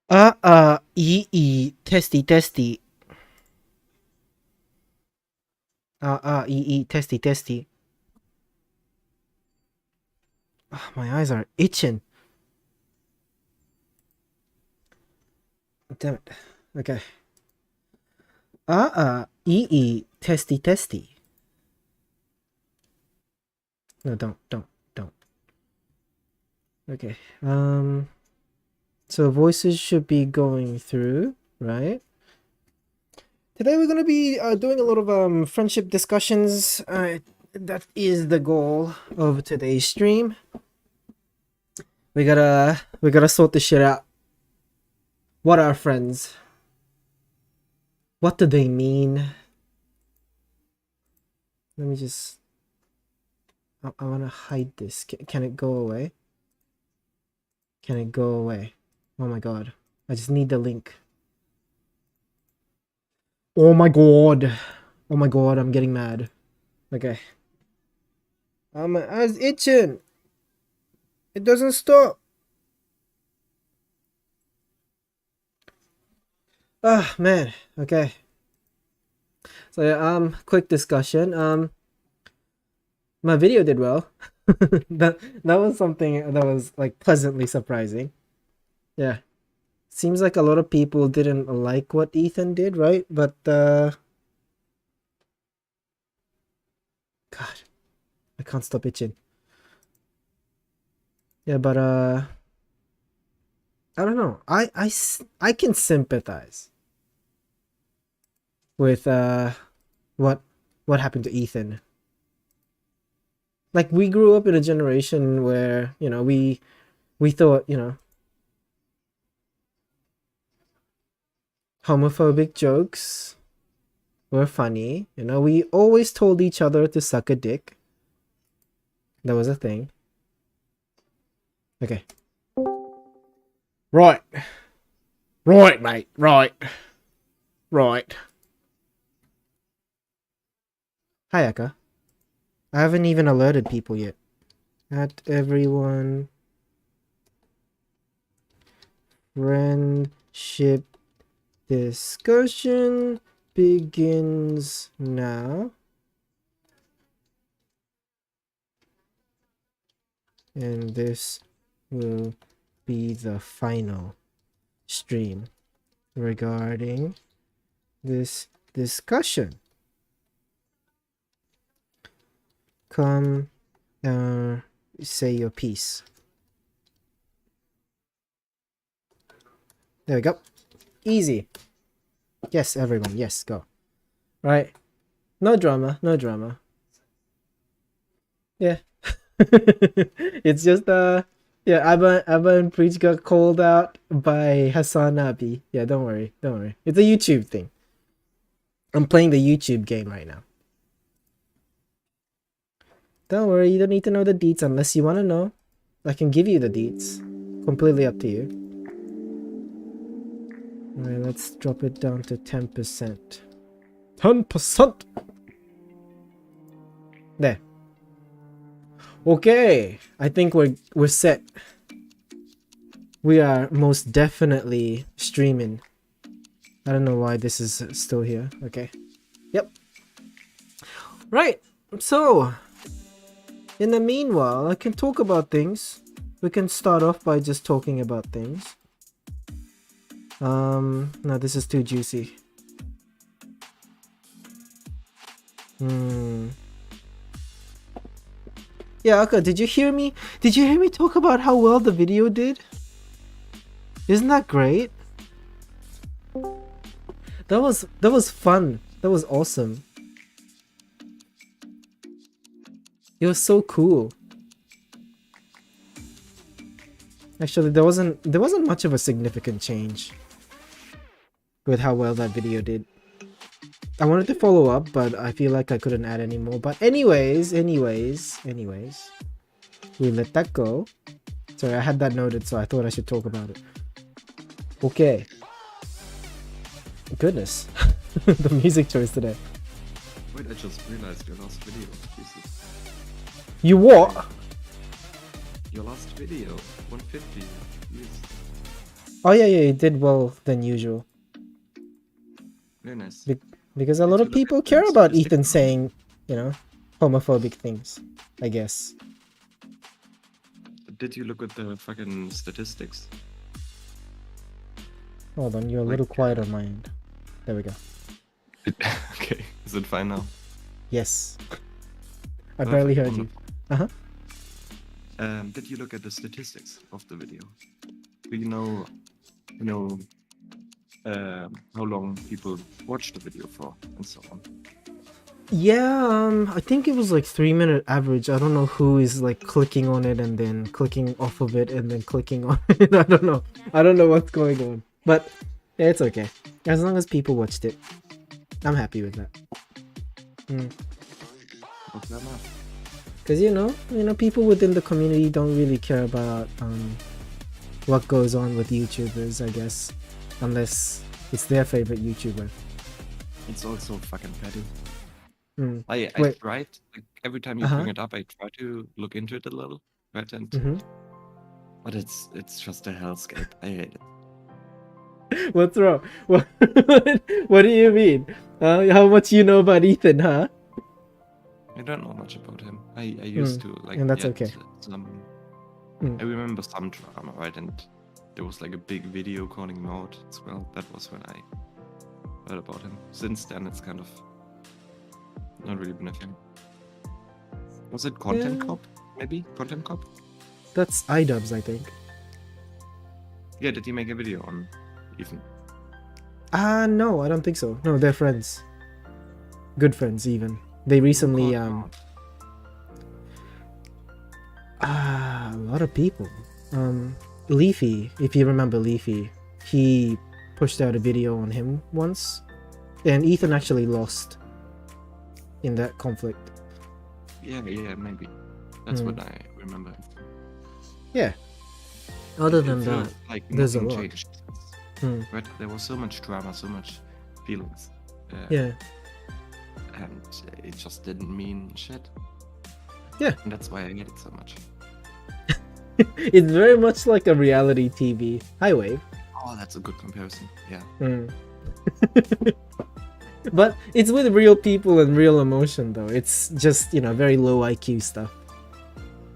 Testy, testy. Testy, testy. My eyes are itching. Damn it. Okay. Testy, testy. No, don't. Okay. So voices should be going through, right? Today we're gonna be doing a lot of friendship discussions. That is the goal of today's stream. We gotta sort this shit out. What are friends? What do they mean? Let me just. I wanna hide this. Can it go away? Can it go away? Oh my god. I just need the link. Oh my god. Oh my god, I'm getting mad. Okay. My eyes itching. It doesn't stop. Ah, man. Okay. So yeah, quick discussion. My video did well. that was something that was like pleasantly surprising. Yeah. Seems like a lot of people didn't like what Ethan did, right? But God, I can't stop itching. Yeah, but I don't know. I can sympathize with what happened to Ethan. Like, we grew up in a generation where, you know, we thought, you know, homophobic jokes were funny. You know, we always told each other to suck a dick. That was a thing. Okay. Right. Right, mate. Right. Right. Hi, Aka. I haven't even alerted people yet. At everyone. Friendship discussion begins now. And this will be the final stream regarding this discussion. Come, say your piece. There we go. Easy. Yes, everyone. Yes, go. Right. No drama. No drama. Yeah. It's just yeah, Abba and Preach got called out by Hassan Abi. Yeah, don't worry. Don't worry. It's a YouTube thing. I'm playing the YouTube game right now. Don't worry, you don't need to know the deets unless you want to know. I can give you the deets. Completely up to you. Alright, let's drop it down to 10%. 10%! There. Okay, I think we're set. We are most definitely streaming. I don't know why this is still here. Okay. Yep. Right. So, in the meanwhile, I can talk about things. We can start off by just talking about things. No, this is too juicy. Yeah, Aka, did you hear me? Did you hear me talk about how well the video did? Isn't that great? That was fun. That was awesome. It was so cool. Actually, there wasn't much of a significant change with how well that video did. I wanted to follow up, but I feel like I couldn't add any more. But anyways, we let that go. Sorry, I had that noted, so I thought I should talk about it. Okay. Goodness. The music choice today. Wait, I just realized your last video. Jesus. You what? Your last video. 150 views. Oh yeah, yeah, it did well than usual. Very nice. Because a Did lot you of look people at the care about statistics Ethan on it? saying, you know, homophobic things, I guess. Did you look at the fucking statistics? Hold on, you're a Like, little quiet on my end. There we go. okay, is it fine now? Yes. I Perfect, barely heard you. wonderful. Uh-huh. Did you look at the statistics of the video? Do you know, how long people watch the video for, and so on? Yeah, I think it was like 3 minute average. I don't know who is like clicking on it and then clicking off of it and then clicking on it. I don't know. I don't know what's going on. But yeah, it's okay. As long as people watched it. I'm happy with that. What's that now? Because you know, people within the community don't really care about what goes on with YouTubers, I guess. Unless it's their favorite YouTuber. It's also fucking petty. Hmm. I Wait. tried, like, every time you Uh-huh. bring it up, I try to look into it a little, right? And but it's just a hellscape. I hate it. What's wrong? What do you mean? How much you know about Ethan, huh? I don't know much about him. I used to like And that's get okay. some. Mm. I remember some drama, right? And there was like a big video calling him out as well. That was when I heard about him. Since then, it's kind of not really been a thing. Was it Content Yeah. Cop? Maybe Content Cop? That's iDubbbz, I think. Yeah, did he make a video on Ethan? No, I don't think so. No, they're friends. Good friends, even. They recently, Who called him out? a lot of people. Leafy, if you remember Leafy, he pushed out a video on him once, and Ethan actually lost in that conflict. Yeah, maybe. That's what I remember. Yeah. Other It than feels that, like there's a nothing lot. changed. Hmm. Right? There was so much drama, so much feelings. Yeah. And it just didn't mean shit. Yeah. And that's why I hate it so much. It's very much like a reality TV. Hi, Wave. Oh, that's a good comparison. Yeah. But it's with real people and real emotion, though. It's just, very low IQ stuff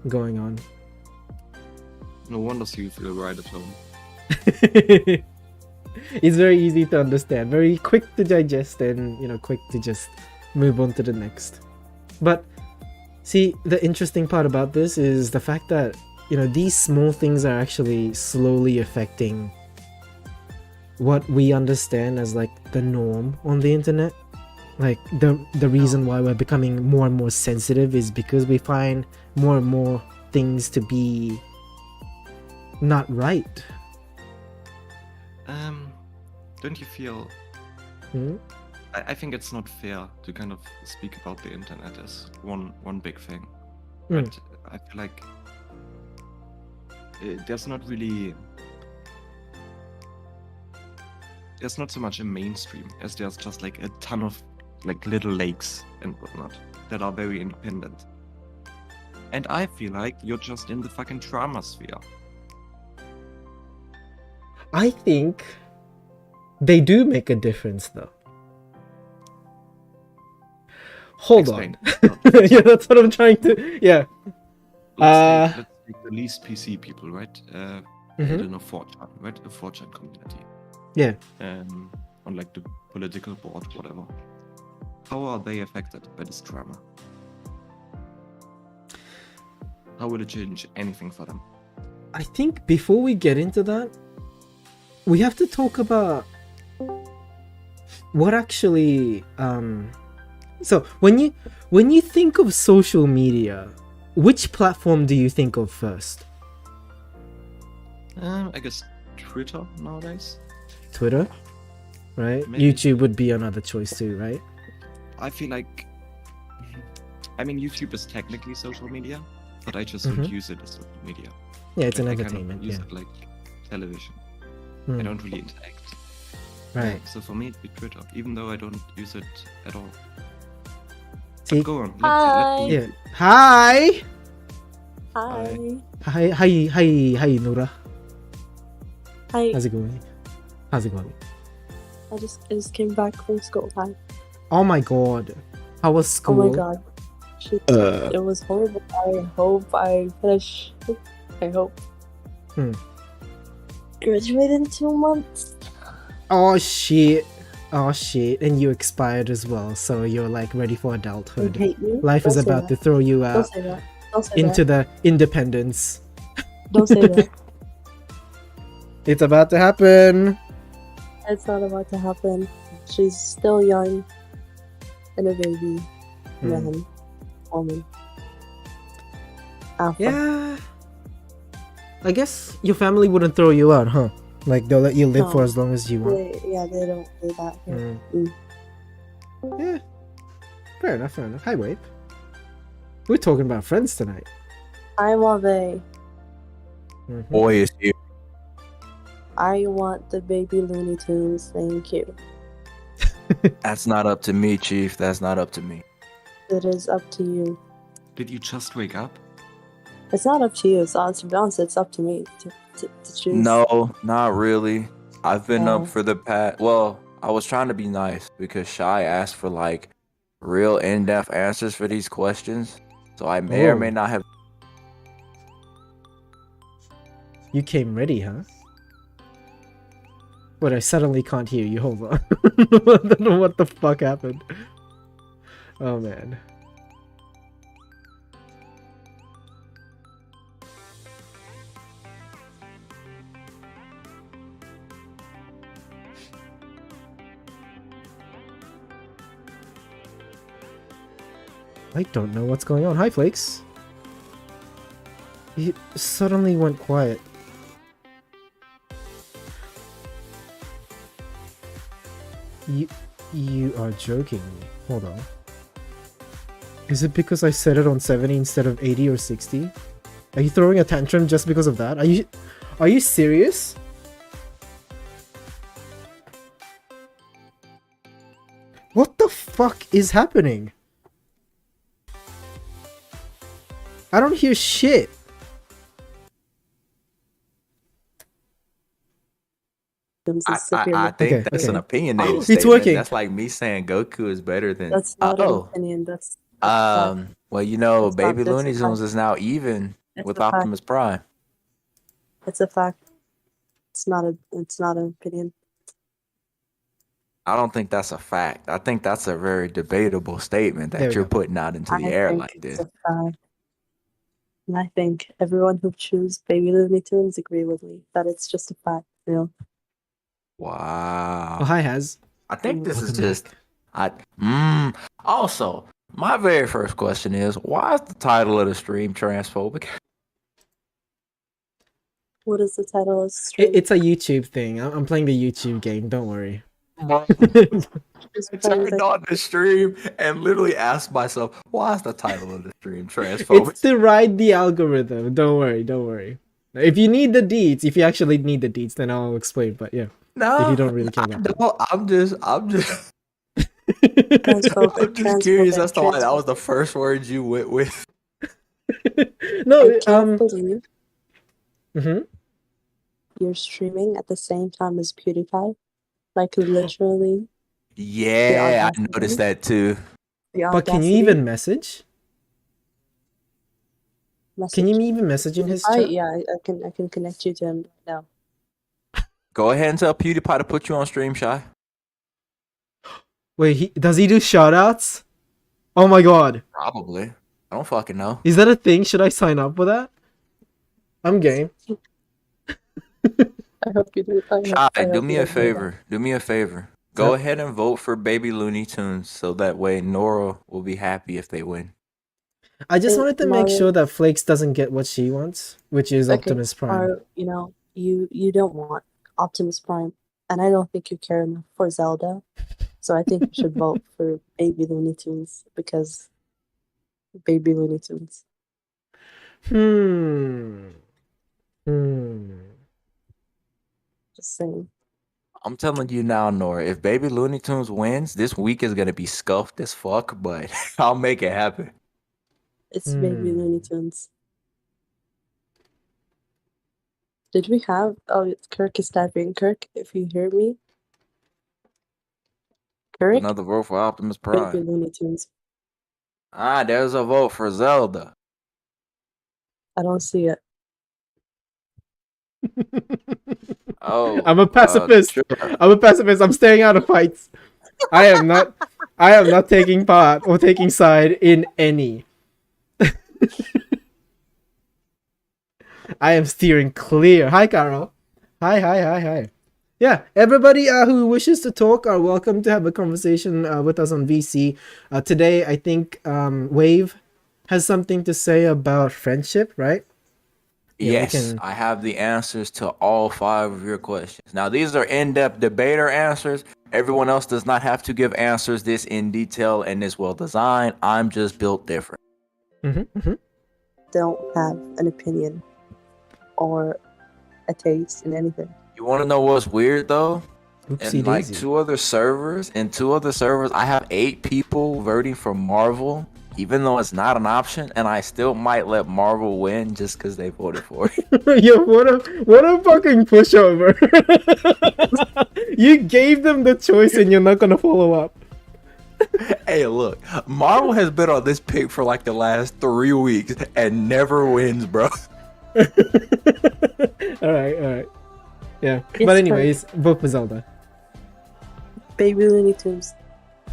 going on. No wonder you feel right at home. It's very easy to understand, very quick to digest, and quick to just move on to the next. But see, the interesting part about this is the fact that these small things are actually slowly affecting what we understand as like the norm on the internet. Like the reason why we're becoming more and more sensitive is because we find more and more things to be not right. Don't you feel... I think it's not fair to kind of speak about the internet as one big thing. But I feel like there's not so much a mainstream as there's just like a ton of like little lakes and whatnot that are very independent. And I feel like you're just in the fucking drama sphere. I think they do make a difference, though. Hold Explain. on. Yeah, that's what I'm trying to. Yeah. Let's take the least PC people, right? I don't know, 4chan, right? A 4chan community. Yeah. On like the political board, whatever. How are they affected by this drama? How will it change anything for them? I think before we get into that, we have to talk about what actually so when you think of social media, which platform do you think of first? I guess Twitter nowadays. Twitter, right? Maybe. YouTube would be another choice too, right? I feel like, I mean, YouTube is technically social media, but I just don't use it as social media. Yeah, it's an I kind of entertainment. use Yeah. it like television. I don't really interact. Right. So for me, it'd be Twitter, even though I don't use it at all. See? Go on. Hi. Yeah. Hi. Hi. Hi, Nura. Hi. How's it going? How's it going? I just came back from school. Hi. Oh my god. How was Oh school? my god. It was horrible. I hope I finish. I hope. Graduate in 2 months. Oh shit. Oh shit. And you expired as well, so you're like ready for I adulthood. hate you. Life is Don't say about to that. throw you Don't out say that. Don't say into that. the independence. Don't say that. It's about to happen. It's not about to happen. She's still young and a baby. Man. Woman. Alpha. Yeah. I guess your family wouldn't throw you out, huh? Like they'll let you live for No. as long as you want. They don't do that here. Yeah. Fair enough, fair enough. Hi, Wape. We're talking about friends tonight. I want they. Boy is here. I want the baby Looney Tunes. Thank you. That's not up to me, Chief. That's not up to me. It is up to you. Did you just wake up? It's not up to you. So to be honest, it's up to me to choose. No, not really. I've been Oh. up for the past. Well, I was trying to be nice because Shy asked for like real in-depth answers for these questions. So I may or may not have. You came ready, huh? But I suddenly can't hear you. Hold on. I don't know what the fuck happened. Oh man. I don't know what's going on. Hi, Flakes. You suddenly went quiet. You are joking me. Hold on. Is it because I set it on 70 instead of 80 or 60? Are you throwing a tantrum just because of that? Are you serious? What the fuck is happening? I don't hear shit. I think that's an opinionated It's statement. working. That's like me saying Goku is better than. That's not an opinion. That's well, you know, That's Baby not- that's Looney a Tunes fact. is now even It's with a fact. Optimus Prime. It's a fact. It's not an opinion. I don't think that's a fact. I think that's a very debatable statement There we that you're go. putting out into the air like it's this. a fact. And I think everyone who chooses Baby Looney Tunes agree with me that it's just a fact. You know. Wow. Oh, hi, Haz. I think this is Welcome just back. Also, my very first question is, why is the title of the stream transphobic? What is the title of the stream? It's a YouTube thing. I'm playing the YouTube game. Don't worry. I turned on the stream and literally asked myself, why is the title of the stream transphobic? It's to ride the algorithm. Don't worry. Don't worry. If you need the deeds, if you actually need the deeds, then I'll explain. But yeah, No, if you don't really care about that. no, I'm just Transphobic. curious as to why that was the first word you went with. No, I can't believe you're streaming at the same time as PewDiePie. Like literally. Yeah, I noticed that too. But can you even message? Can you even message in his chat? Yeah, I can connect you to him now. Go ahead and tell PewDiePie to put you on stream, Shy. Wait, does he do shoutouts? Oh my god. Probably. I don't fucking know. Is that a thing? Should I sign up for that? I'm game. I hope you do. Shy, do me a favor. Do me a favor. Go ahead and vote for Baby Looney Tunes so that way Nora will be happy if they win. I just wanted to make sure that Flakes doesn't get what she wants, which is Optimus Prime. You know, you don't want Optimus Prime, and I don't think you care enough for Zelda. So I think you should vote for Baby Looney Tunes because Baby Looney Tunes. Just saying. I'm telling you now, Nora, if Baby Looney Tunes wins, this week is gonna be scuffed as fuck, but I'll make it happen. It's Baby Looney Tunes. Did we have? Oh, Kirk is typing. Kirk, if you hear me, Kirk, Another vote for Optimus Baby Prime. Looney Tunes. Ah, there's a vote for Zelda. I don't see it. Oh, I'm a pacifist. sure. I'm a pacifist. I'm staying out of fights. I am not. I am not taking part or taking side in any. I am steering clear. Hi, Carol. Hi. Yeah, everybody who wishes to talk are welcome to have a conversation with us on VC. Today, I think Wave has something to say about friendship, right? Yeah, we Yes, can- I have the answers to all 5 of your questions. Now, these are in-depth debater answers. Everyone else does not have to give answers this in detail and this well designed. I'm just built different. Don't have an opinion or a taste in anything. You want to know what's weird though? Oopsie In like daisy. 2 other servers, I have 8 people voting for Marvel, even though it's not an option, and I still might let Marvel win just because they voted for it. Yo, what a fucking pushover. You gave them the choice and you're not gonna follow up. Hey, look, Marvel has been on this pick for like the last 3 weeks and never wins, bro. Alright. Yeah. Yes, But anyways, vote for Zelda. Baby Looney Tunes.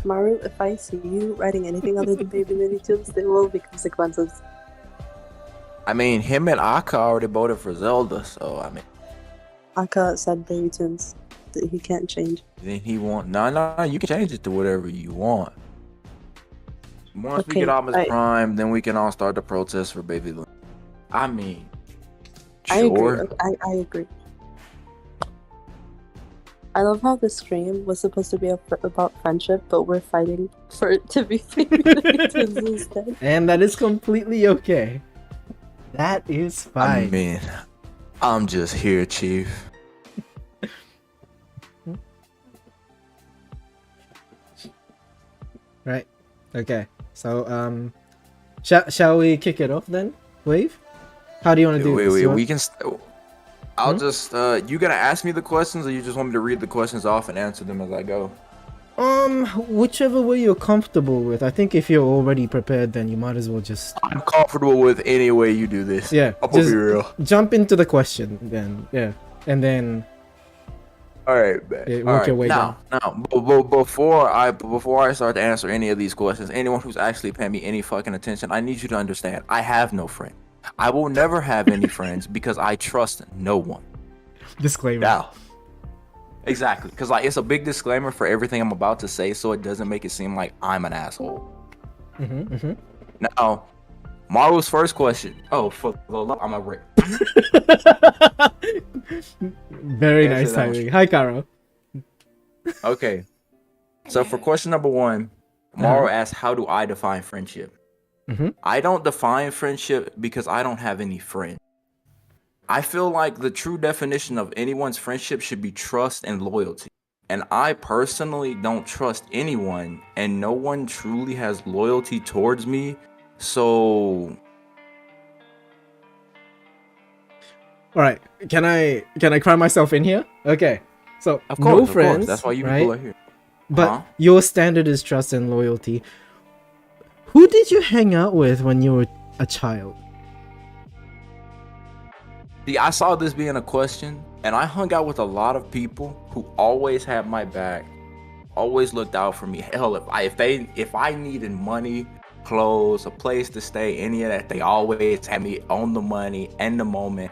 Maru, if I see you writing anything other than Baby Looney Tunes, there will be consequences. I mean, him and Aka already voted for Zelda, so I mean, Aka said Baby Tunes. That he can't change. then he want no, you can change it to whatever you want. Once we Okay, get Optimus I- Prime, then we can all start the protest for Baby Looney. I mean, I sure. agree. I agree. I love how the stream was supposed to be about friendship, but we're fighting for it to be Baby Looney Tunes instead. And that is completely okay. That is I fine. mean, I'm just here, Chief. Right. Okay. So shall we kick it off then? Wave? How do you want to do this? Wait, You we want- can. I'll Hmm? just. You gonna ask me the questions, or you just want me to read the questions off and answer them as I go? Whichever way you're comfortable with. I think if you're already prepared, then you might as well just I'm comfortable with any way you do this. yeah, I'm gonna just be real. jump into the question then. Yeah, and then All right, man. Yeah, All work your way now, before I start to answer any of these questions, anyone who's actually paying me any fucking attention, I need you to understand, I have no friend. I will never have any friends because I trust no one. disclaimer. Now, exactly, because like it's a big disclaimer for everything I'm about to say, so it doesn't make it seem like I'm an asshole. Now, Maru's first question. Oh, for the love, I'm a Rick. Very Answer nice that one. timing. Hi, Caro. Okay. So for question number 1, Maru asks, how do I define friendship? Mhm. I don't define friendship because I don't have any friends. I feel like the true definition of anyone's friendship should be trust and loyalty. And I personally don't trust anyone, and no one truly has loyalty towards me. So All right. Can I cry myself in here? Okay. So of no course, friends. that's why you right? people are here. But Huh? your standard is trust and loyalty. Who did you hang out with when you were a child? See, I saw this being a question, and I hung out with a lot of people who always had my back, always looked out for me. Hell, if I needed money, clothes, a place to stay, any of that, they always had me on the money and the moment.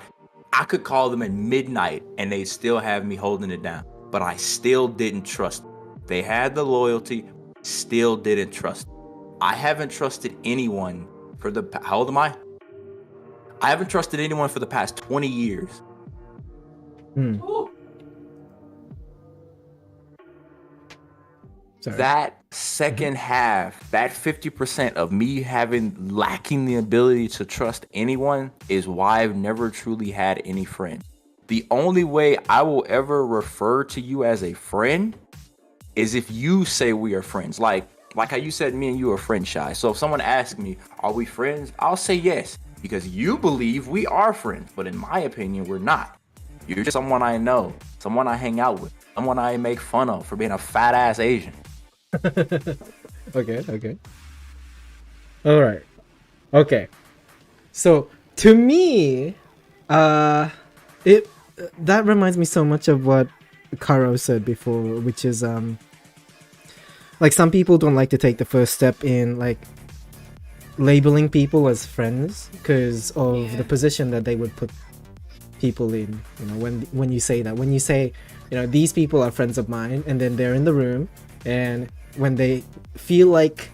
I could call them at midnight, and they still have me holding it down. But I still didn't trust them. They had the loyalty, still didn't trust them. I haven't trusted anyone for how old am I? I haven't trusted anyone for the past 20 years. Sorry. That second half, that 50% of me lacking the ability to trust anyone is why I've never truly had any friends. The only way I will ever refer to you as a friend is if you say we are friends. Like how you said me and you are friend shy. So if someone asks me, are we friends? I'll say yes, because you believe we are friends, but in my opinion, we're not. You're just someone I know, someone I hang out with, someone I make fun of for being a fat ass Asian. Okay. All right. Okay. So to me, it that reminds me so much of what Karo said before, which is like some people don't like to take the first step in like labeling people as friends because of the position that they would put people in. You know, when you say that, when you say, you know, these people are friends of mine, and then they're in the room, and when they feel like,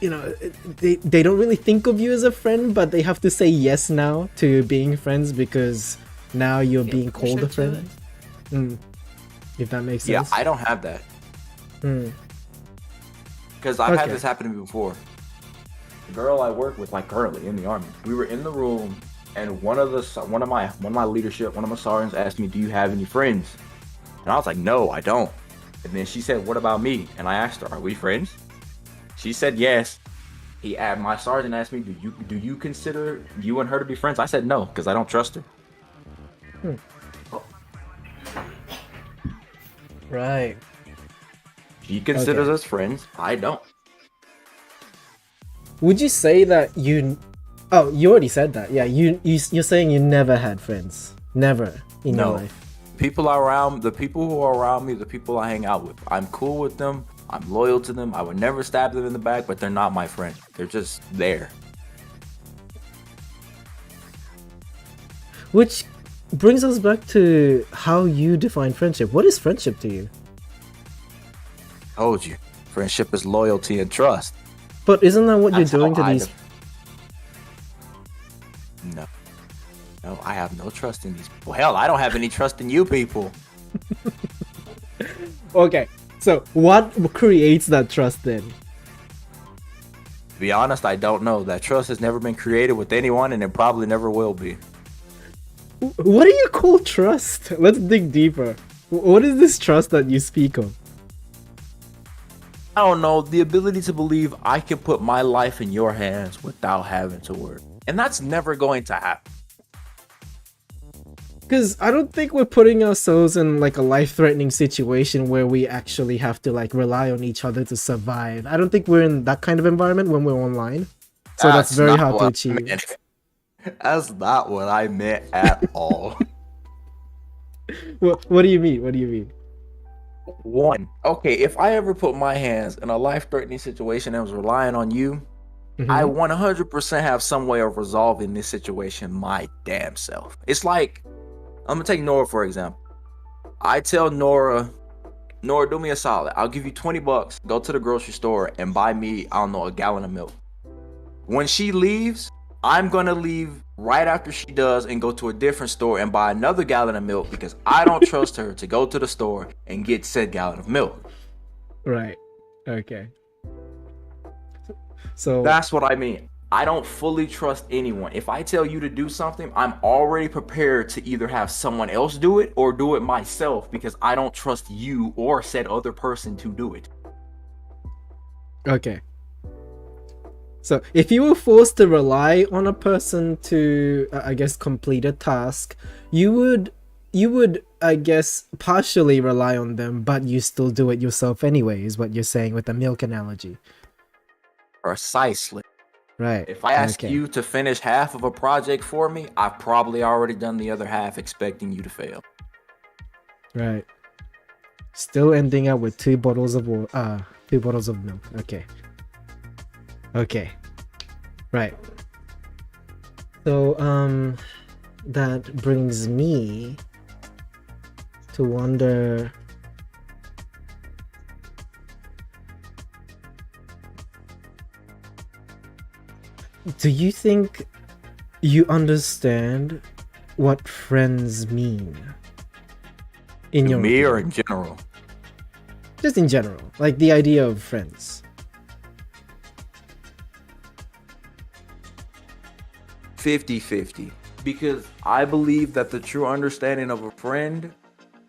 you know, they don't really think of you as a friend, but they have to say yes now to being friends because now you're being called a friend. If that makes sense. Yeah, I don't have that. Because I've had this happen to me before. The girl I work with, like currently in the army, we were in the room, and one of my leadership, one of my sergeants asked me, "Do you have any friends?" And I was like, "No, I don't." And then she said, "What about me?" And I asked her, "Are we friends?" She said yes. My sergeant asked me, "Do you consider you and her to be friends?" I said no, because I don't trust her. Right. She considers us friends. I don't. Would you say that you? Oh, you already said that. Yeah, you're saying you never had friends, never in your life. The people who are around me, the people I hang out with, I'm cool with them. I'm loyal to them. I would never stab them in the back, but they're not my friend. They're just there. Which brings us back to how you define friendship. What is friendship to you? Told you, friendship is loyalty and trust. But isn't that what That's you're doing to how these? No, I have no trust in these people. Hell, I don't have any trust in you people. Okay, so what creates that trust then? To be honest, I don't know. That trust has never been created with anyone, and it probably never will be. What do you call trust? Let's dig deeper. What is this trust that you speak of? I don't know. The ability to believe I can put my life in your hands without having to worry. And that's never going to happen. Because I don't think we're putting ourselves in like a life-threatening situation where we actually have to like rely on each other to survive. I don't think we're in that kind of environment when we're online. So that's very hard to achieve. That's not what I meant at all. What do you mean? What do you mean? One, okay, if I ever put my hands in a life-threatening situation and was relying on you, I 100% have some way of resolving this situation my damn self. It's like, I'm gonna take Nora for example. I tell Nora, do me a solid. I'll give you $20. Go to the grocery store and buy me, I don't know, a gallon of milk. When she leaves, I'm gonna leave right after she does and go to a different store and buy another gallon of milk because I don't trust her to go to the store and get said gallon of milk. Right. Okay. So that's what I mean. I don't fully trust anyone. If I tell you to do something, I'm already prepared to either have someone else do it or do it myself because I don't trust you or said other person to do it. Okay. So if you were forced to rely on a person to, I guess, complete a task, you would, I guess, partially rely on them, but you still do it yourself anyway, is what you're saying with the milk analogy. Precisely. Right. If I ask you to finish half of a project for me, I've probably already done the other half expecting you to fail. Right. Still ending up with 2 bottles of water, 2 bottles of milk. Okay. Right. So, that brings me to wonder, do you think you understand what friends mean? In your me opinion? or in general? Just in general, like the idea of friends. 50-50, because I believe that the true understanding of a friend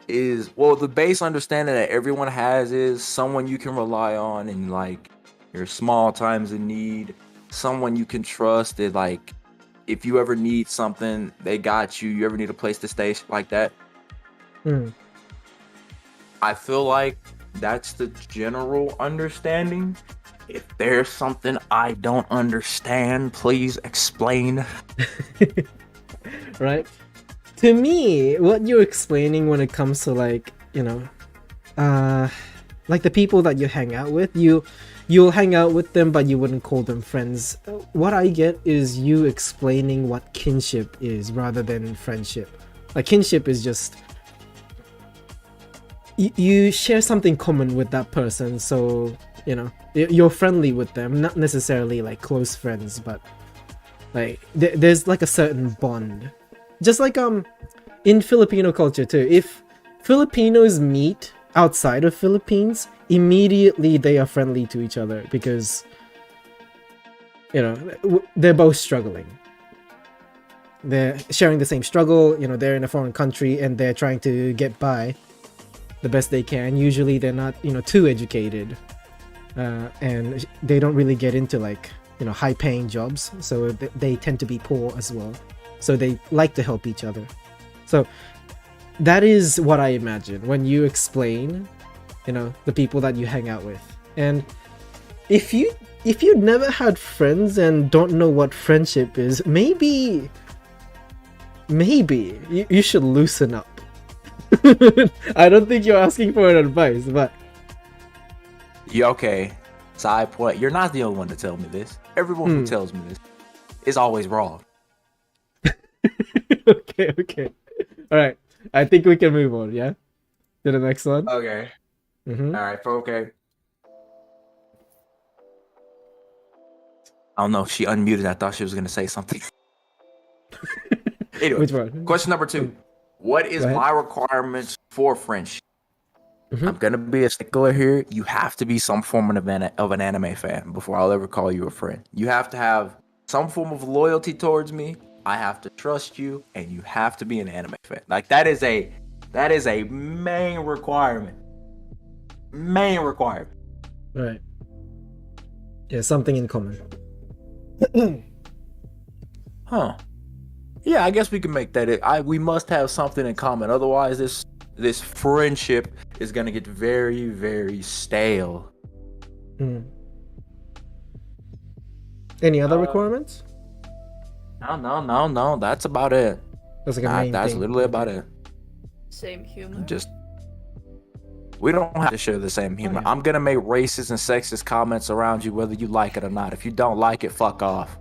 is, well, the base understanding that everyone has is someone you can rely on in like your small times of need, someone you can trust that like if you ever need something, they got you. You ever need a place to stay, shit like that. Mm. I feel like that's the general understanding. If there's something I don't understand, please explain. Right? To me, what you're explaining when it comes to like, like the people that you hang out with, you'll hang out with them but you wouldn't call them friends. What I get is you explaining what kinship is rather than friendship. Like kinship is just you share something common with that person, so you're friendly with them, not necessarily like close friends, but like there's like a certain bond. Just like in Filipino culture too, if Filipinos meet outside of Philippines, immediately they are friendly to each other because they're both struggling. They're sharing the same struggle, they're in a foreign country and they're trying to get by the best they can. Usually they're not too educated, and they don't really get into like high paying jobs, so they tend to be poor as well, so they like to help each other. So that is what I imagine when you explain the people that you hang out with. And if you never had friends and don't know what friendship is, maybe you should loosen up. I don't think you're asking for an advice, but Yeah, okay. Side point. You're not the only one to tell me this. Everyone who tells me this is always wrong. okay. All right. I think we can move on, yeah? To the next one. Okay. Mm-hmm. All right. Okay. I don't know. She unmuted. I thought she was gonna say something. Anyway, Which one? question number 2. What is Go ahead. my requirements for friendship? Mhm. I'm gonna be a stickler here. You have to be some form of an anime fan before I'll ever call you a friend. You have to have some form of loyalty towards me. I have to trust you, and you have to be an anime fan. Like that is a main requirement. Main requirement. Right. Yeah, something in common. Huh. Yeah, I guess we can make that it. We must have something in common. Otherwise, this friendship is gonna get very, very stale. Hmm. Any other requirements? No. That's about it. That's like a main That's thing. literally about it. Same humor. Just we don't have to share the same humor. yeah. I'm gonna make racist and sexist comments around you whether you like it or not. If you don't like it, fuck off.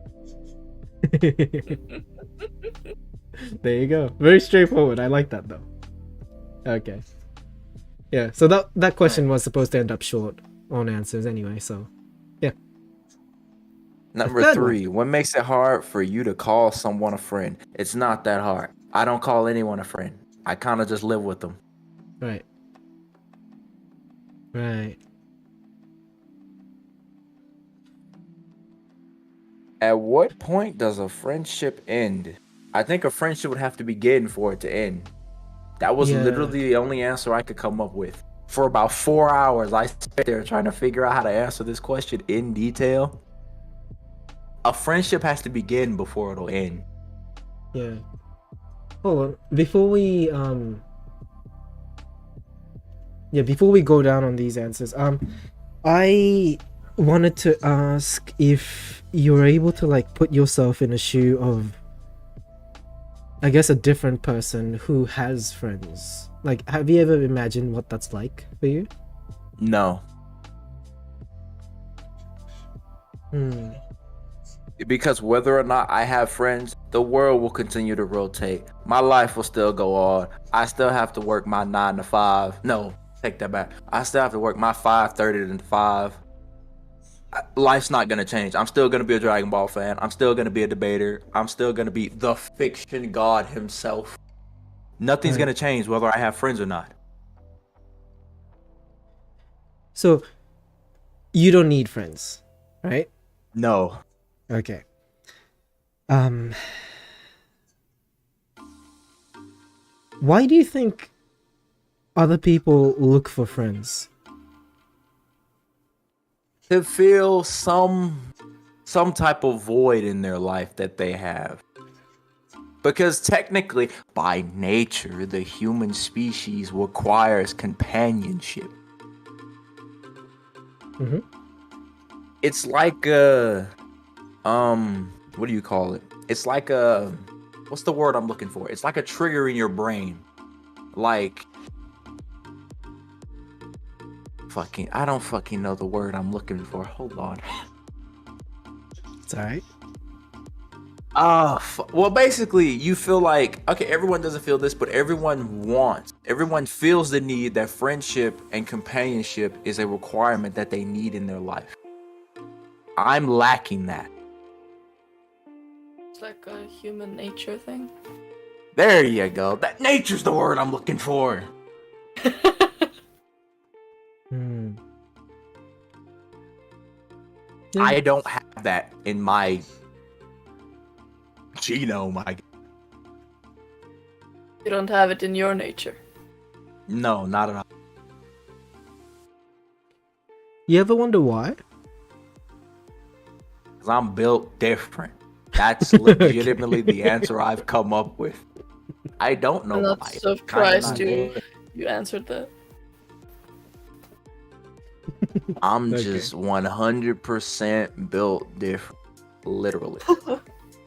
There you go. Very straightforward. I like that though. Okay. Yeah, so that question was supposed to end up short on answers anyway, so yeah. Number third 3, what makes it hard for you to call someone a friend? It's not that hard. I don't call anyone a friend. I kind of just live with them. Right. Right. At what point does a friendship end? I think a friendship would have to begin for it to end. That was Yeah. literally the only answer I could come up with. For about 4 hours, I sat there trying to figure out how to answer this question in detail. A friendship has to begin before it'll end. Yeah. Hold on. Before we go down on these answers, I wanted to ask if you're able to like put yourself in a shoe of, I guess, a different person who has friends. Like, have you ever imagined what that's like for you? No. Because whether or not I have friends, the world will continue to rotate. My life will still go on. I still have to work my 9 to 5. No, take that back. I still have to work my 5:30 to 5. Life's not going to change. I'm still going to be a Dragon Ball fan. I'm still going to be a debater. I'm still going to be the fiction god himself. Nothing's Right. going to change whether I have friends or not. So, you don't need friends, right? No. Okay. Why do you think other people look for friends? To fill some type of void in their life that they have. Because technically, by nature, the human species requires companionship. Mhm. It's like what do you call it? It's like what's the word I'm looking for? It's like a trigger in your brain. Like I don't fucking know the word I'm looking for. Hold on. It's alright. Well, basically, you feel like, okay, everyone doesn't feel this, but everyone feels the need that friendship and companionship is a requirement that they need in their life. I'm lacking that. It's like a human nature thing. There you go. That nature's the word I'm looking for. Hmm. I don't have that in my genome. You don't have it in your nature. No, not at all. You ever wonder why? Because I'm built different. That's legitimately the answer I've come up with. I don't know I'm not why. surprised Kinda you answered that. I'm Okay. just 100% built different. Literally.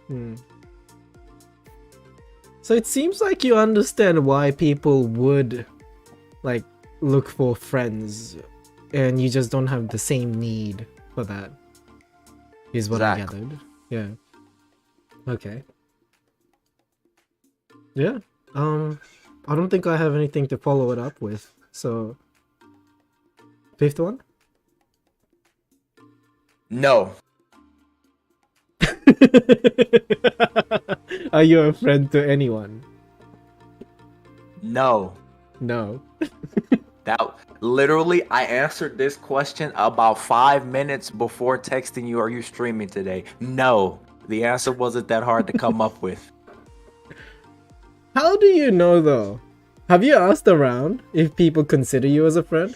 Hmm. So it seems like you understand why people would like look for friends, and you just don't have the same need for that. Is what Exactly. I gathered. Yeah. Okay. Yeah. I don't think I have anything to follow it up with. So, fifth one. No. Are you a friend to anyone? No. No. That literally, I answered this question about 5 minutes before texting you. Are you streaming today? No. The answer wasn't that hard to come up with. How do you know though? Have you asked around if people consider you as a friend?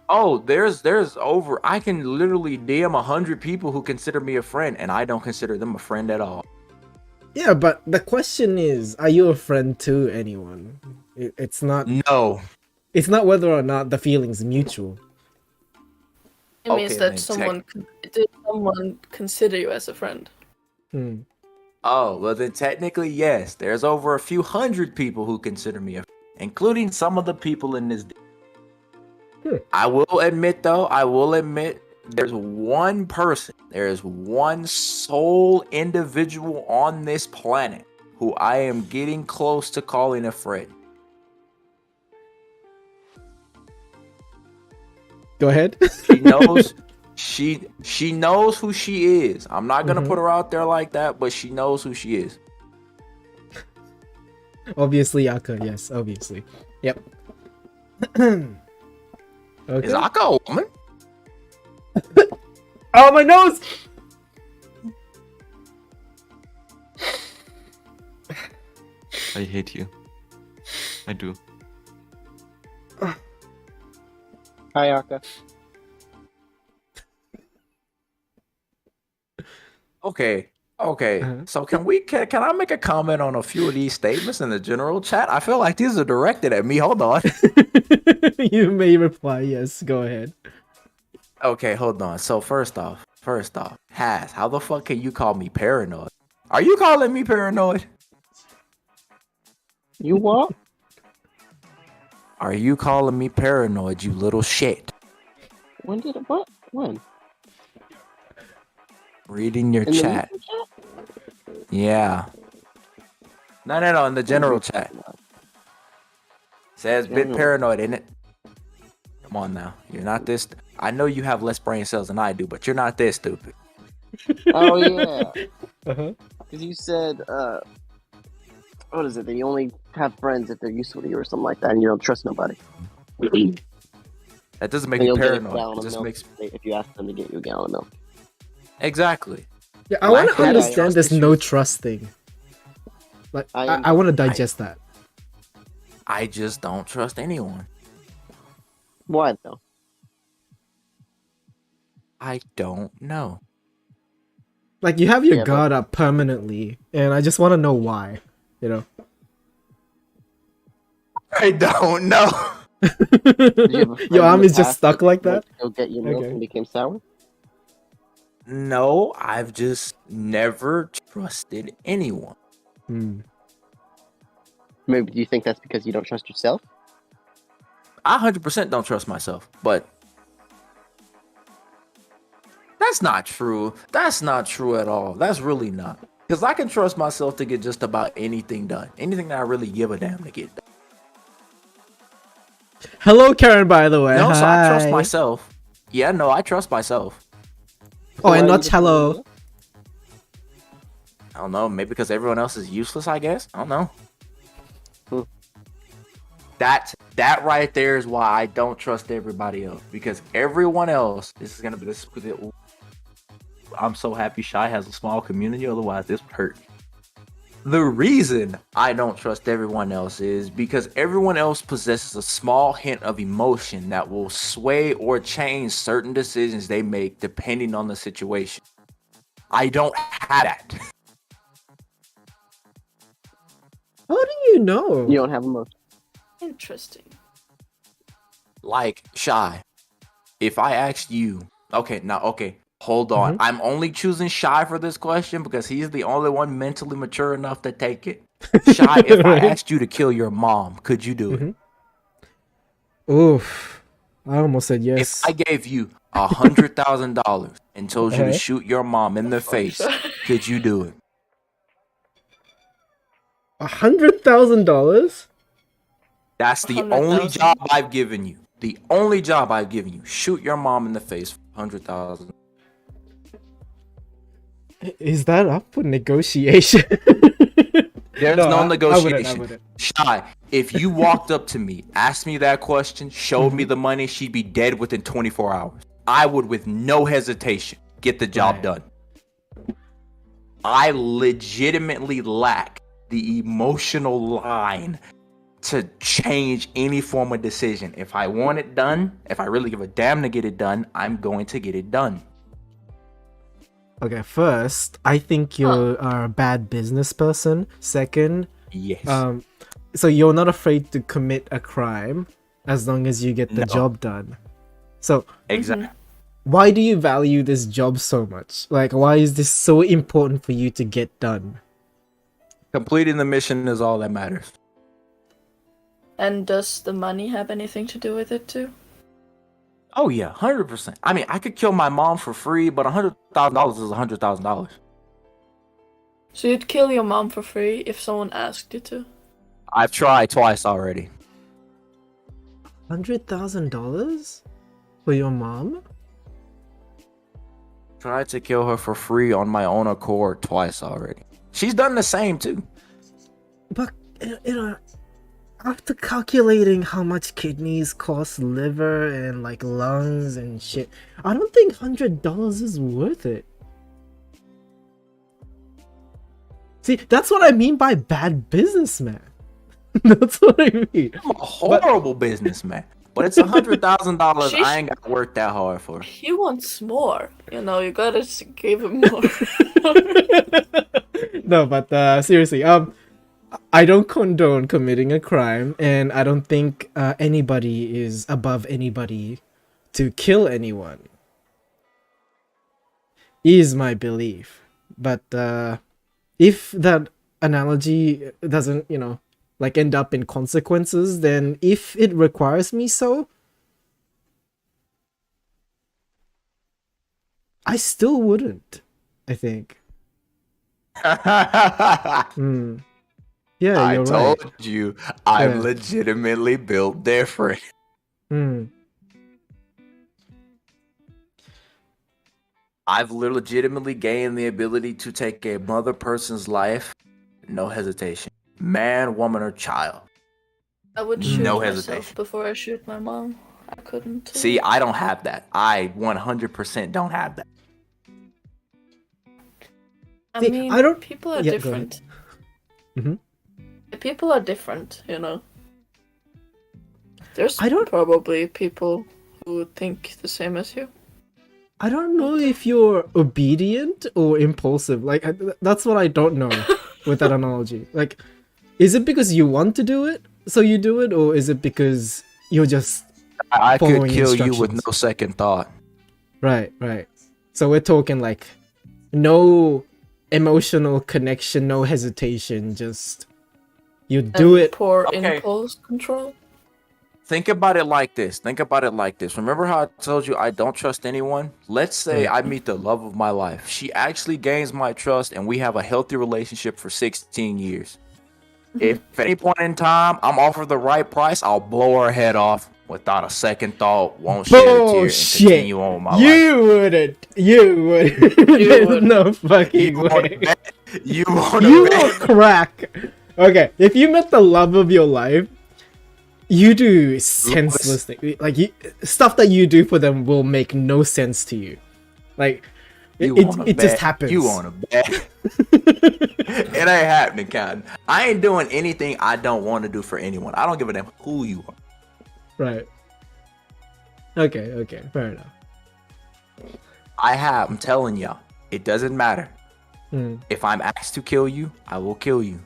Oh, there's over. I can literally DM 100 people who consider me a friend, and I don't consider them a friend at all. Yeah, but the question is, are you a friend to anyone? It's not. No. It's not whether or not the feeling's mutual. It means Okay, that then did someone consider you as a friend? Hmm. Oh, well then technically yes. There's over a few hundred people who consider me a friend, including some of the people in this. I will admit there's one person, there's one sole individual on this planet who I am getting close to calling a friend. Go ahead. She knows she knows who she is. I'm not gonna put her out there like that, but she knows who she is. Obviously, Aka. Yes, obviously. Yep. Okay. Is Aka a woman? Oh, my nose! I hate you. I do. Hi, Aka. Okay. Uh-huh. So can I make a comment on a few of these statements in the general chat? I feel like these are directed at me. Hold on. You may reply. Yes, go ahead. Okay, hold on. So first off, Has, how the fuck can you call me paranoid? Are you calling me paranoid? You what? Are you calling me paranoid, you little shit? When did it? What? When? Reading your In the chat. mutual chat? Yeah. No, in the general chat. Says bit General. paranoid, isn't it? Come on now. You're not this. I know you have less brain cells than I do, but you're not this stupid. Oh yeah. Uh-huh. Because you said, what is it? That you only have friends if they're useful to you or something like that, and you don't trust nobody. That doesn't make And me you'll get a paranoid. gallon It of just milk makes if you ask them to get you a gallon of milk. exactly. Yeah, I Lack want to of understand trust this no issues. trust thing. Like, I I want to digest that. I just don't trust anyone. Why though? I don't know. Like, you have your Yeah, but- guard up permanently, and I just want to know why. you know. I don't know. Did you have a friend Your in arm the is just past stuck like went that? to go get your milk Okay. and became sour? No, I've just never trusted anyone. Hmm. Maybe do you think that's because you don't trust yourself? I 100% don't trust myself, but that's not true. That's not true at all. That's really not. Because I can trust myself to get just about anything done. Anything that I really give a damn to get done. Hello, Karen, by the way. No, so I trust Hi. myself. Yeah, no, I trust myself. Oh, Why and are not you defending hello. yourself? I don't know. Maybe because everyone else is useless, I guess. I don't know. Hmm. That right there is why I don't trust everybody else. Because everyone else, I'm so happy Shy has a small community, otherwise this would hurt. The reason I don't trust everyone else is because everyone else possesses a small hint of emotion that will sway or change certain decisions they make depending on the situation. I don't have that. How do you know? You don't have emotion. Interesting. Like, Shy, if I asked you, okay, hold on. Mhm. I'm only choosing Shy for this question because he's the only one mentally mature enough to take it. Shy, if I Right. asked you to kill your mom, could you do it? Mhm. Oof. I almost said If yes. I gave you $100,000 and told you to Uh-huh. shoot your mom in the face, could you do it? $100,000? That's the only 100,000. job I've given you. The only job I've given you. Shoot your mom in the face for 100,000. Is that up for negotiation? There's No, no I negotiation. wouldn't. Shy, if you walked up to me, asked me that question, showed me the money, she'd be dead within 24 hours. I would, with no hesitation, get the job Right. done. I legitimately lack the emotional line to change any form of decision. If I want it done, if I really give a damn to get it done, I'm going to get it done. Okay, first, I think you are a bad business person. Second, Yes. so you're not afraid to commit a crime as long as you get the No. job done. So, Exactly. why do you value this job so much? Like, why is this so important for you to get done? Completing the mission is all that matters. And does the money have anything to do with it too? Oh yeah, 100%. I mean, I could kill my mom for free, but $100,000 is $100,000. So you'd kill your mom for free if someone asked you to? I've tried twice already. $100,000 for your mom? Tried to kill her for free on my own accord twice already. She's done the same too. But after calculating how much kidneys cost, liver and like lungs and shit, I don't think $100 is worth it. See, that's what I mean by bad businessman. That's what I mean. I'm a horrible businessman. But it's $100,000 I ain't got to work that hard for. He wants more. You know, you gotta give him more. No, but seriously, I don't condone committing a crime, and I don't think anybody is above anybody to kill anyone. Is my belief. But if that analogy doesn't, like end up in consequences, then if it requires me so, I still wouldn't, I think. Hmm. Yeah, I you're told right. you, I'm Yeah. legitimately built different. Hmm. I've legitimately gained the ability to take a mother person's life, no hesitation. Man, woman, or child. I would No shoot myself hesitation. before I shoot my mom. I couldn't. See, I don't have that. I 100% don't have that. I See, mean, I don't- people are Yeah, go ahead. different. Mhm. People are different, you know. There's I don't- probably people who think the same as you. I don't know if you're obedient or impulsive. Like, that's what I don't know with that analogy. Like, is it because you want to do it, so you do it, or is it because you're just I could following kill you with instructions? no second thought. Right. So we're talking like no emotional connection, no hesitation, just you do And it. poor Okay. impulse control. Think about it like this. Remember how I told you I don't trust anyone? Let's say Right. I meet the love of my life. She actually gains my trust and we have a healthy relationship for 16 years. If at any point in time I'm offered the right price, I'll blow her head off without a second thought, won't shed a tear, and Bullshit! continue on with my life. You wouldn't. You would. There's would. no You fucking wanna way. bet? You wanna You bet? are crack. Okay, if you met the love of your life, you do senseless things. Like stuff that you do for them will make no sense to you. Like You it wanna just bet? happens. You wanna bet? It ain't happening, Cotton. I ain't doing anything I don't want to do for anyone. I don't give a damn who you are. Right. Okay, fair enough. I'm telling y'all, it doesn't matter. Hmm. If I'm asked to kill you, I will kill you.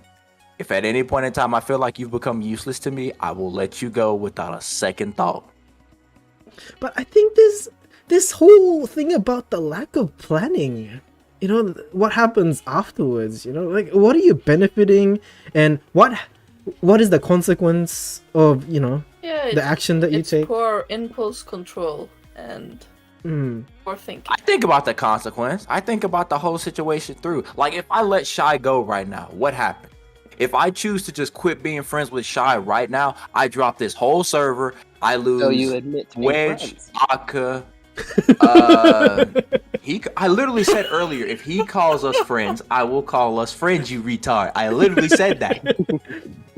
If at any point in time I feel like you've become useless to me, I will let you go without a second thought. But I think this whole thing about the lack of planning, you know, what happens afterwards, you know, like what are you benefiting and what is the consequence of, you know, Yeah, the action that you it's take? poor impulse control and poor thinking. I think about the consequence. I think about the whole situation through. Like, if I let Shy go right now, what happened? If I choose to just quit being friends with Shy right now, I drop this whole server. I lose So you admit to being Wedge, friends. Aka. I literally said earlier, if he calls us friends, I will call us friends, you retard. I literally said that.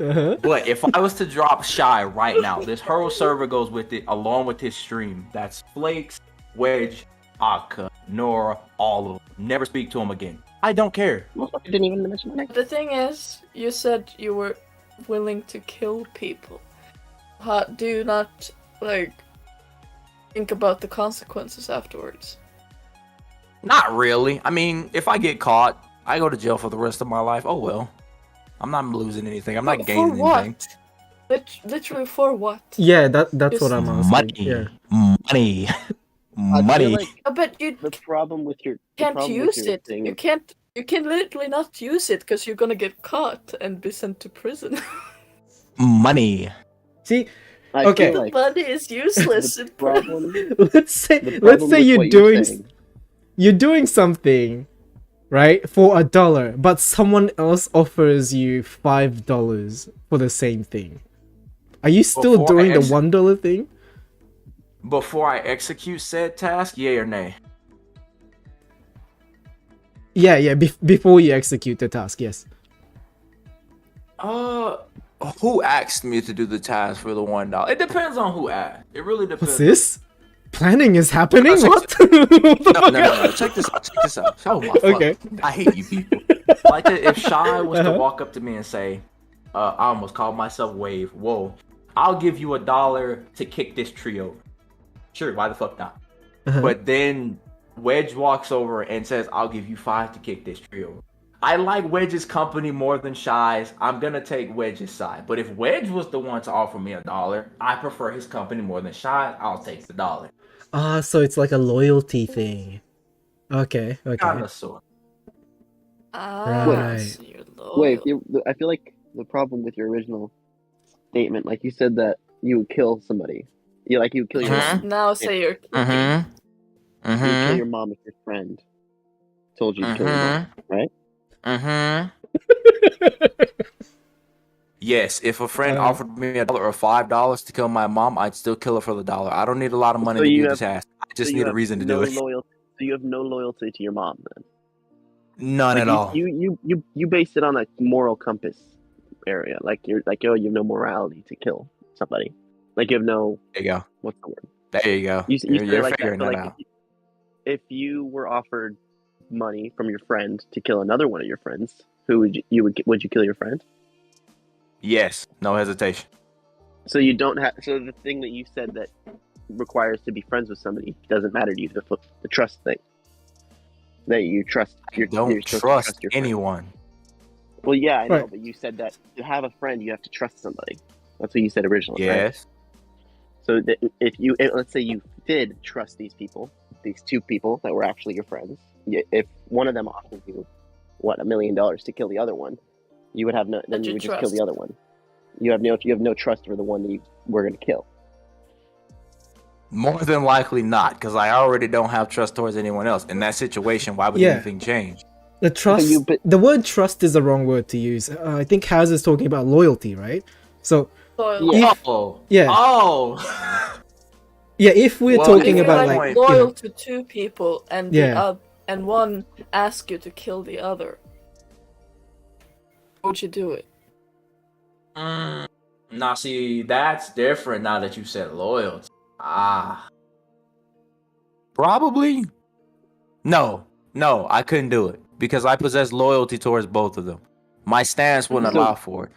Uh-huh. But if I was to drop Shy right now, this whole server goes with it along with his stream. That's Flakes, Wedge, Aka, Nora, all of them. Never speak to him again. I don't care. Motherfucker didn't even mention my name. The thing is, you said you were willing to kill people. Do you not, like, think about the consequences afterwards? Not really. I mean, if I get caught, I go to jail for the rest of my life. Oh well. I'm not losing anything. I'm not For gaining what? anything. Literally for what? Yeah, that's what Just I'm asking. Money. Yeah. Money. I feel Money. like I bet you the problem with your can't use it. thing You can literally not use it because you're gonna get caught and be sent to prison. Money. See, I okay. feel like Money is useless the in prison. problem. let's The say problem with you're what doing saying- you're doing something, right, for $1, but someone else offers you $5 for the same thing. Are you still Before I doing the exit- $1 thing? Before I execute said task, yay or nay? Yeah. Before you execute the task, yes. Who asked me to do the task for the $1? It depends on who asked. It really depends. What's this? Planning is happening? check What? What the fuck? No. Check this out. Oh my Okay. fuck. I hate you people. Like if Shy was to Uh-huh. walk up to me and say, I almost called myself Wave. Whoa. I'll give you $1 to kick this tree over. Sure, why the fuck not? Uh-huh. But then Wedge walks over and says, I'll give you 5 to kick this tree over. I like Wedge's company more than Shy's. I'm gonna take Wedge's side. But if Wedge was the one to offer me $1, I prefer his company more than Shy's. I'll take the $1. So it's like a loyalty thing. Okay. Kinda sort. Right. So you're loyal. Wait, I feel like the problem with your original statement, like you said that you would kill somebody. You would kill your Uh-huh. mom. Now say you're Mm-hmm. You would kill Mm-hmm. your mom if your friend told you to kill your mom, right? Mm-hmm. Yes, if a friend Uh, offered me $1 or $5 to kill my mom, I'd still kill her for the $1. I don't need a lot of money So to you do have- this task. I just So you need a have reason to no do it. So you have no loyalty to your mom then. None Like at all. You base it on a moral compass area. Like you have no morality to kill somebody. Like you have no There you go. what's the word? There you go. You You're, say it you're like figuring that. that So like out. if you were offered money from your friend to kill another one of your friends, who would you kill your friend? Yes, no hesitation. So you don't have. So the thing that you said that requires to be friends with somebody doesn't matter to you. The trust thing. That you trust. You don't supposed to trust your friend. anyone. Well, yeah, I know, Right. but you said that to have a friend, you have to trust somebody. That's what you said originally, right? Yes. So that let's say you did trust these people, these two people that were actually your friends, if one of them offered you, $1 million to kill the other one, you would have no. Then That you you would just kill the trust. other one. You have no trust for the one that you were going to kill. More than likely not, because I already don't have trust towards anyone else. In that situation, why would Yeah. anything change? The trust. but- The word trust is the wrong word to use. I think Haz is talking about loyalty, right? So Loyal. Yeah. Oh. Yeah. Oh. yeah, if we're Well, If talking you're about like like loyal you know, to two people and Yeah. and one asks you to kill the other, would you do it? Now, see, that's different now that you said loyalty. Probably. No, I couldn't do it because I possess loyalty towards both of them. My stance wouldn't So- allow for it.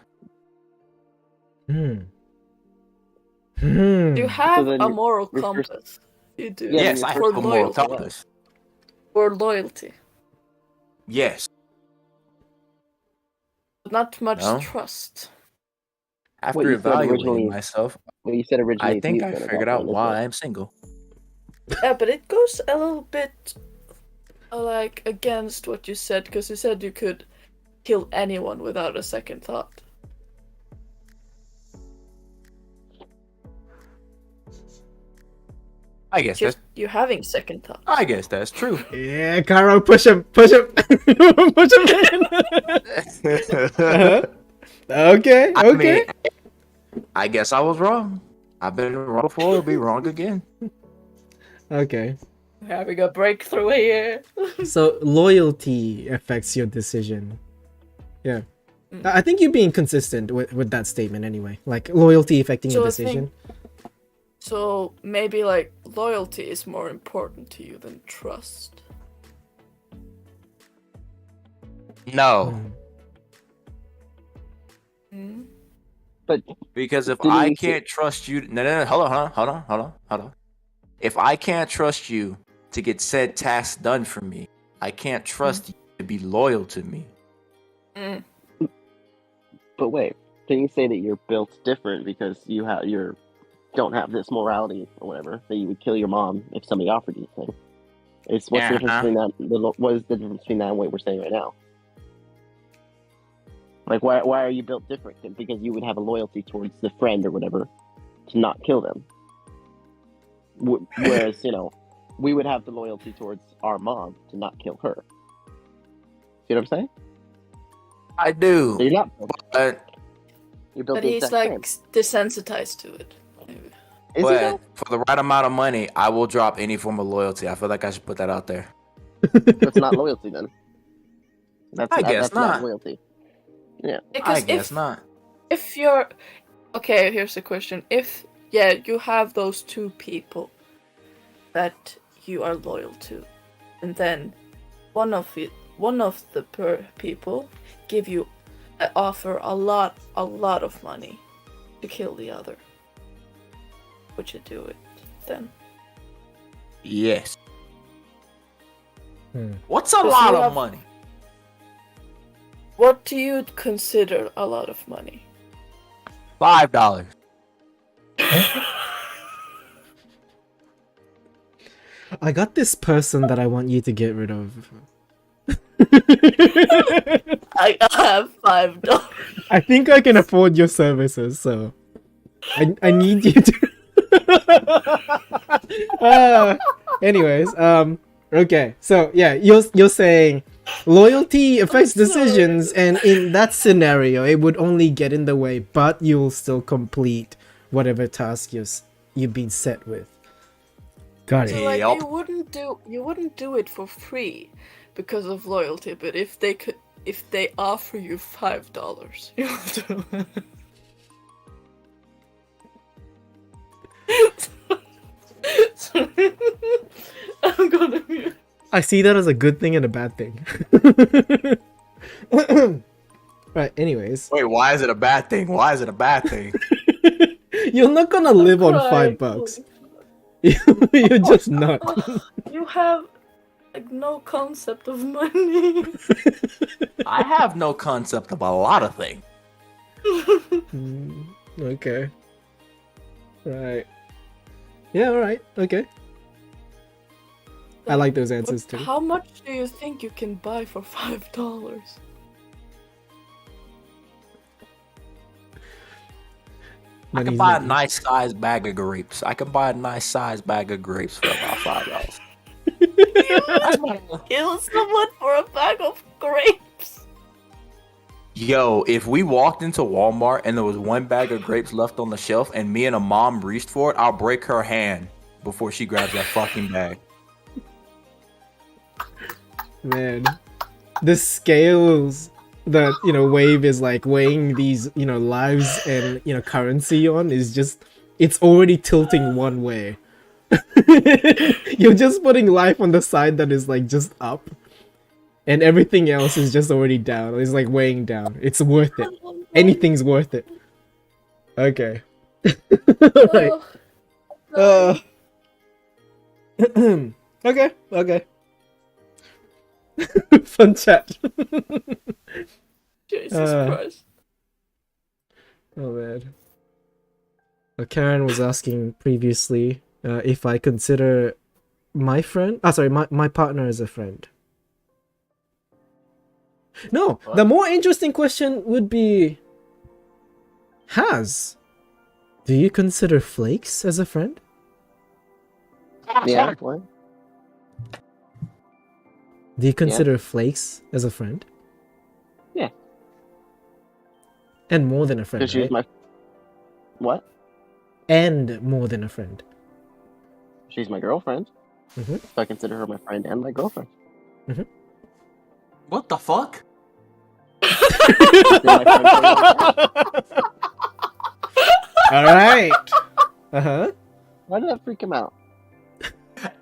You have then a your- moral your first- compass. You do. Yeah, Yes, your I have for a moral loyalty. compass. For loyalty. Yes. But not much No. trust. After What you said originally evaluating is- myself, Well, you said originally I it's think mute I then at figured that out point, isn't why it? I'm single. Yeah, but it goes a little bit like against what you said, because you said you could kill anyone without a second thought. I guess Just you having second thought. that's true. yeah, Caro, push him, push him, push him in. Uh-huh. Okay, I okay. mean, I guess I was wrong. I've been wrong before, I'll be wrong again. Okay. Having a breakthrough here. So loyalty affects your decision. Yeah. I think you're being consistent with that statement anyway. Like loyalty affecting your So I decision. So maybe like loyalty is more important to you than trust. No, Hmm? But because if Didn't I you say- can't trust you, no, hold on. If I can't trust you to get said tasks done for me, I can't trust you to be loyal to me. Mm. But wait, can you say that you're built different because you don't have this morality or whatever that you would kill your mom if somebody offered you the thing? What's the difference between that? What is the difference between that and what we're saying right now? Like, why are you built different? Because you would have a loyalty towards the friend or whatever to not kill them. Whereas, we would have the loyalty towards our mom to not kill her. See what I'm saying? I do, So you're not. but You're built But the he's exact like same. desensitized to it. Maybe. Is he though? for the right amount of money, I will drop any form of loyalty. I feel like I should put that out there. That's not loyalty then. I guess that's not not. loyalty. Because I guess not. If you're okay, here's the question. If you have those two people that you are loyal to, and then one of the people give you offer a lot of money to kill the other, would you do it then? Yes. Hmm. What's a Does lot he of have- money? What do you consider a lot of money? $5. I got this person that I want you to get rid of. I have $5. I think I can afford your services, so I need you to. Anyways, okay, so yeah, you're saying loyalty affects decisions, and in that scenario, it would only get in the way, but you'll still complete whatever task you've been set with. Got So it. like Yup. you wouldn't do it for free because of loyalty, but if they offer you $5, you would do it. Sorry. I'm gonna mute. I see that as a good thing and a bad thing. Right, anyways. Wait, why is it a bad thing? Why is it a bad thing? You're not gonna live on Crying. $5. You're just not. You have like no concept of money. I have no concept of a lot of things. Okay. Right. Yeah, alright. Okay. I like those answers too. How much do you think you can buy for $5? I can buy a nice sized bag of grapes. I can buy a nice sized bag of grapes for about $5. That's about Kill someone for a bag of grapes. Yo, if we walked into Walmart and there was one bag of grapes left on the shelf and me and a mom reached for it, I'll break her hand before she grabs that fucking bag. Man, the scales that Wave is like weighing these lives and currency on is just, it's already tilting one way. You're just putting life on the side that is like just up, and everything else is just already down. It's like weighing down. It's worth it. Anything's worth it. Okay. Right. Okay. Fun chat. Jesus Christ. Oh man. Karen was asking previously if I consider my friend, my partner as a friend. No, What? the more interesting question would be, do you consider Flakes as a friend? Yeah. What? Do you consider Flakes as a friend? Yeah. And more than a friend, Because she was right? my. What? And more than a friend. She's my girlfriend. Mhm. So I consider her my friend and my girlfriend. What the fuck? Alright. Uh-huh. Why did that freak him out?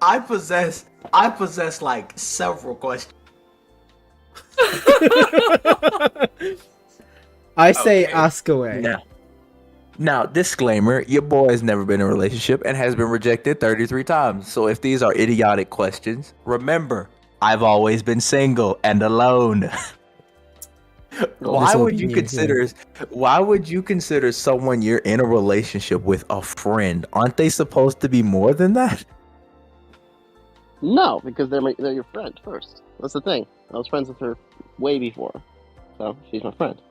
I possess like several questions. I say Okay. ask away. Now, disclaimer, your boy has never been in a relationship and has been rejected 33 times. So if these are idiotic questions, remember, I've always been single and alone. Why This will would be you new, consider someone you're in a relationship with a friend? Aren't they supposed to be more than that? No, because they're your friend first. That's the thing. I was friends with her way before, so she's my friend.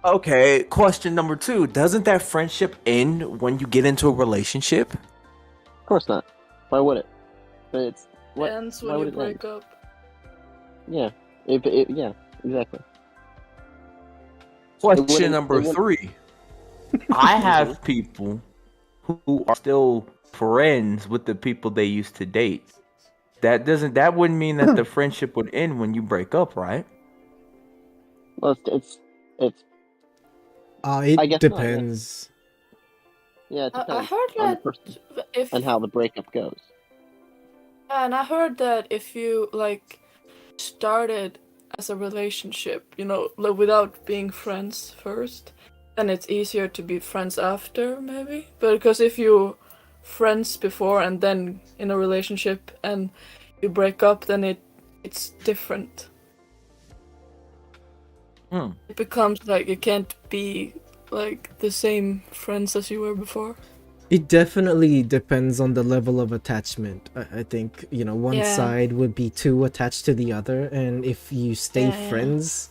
Okay, question number 2. Doesn't that friendship end when you get into a relationship? Of course not. Why would it? But it's what? Ends why when would you it break end? up. Yeah. Yeah. Exactly. Question number it 3. I have people who are still friends with the people they used to date. That wouldn't mean that the friendship would end when you break up, right? Well, it's. It I guess not, depends. Yeah, it I depends heard on the that person if and how the breakup goes. and I heard that if you like started as a relationship, like without being friends first, then it's easier to be friends after, maybe. But because if you friends before and then in a relationship and you break up, then it's different. It becomes like you can't be like the same friends as you were before. It definitely depends on the level of attachment. I think, one Yeah. side would be too attached to the other, and if you stay Yeah. friends,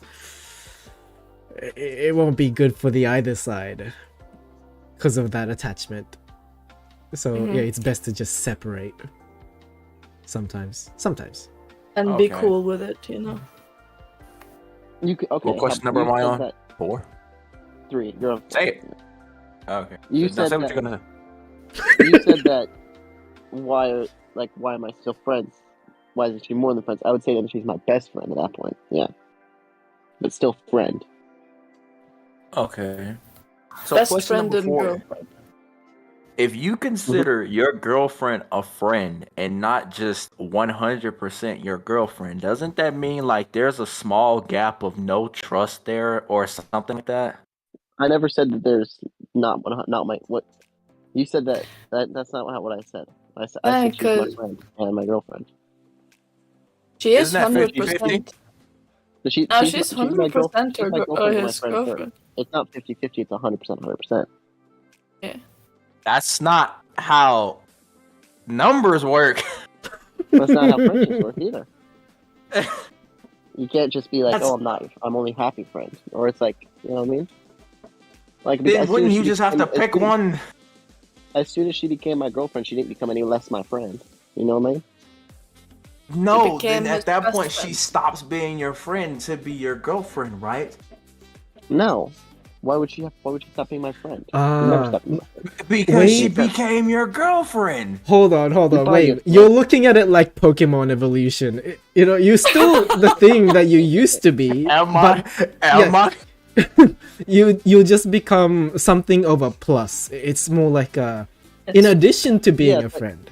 it won't be good for the either side because of that attachment. So, yeah, it's best to just separate. Sometimes. And be Okay. cool with it, You could, okay. What question number am I on? 4? 3. You're on. Say it. Okay. You Now said say what that. you're gonna. You said that. Why am I still friends? Why isn't she more than friends? I would say that she's my best friend at that point. Yeah, but still friend. Okay. So Best question friend number and 4. girlfriend. If you consider your girlfriend a friend and not just 100% your girlfriend, doesn't that mean like there's a small gap of no trust there or something like that? I never said that there's not my what. You said that's not what I said. I said she's my Because friend and my girlfriend. she is Isn't that 100%. So No, she's she's my girlfriend. 100% She's my girlfriend and my his friend first. girlfriend. It's not 50-50, it's 100%, 100%. Yeah. That's not how numbers work. That's not how friendships work either. You can't just be like, That's- oh, I'm only half your friend. Or it's like, you know what I mean? Like, Then as soon wouldn't as you she just have to became- pick one? As soon as she became my girlfriend, she didn't become any less my friend. You know what I mean? No, became then his at that best point she friend. stops being your friend to be your girlfriend, right? No. Why would she stop being my friend? Ah, You never stop being my friend. Because she Wait. became your girlfriend. Hold on, You thought wait. you- You're looking at it like Pokemon evolution. You know, you're still the thing that you used to be, but you just become something of a plus. It's more like a, in It's- addition to being Yeah, a but- friend.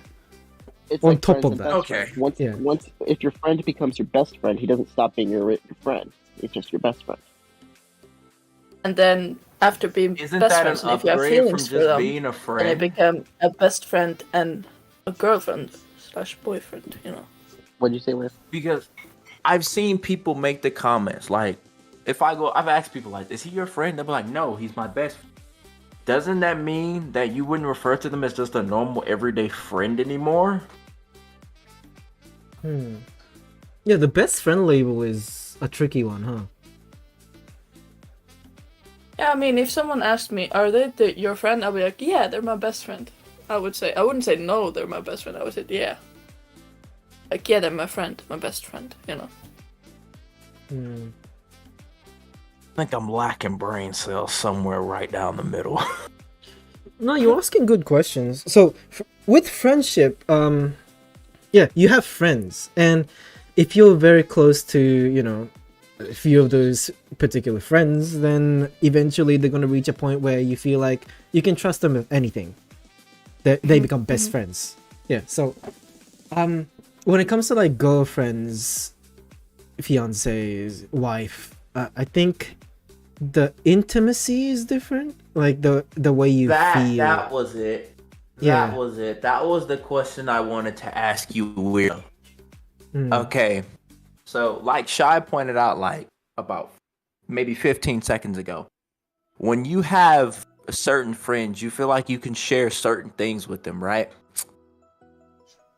It's On like top friends of and that. best Okay. friends. Yeah. Once, if your friend becomes your best friend, he doesn't stop being your friend. He's just your best friend. And then after being Isn't best that an friends, and if you have upgrade from feelings for just them, being a then it friend? become a best friend and a girlfriend / boyfriend. You know. What'd you say, Liz? Because I've seen people make the comments like, I've asked people like, is he your friend? They'll be like, no, he's my best friend. Doesn't that mean that you wouldn't refer to them as just a normal everyday friend anymore? Yeah, the best friend label is a tricky one, huh? Yeah, I mean, if someone asked me, "Are they your friend?" I'll be like, "Yeah, they're my best friend." I wouldn't say no, they're my best friend. I would say, "Yeah." Like, yeah, they're my friend, my best friend. You know. I think I'm lacking brain cells somewhere right down the middle. No, you're asking good questions. So, with friendship, yeah, you have friends, and if you're very close to, you know, a few of those particular friends, then eventually they're gonna reach a point where you feel like you can trust them with anything. They become best friends. Yeah. So, when it comes to like girlfriends, fiancés, wife, I think the intimacy is different. Like the way you feel. That was it. Yeah. That was it. That was the question I wanted to ask you, Will. Okay. So, like Shy pointed out, like about maybe 15 seconds ago, when you have certain friends, you feel like you can share certain things with them, right?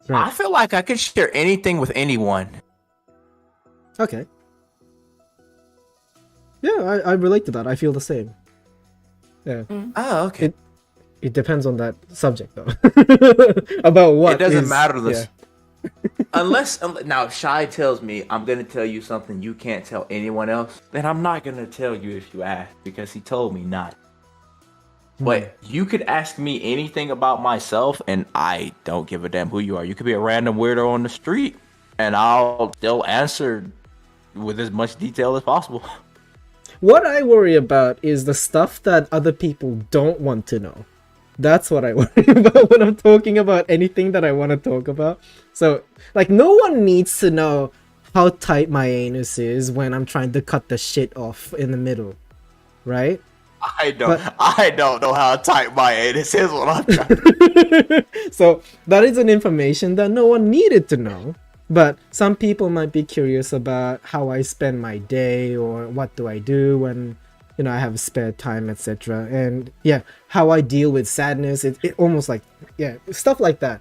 Right. I feel like I can share anything with anyone. Okay. Yeah, I relate to that. I feel the same. Yeah. Oh, okay. It depends on that subject though. About what It doesn't is- matter the yeah. unless now if Shy tells me I'm gonna tell you something you can't tell anyone else, then I'm not gonna tell you if you ask because he told me not. But you could ask me anything about myself and I don't give a damn who you are. You could be a random weirdo on the street and I'll still answer with as much detail as possible. What I worry about is the stuff that other people don't want to know. That's what I worry about when I'm talking about anything that I want to talk about. So, like, no one needs to know how tight my anus is when I'm trying to cut the shit off in the middle, right? I don't know how tight my anus is when I'm trying. So that is an information that no one needed to know. But some people might be curious about how I spend my day or what do I do when, you know, I have spare time, etc. And yeah, how I deal with sadness. It almost like, yeah, stuff like that.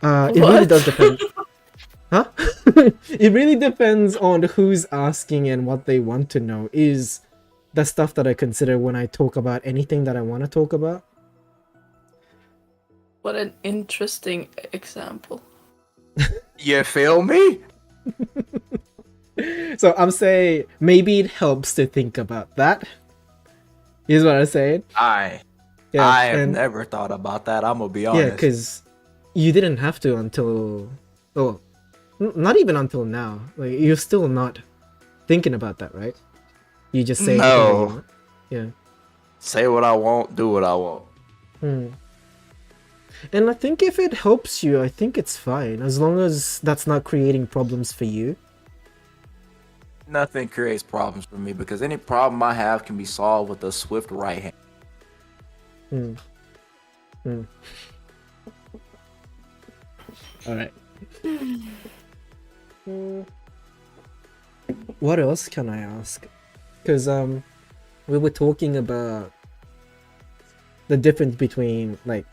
It really What? does depend. Huh? It really depends on who's asking and what they want to know is the stuff that I consider when I talk about anything that I want to talk about. What an interesting example. You feel me? So I'm saying maybe it helps to think about that. Is what I'm saying. I have and- never thought about that. I'm gonna be Yeah, honest. because you didn't have to until, not even until now. Like you're still not thinking about that, right? You just say anything that you No. want. Yeah. Say what I want, do what I want. And I think if it helps you, I think it's fine as long as that's not creating problems for you. Nothing creates problems for me because any problem I have can be solved with a swift right hand. All right. What else can I ask? Because we were talking about the difference between like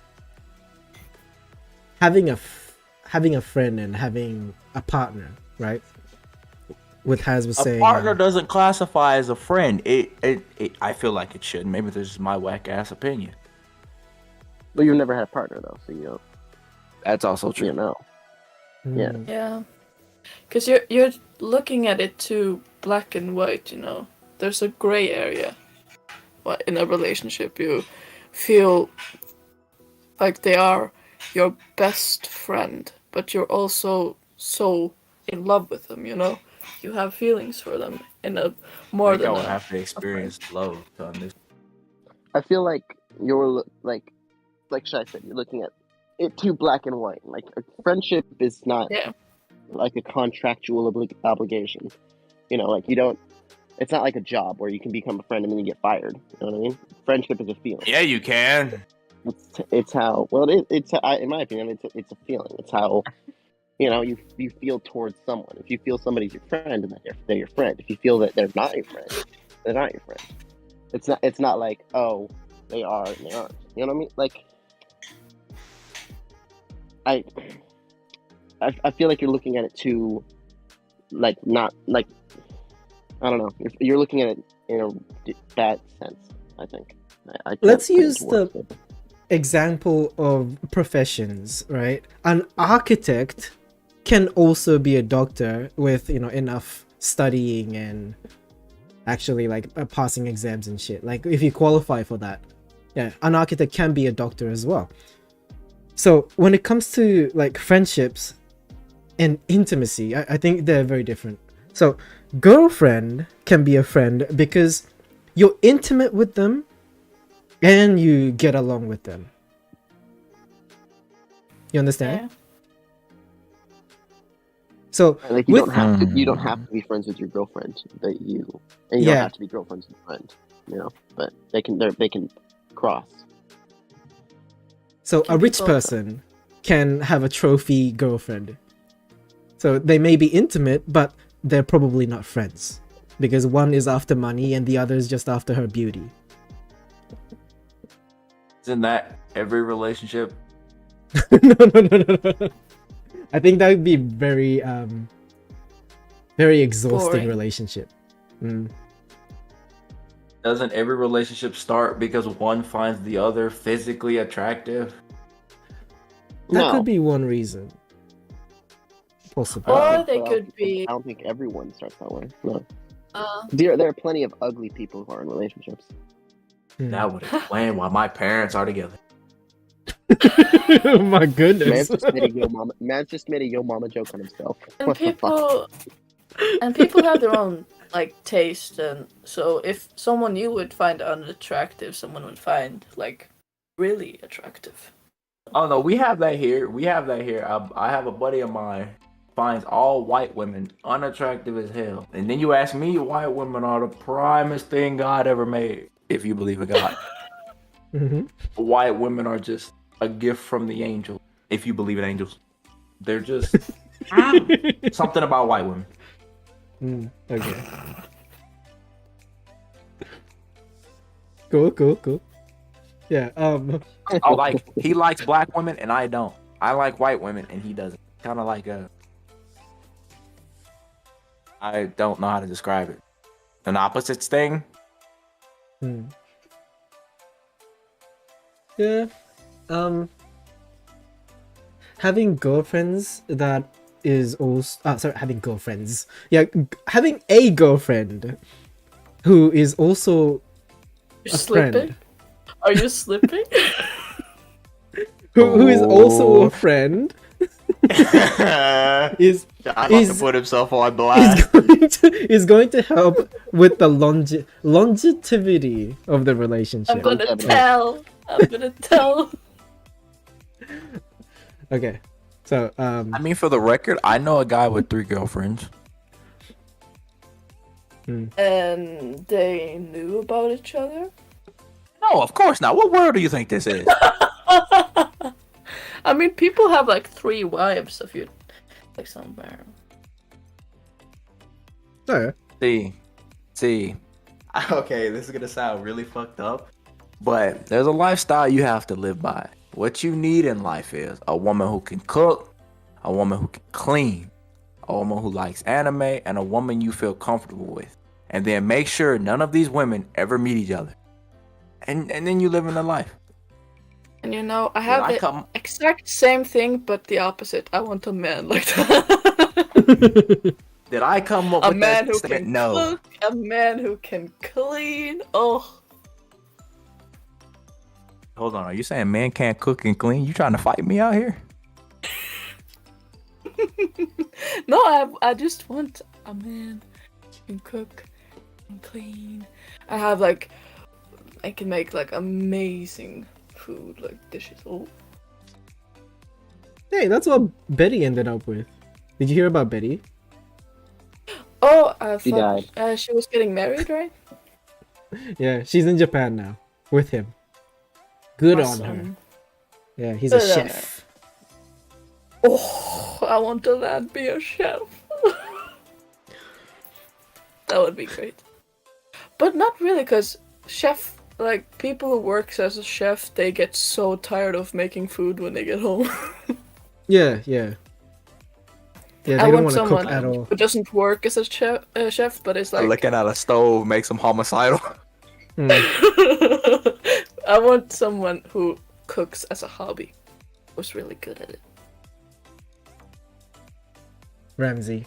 having a friend and having a partner, right? What Haz was A saying. partner doesn't classify as a friend. I feel like it should. Maybe this is my whack ass opinion. But you've never had a partner though, so you don't. That's also true. You know. Hmm. Yeah. Yeah. Because you're looking at it too black and white, you know. There's a gray area. But in a relationship, you feel like they are your best friend, but you're also so in love with them, you know. You have feelings for them in a more I think I than would a have to experience love to understand. I feel like you're like Shai said, you're looking at it too black and white. Like a friendship is not yeah. like a contractual obligation. You know, like you don't. It's not like a job where you can become a friend and then you get fired. You know what I mean? Friendship is a feeling. Yeah, you can. It's how well it's in my opinion it's a feeling. It's how you feel towards someone. If you feel somebody's your friend, then they're your friend. If you feel that they're not your friend, they're not your friend. It's not like, oh, they are and they aren't. You know what I mean? Like I feel like you're looking at it too, like not like I don't know. You're looking at it in a bad sense. I think. I can't Let's put it use into words, the but- example of professions, right? An architect can also be a doctor with enough studying and actually like passing exams and shit. Like if you qualify for that, yeah, an architect can be a doctor as well. So when it comes to like friendships and intimacy, I think they're very different. So girlfriend can be a friend because you're intimate with them and you get along with them. You understand? Yeah. So Like you with- don't have to be friends with your girlfriend, and you don't Yeah. have to be girlfriends with your friend, but they can cross. So Can a rich people- person can have a trophy girlfriend. So they may be intimate, but they're probably not friends because one is after money and the other is just after her beauty. Isn't that every relationship? No. I think that would be very exhausting Boring. relationship. Mm. Doesn't every relationship start because one finds the other physically attractive? That No. could be one reason. Possibly. Or they But could be. I don't think everyone starts that way. No, Uh, there are plenty of ugly people who are in relationships. Hmm. That would explain why my parents are together. Oh my goodness. Man's just made a yo mama joke on himself. and What the fuck? people have their own like taste, and so if someone you would find unattractive, someone would find like really attractive. Oh no, we have that here. I have a buddy of mine finds all white women unattractive as hell. And then you ask me, white women are the primest thing God ever made, if you believe in God. Mhm. White women are just a gift from the angel, if you believe in angels. They're just something about white women. Okay. Cool. Yeah. Oh, like he likes black women and I don't. I like white women and he doesn't. Kind of like I don't know how to describe it. An opposites thing. Yeah. Having girlfriends that is also having girlfriends. Yeah, having a girlfriend who is also You're a slipping? friend. Are you slipping? Who is also Oh. a friend I is like is- to put himself on is blast. going to help with the longevity of the relationship. I'm gonna Longevity. tell. I'm gonna tell. Okay. So I mean, for the record, I know a guy with 3 girlfriends. And they knew about each other? No, of course not. What world do you think this is? I mean, people have like 3 wives if you like somewhere. Oh, See. Okay, this is gonna sound really fucked up, but there's a lifestyle you have to live by. What you need in life is a woman who can cook, a woman who can clean, a woman who likes anime, and a woman you feel comfortable with. And then make sure none of these women ever meet each other. And then you live in a life. And you know, I have I the come- exact same thing, but the opposite. I want a man like that. Did I come up A with man that who statement? can No. cook, a man who can clean. Oh, Hold on, are you saying men can't cook and clean? You trying to fight me out here? no, I just want a man who can cook and clean. I have like, I can make like amazing food, like dishes. Oh, hey, that's what Betty ended up with. Did you hear about Betty? oh, I She thought she was getting married, right? Yeah, she's in Japan now with him. Good on her. Awesome. Yeah, he's a Good on chef. Oh, I want to land be a chef. That would be great. But not really, because chef, like, people who work as a chef, they get so tired of making food when they get home. Yeah. Yeah, they I don't want want to cook someone at all. who doesn't work as a chef, but is like... Looking at a stove makes them homicidal. Hmm. I want someone who cooks as a hobby. Who's really good at it. Ramsey.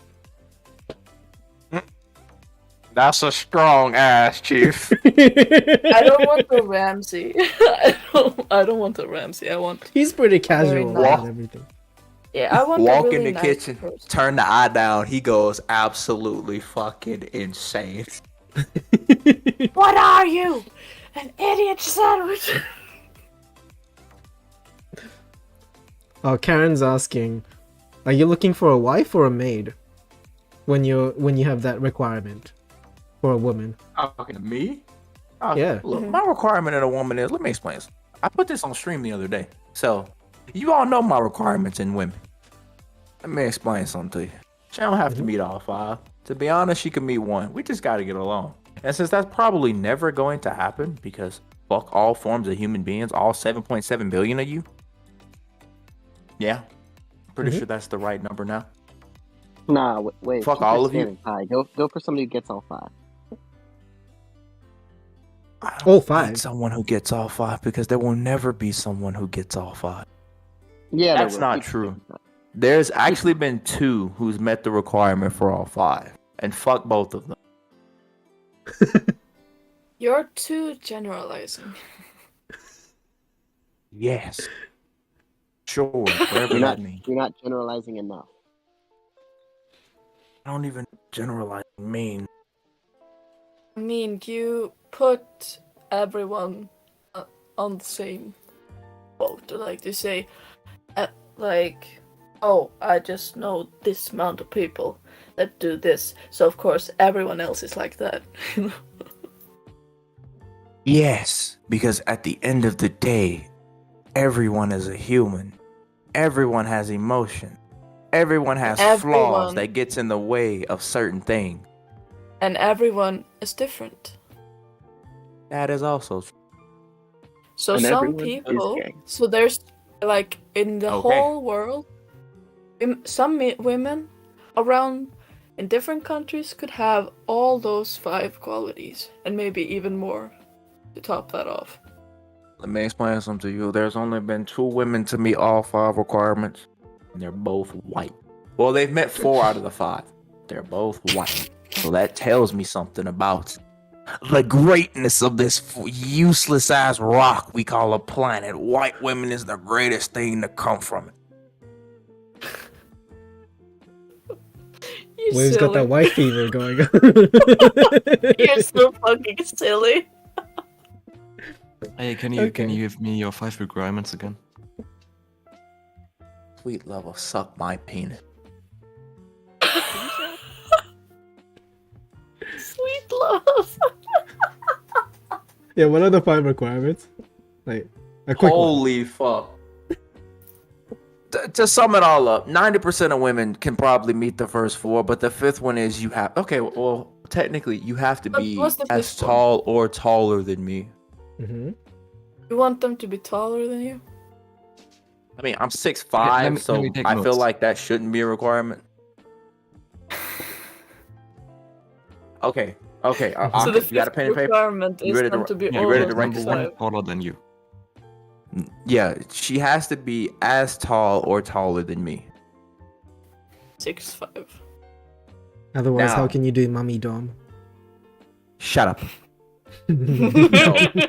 That's a strong ass, Chief. I don't want a Ramsey. I don't want a Ramsey. I want... He's pretty casual nice. about everything. Yeah, I want Walk a really in the nice kitchen, person. turn the eye down. He goes absolutely fucking insane. What are you? An idiot sandwich? Oh, Karen's asking, are you looking for a wife or a maid? When you have that requirement for a woman. Talking to me? Yeah. Look, my requirement in a woman is, let me explain this. I put this on stream the other day. So, you all know my requirements in women. Let me explain something to you. She don't have to meet all 5. To be honest, she can meet 1. We just gotta get along. And since that's probably never going to happen, because fuck all forms of human beings, all 7.7 billion of you. Yeah. Pretty sure that's the right number now. Nah, wait. Fuck keep all your of you. standards high. Go for somebody who gets all 5. I don't All need 5. someone who gets all 5 because there will never be someone who gets all 5. Yeah, That's there will. not Keep your true. standards high. There's actually been 2 who's met the requirement for all 5. And fuck both of them. You're too generalizing. Yes. Sure, whatever that means. You're not generalizing enough. I don't even generalize mean. I mean, you put everyone on the same boat. Like, you say, like, oh, I just know this amount of people that do this, so of course everyone else is like that. Yes, because at the end of the day, everyone is a human. Everyone has emotion. Everyone has flaws Everyone. that gets in the way of certain things. And everyone is different. That is also true. So And some everyone is people, gay. so there's like in the Okay. whole world, some women around in different countries could have all those 5 qualities and maybe even more to top that off. Let me explain something to you. There's only been 2 women to meet all 5 requirements, and they're both white. Well, they've met 4 out of the 5. They're both white. So that tells me something about the greatness of this useless ass rock we call a planet. White women is the greatest thing to come from it. You're Wave's got silly. that white fever going on. You're so fucking silly. Hey, can you give me your 5 requirements again? Sweet love will suck my penis. Sweet love. Yeah, what are the 5 requirements? Like, a quick one. Holy fuck. To sum it all up, 90% of women can probably meet the first four, but the fifth one is you have. Okay, well, technically, you have to be What's the as fifth one? tall or taller than me. Mm-hmm. You want them to be taller than you? I mean, I'm 6'5", let me so take I feel notes. like that shouldn't be a requirement. Okay. So Akif, the you got a fifth pen and paper? requirement You is ready to them ri- to be Yeah, You ready over to write number this one down? is taller than you. Yeah, she has to be as tall or taller than me. 6'5". Otherwise, how Now- can you do mummy dom? Shut up.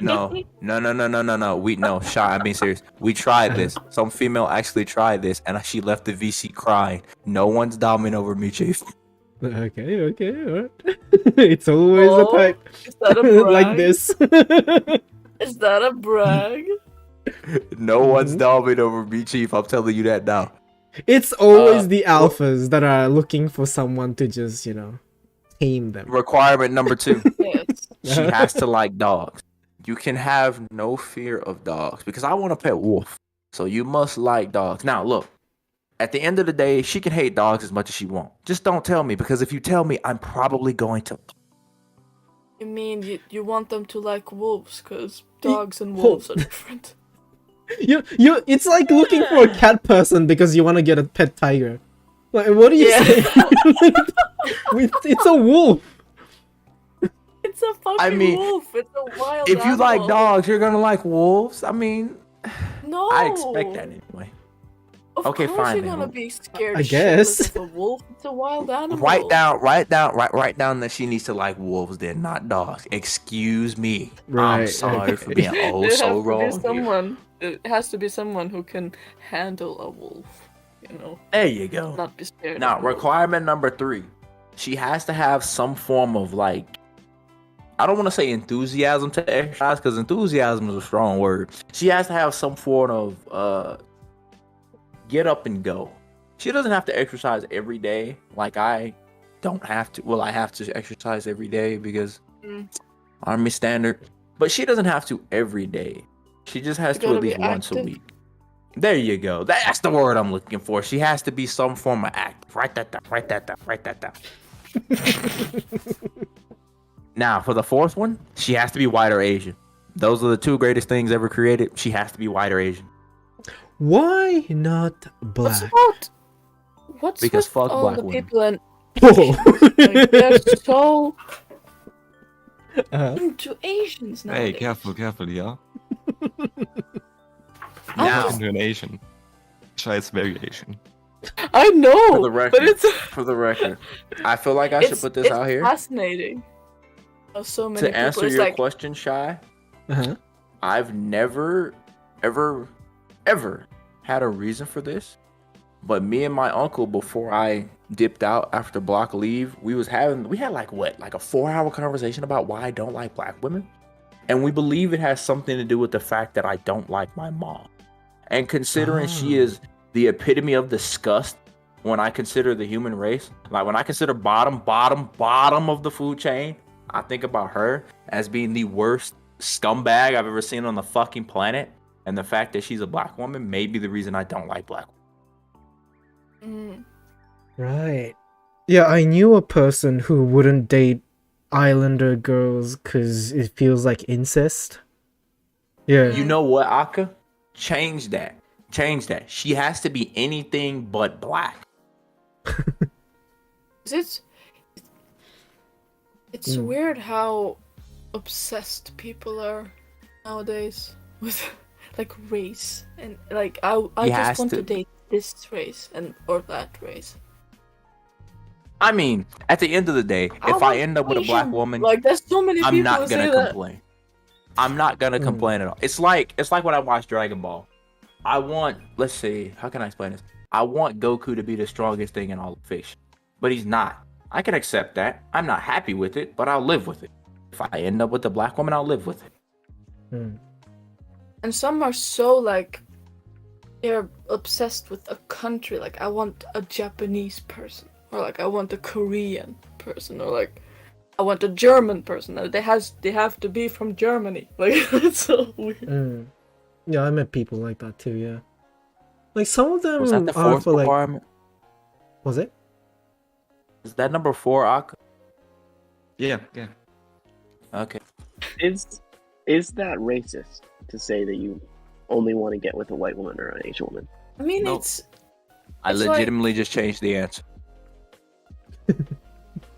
No. I'm being serious. We tried this. Some female actually tried this, and she left the VC crying. No one's dominant over me, Chief. Okay, alright. It's always a Oh, type is that a brag? like this. Is that a brag? No one's Mhm. dominant over me, Chief. I'm telling you that now. It's always Uh, the alphas that are looking for someone to just, tame them. Requirement number 2. Yes. She has to like dogs. You can have no fear of dogs because I want to pet Wolf. So you must like dogs. Now, look. At the end of the day, she can hate dogs as much as she wants. Just don't tell me, because if you tell me, I'm probably going to. You mean you want them to like wolves, because dogs and Oh. wolves are different. It's like looking for a cat person because you want to get a pet tiger. Like, what are you Yeah. saying? It's a wolf. It's a fucking mean, wolf. It's a wild If you like animal. dogs, you're going to like wolves. I mean, No. I expect that anyway. Of Okay, course fine you're then. gonna be scared I shitless guess. of a wolf. It's a wild animal. Write down that she needs to like wolves, then not dogs. Excuse me. I'm Right, sorry for okay. being There so has to wrong. be here. someone. It has to be someone who can handle a wolf. There you go. Not be scared. Now, of a wolf. requirement number 3. She has to have some form of like, I don't want to say enthusiasm to exercise, because enthusiasm is a strong word. She has to have some form of get up and go. She doesn't have to exercise every day like I don't have to. Well, I have to exercise every day because Army standard. But she doesn't have to every day. She just has You to gotta at be least once a active. week. There you go. That's the word I'm looking for. She has to be some form of active. Write that down. Now, for the fourth one, she has to be white or Asian. Those are the 2 greatest things ever created. She has to be white or Asian. Why not black? What's Because with fuck all black the women. people in Oh. like, they're so Uh-huh. into Asians now? Hey, careful, yeah. Now, Into an Asian. Scheiß very Asian. I know, For the record. but it's for the record, I feel like I should put this it's out here. fascinating. How so many To answer people, it's your like, question, Shy, Uh-huh. I've never, ever had a reason for this. But me and my uncle, before I dipped out after block leave, we had like a 4-hour conversation about why I don't like black women. And we believe it has something to do with the fact that I don't like my mom. And considering she is the epitome of disgust, when I consider the human race, like when I consider bottom of the food chain, I think about her as being the worst scumbag I've ever seen on the fucking planet. And the fact that she's a black woman may be the reason I don't like black women. Right. Yeah, I knew a person who wouldn't date Islander girls because it feels like incest. Yeah. You know what, Aka? Change that. She has to be anything but black. it's weird how obsessed people are nowadays with like race and like I He just has want to to. date this race or that race. I mean, at the end of the day, if I end up with a black woman, like there's so many I'm people not who say gonna that. complain. I'm not gonna complain at all. It's like when I watch Dragon Ball. I want, let's see, how can I explain this? I want Goku to be the strongest thing in all of fiction, but he's not. I can accept that. I'm not happy with it, but I'll live with it. If I end up with a black woman, I'll live with it. And some are so like they're obsessed with a country. Like I want a Japanese person, or like I want a Korean person, or like I want a German person. They have to be from Germany. Like it's so weird. Yeah, I met people like that too, yeah. Like some of them Was that the are fourth for like. requirement? Was it? Is that number 4, Akka? Yeah. Okay. Is that racist to say that you only want to get with a white woman or an Asian woman? I mean, No. I It's like- legitimately just changed the answer.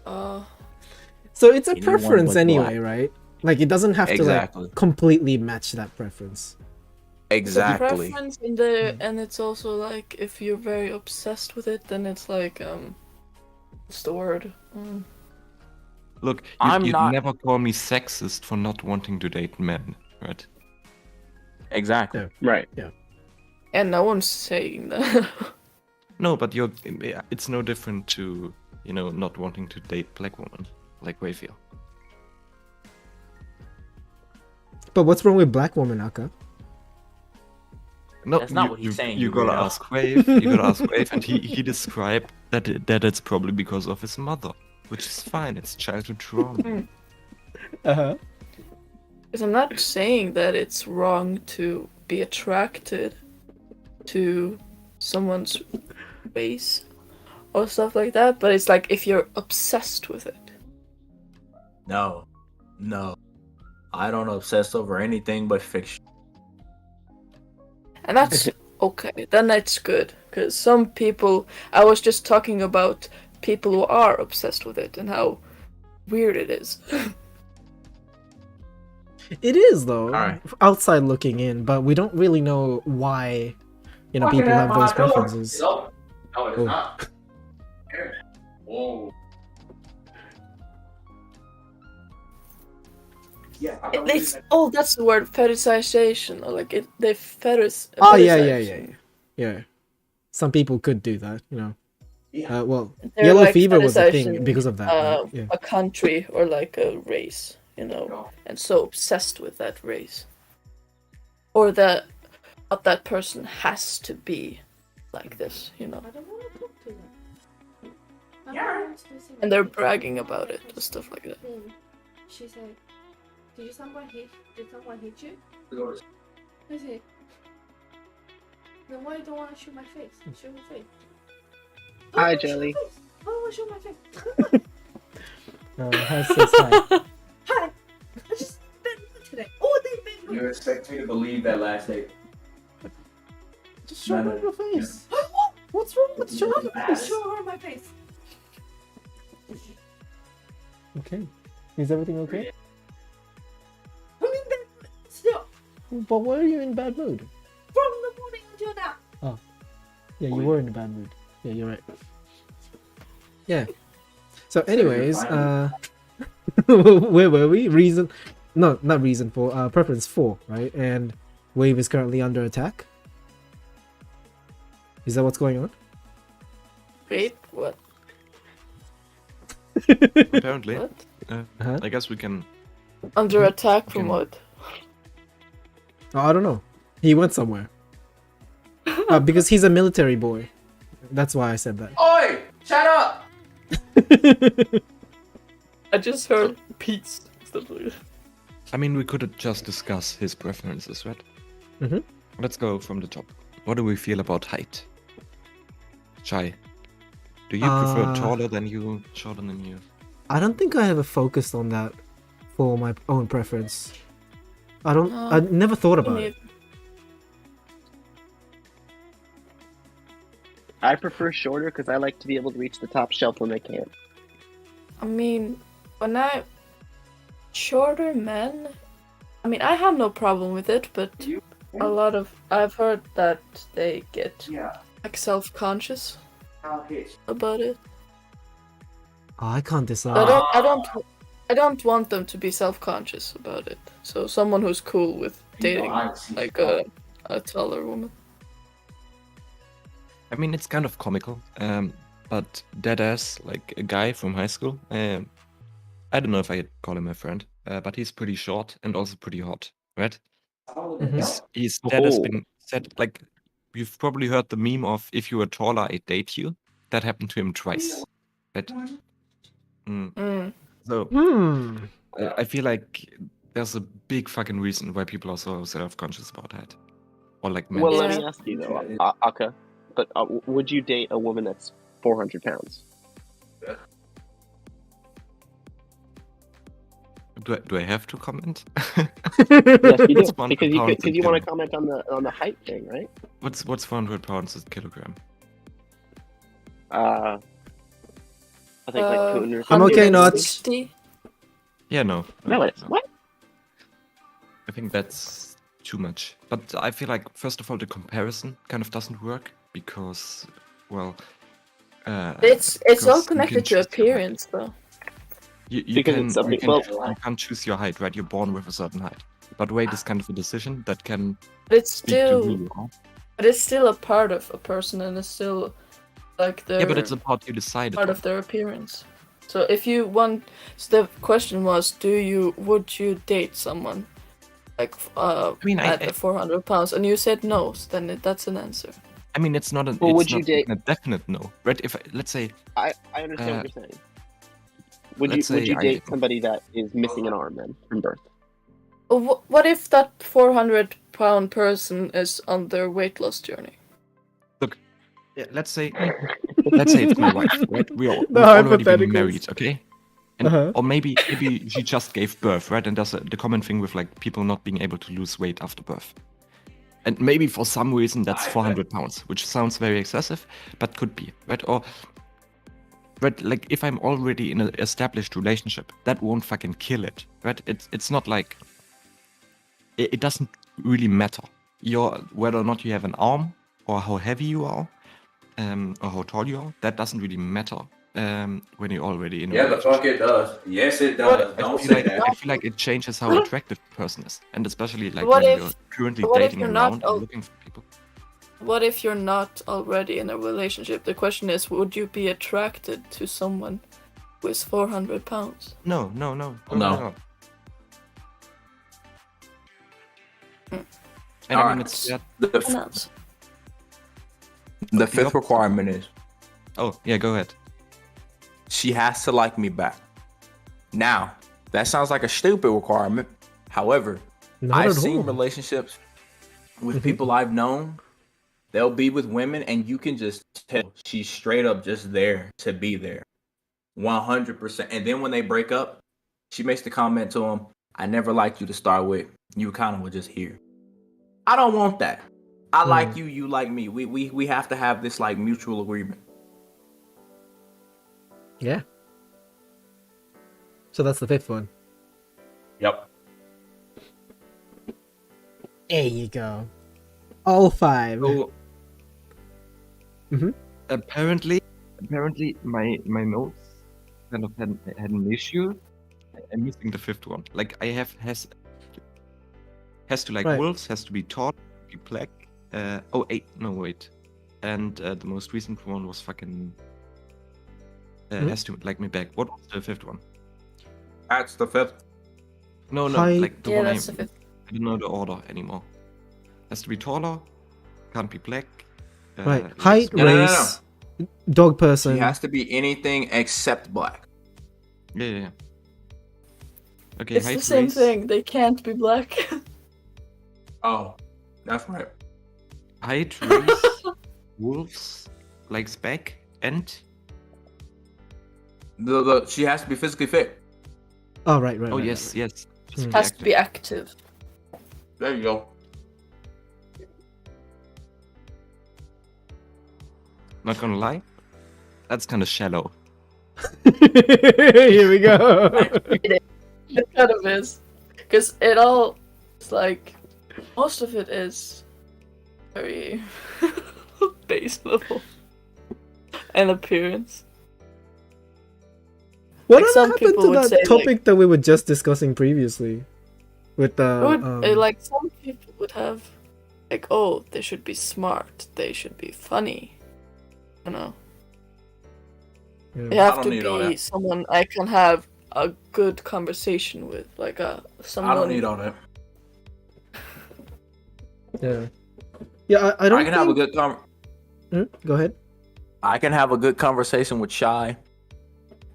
So it's a Anyone preference but anyway, black. right? Like it doesn't have to Exactly. like completely match that preference. it's a Exactly. preference in there, and it's also like if you're very obsessed with it, then it's like what's the word? Look, I'm you'd not- never call me sexist for not wanting to date men, right? Exactly. Yeah. Right. And no one's saying that. No, but it's no different to, not wanting to date black women, like we feel. But what's wrong with black woman, Aka? No, That's not what he's saying, You you gotta weirdo. ask Wave. You gotta ask Wave, and he described that it's probably because of his mother, which is fine. It's childhood trauma. Uh-huh. Because I'm not saying that it's wrong to be attracted to someone's race or stuff like that, but it's like if you're obsessed with it. No. I don't obsess over anything but fiction. And that's okay, then that's good. Because some people, I was just talking about people who are obsessed with it and how weird it is. It is though, Alright. outside looking in, but we don't really know why, people have those preferences. No, it is Oh. not. Whoa. Yeah, That's the word, fetishization, or like they fetish. Oh yeah. Some people could do that, well, They're yellow like fever was a thing fetishizing, because of that. Right? Yeah. a country or like a race, and so obsessed with that race, or that person has to be like this, I don't want to talk to them. and they're bragging about it and stuff like that. Then she said, Did someone hit you? I said, then why you don't want to show my face? Show my face. Hi, don't wanna show Jelly. my face. I don't want to show my face. Has says hi. Hi. I just been rude today. All day been rude. You expect me to believe that last day? Just show No, her no. your face. What's wrong with showing your face? Show her my face. Okay. Is everything okay? I'm in bed still. But why are you in bad mood? From the morning until now. Yeah, you were in a bad mood. Yeah, you're right. Yeah. So anyways, where were we? Not reason 4, preference 4, right? And Wave is currently under attack. Is that what's going on? Wait, what? Apparently, What? Uh-huh. I guess we can. Under attack from Can- what? Oh, I don't know. He went somewhere. Because he's a military boy. That's why I said that. Oi! Shut up! I just heard peace. Stuff like that. I mean, we could just discuss his preferences, right? Mhm. Let's go from the top. What do we feel about height? Chai, do you prefer taller than you, shorter than you? I don't think I ever focused on that for my own preference. I never thought about it. I prefer shorter because I like to be able to reach the top shelf when I can. I mean, shorter men, I mean, I have no problem with it, but I've heard that they get like self-conscious about it. Oh, I can't decide. I don't want them to be self-conscious about it. So someone who's cool with dating like a taller woman. I mean, it's kind of comical, but deadass, like a guy from high school. I don't know if I'd call him a friend, but he's pretty short and also pretty hot, right? His dad has been said, like, you've probably heard the meme of if you were taller, I'd date you. That happened to him twice, right? So I feel like there's a big fucking reason why people are so self-conscious about that. or like Well, men's. let Yeah. me ask you though, Aka, but would you date a woman that's 400 pounds? Do I have to comment? Yes, you do. What's 400 Because pounds in you want to kilo? comment on the height thing, right? What's 400 pounds in kilogram? I think like 200. I'm okay, not. 160? Yeah, no. No, it's what? I think that's too much. But I feel like, first of all, the comparison kind of doesn't work because, well, It's because all you can connected to choose your height. appearance, though. You Because can, it's a you big. can Well, you can't choose your height, right? You're born with a certain height. But weight is kind of a decision that can But it's speak to who still, you are. but it's still a part of a person, and it's still like Yeah, but their it's a part you decided part on. of their appearance. So if you want, so the question was, would you date someone like mean, at the 400 pounds? And you said no. So then that's an answer. I mean, it's not Well, would it's you not date- a definite no, right? If let's say I understand what you're saying. Would let's you say date somebody that is missing an arm then from birth? What if that 400-pound person is on their weight loss journey? yeah, let's say it's my wife, right? We've The already been hypotheticals. married, okay? And Uh-huh. or maybe she just gave birth, right? And that's the common thing with like people not being able to lose weight after birth. And maybe for some reason that's 400 pounds, which sounds very excessive, but could be, right? Or but like if I'm already in an established relationship, that won't fucking kill it, right? It's not like it doesn't really matter. Whether or not you have an arm or how heavy you are, or how tall you are, that doesn't really matter when you're already in a Yeah, the relationship. fuck it does. Yes, it does. Don't say that. I feel like it changes how attractive the person is, and especially like What when if- you're currently what if dating you're not around al- and looking for people. What if you're not already in a relationship? The question is, would you be attracted to someone who is 400 pounds? No. No. Hmm. And I mean, Alright. it's that. An answer. The fifth requirement is Oh yeah, go ahead. she has to like me back. Now, that sounds like a stupid requirement. However, Not I've at seen all. relationships with Mhm. people I've known. They'll be with women, and you can just tell she's straight up just there to be there, 100%. And then when they break up, she makes the comment to him, "I never liked you to start with. You kind of were just here." I don't want that. I like you, you like me. We have to have this like mutual agreement. Yeah. So that's the fifth one. Yep. There you go. All five. So Mhm. apparently my notes kind of had an issue. I'm missing the fifth one. Like I has to like Right. wolves, has to be tall, be black. Wait. And the most recent one was fucking has to like me back. What was the fifth one? That's the fifth. No, Height. like the Yeah, one that's the fifth. I don't know the order anymore. Has to be taller, can't be black. Right. yes, Height, No, no, no, race, dog person. She has to be anything except black. Yeah. Okay, It's height, the same race, thing. They can't be black. Oh, that's right. height, race, wolves, likes back, and She has to be physically fit. Oh, right. oh right, yes, right. yes. Hmm. Has to be active. There you go. Not gonna lie, that's kind of shallow. Here we go. It kind of is. Because it all, it's like, most of it is very base level. And appearance. What Like, some happened people to would that say, topic like- that we were just discussing previously? With the Like, some people would have, like, oh, they should be smart, they should be funny. You know? yeah. They have don't to need all be that. someone I can have a good conversation with. Like, someone. I don't need all that. Yeah, I don't I can have a think... good Go ahead. I can have a good conversation with Shy,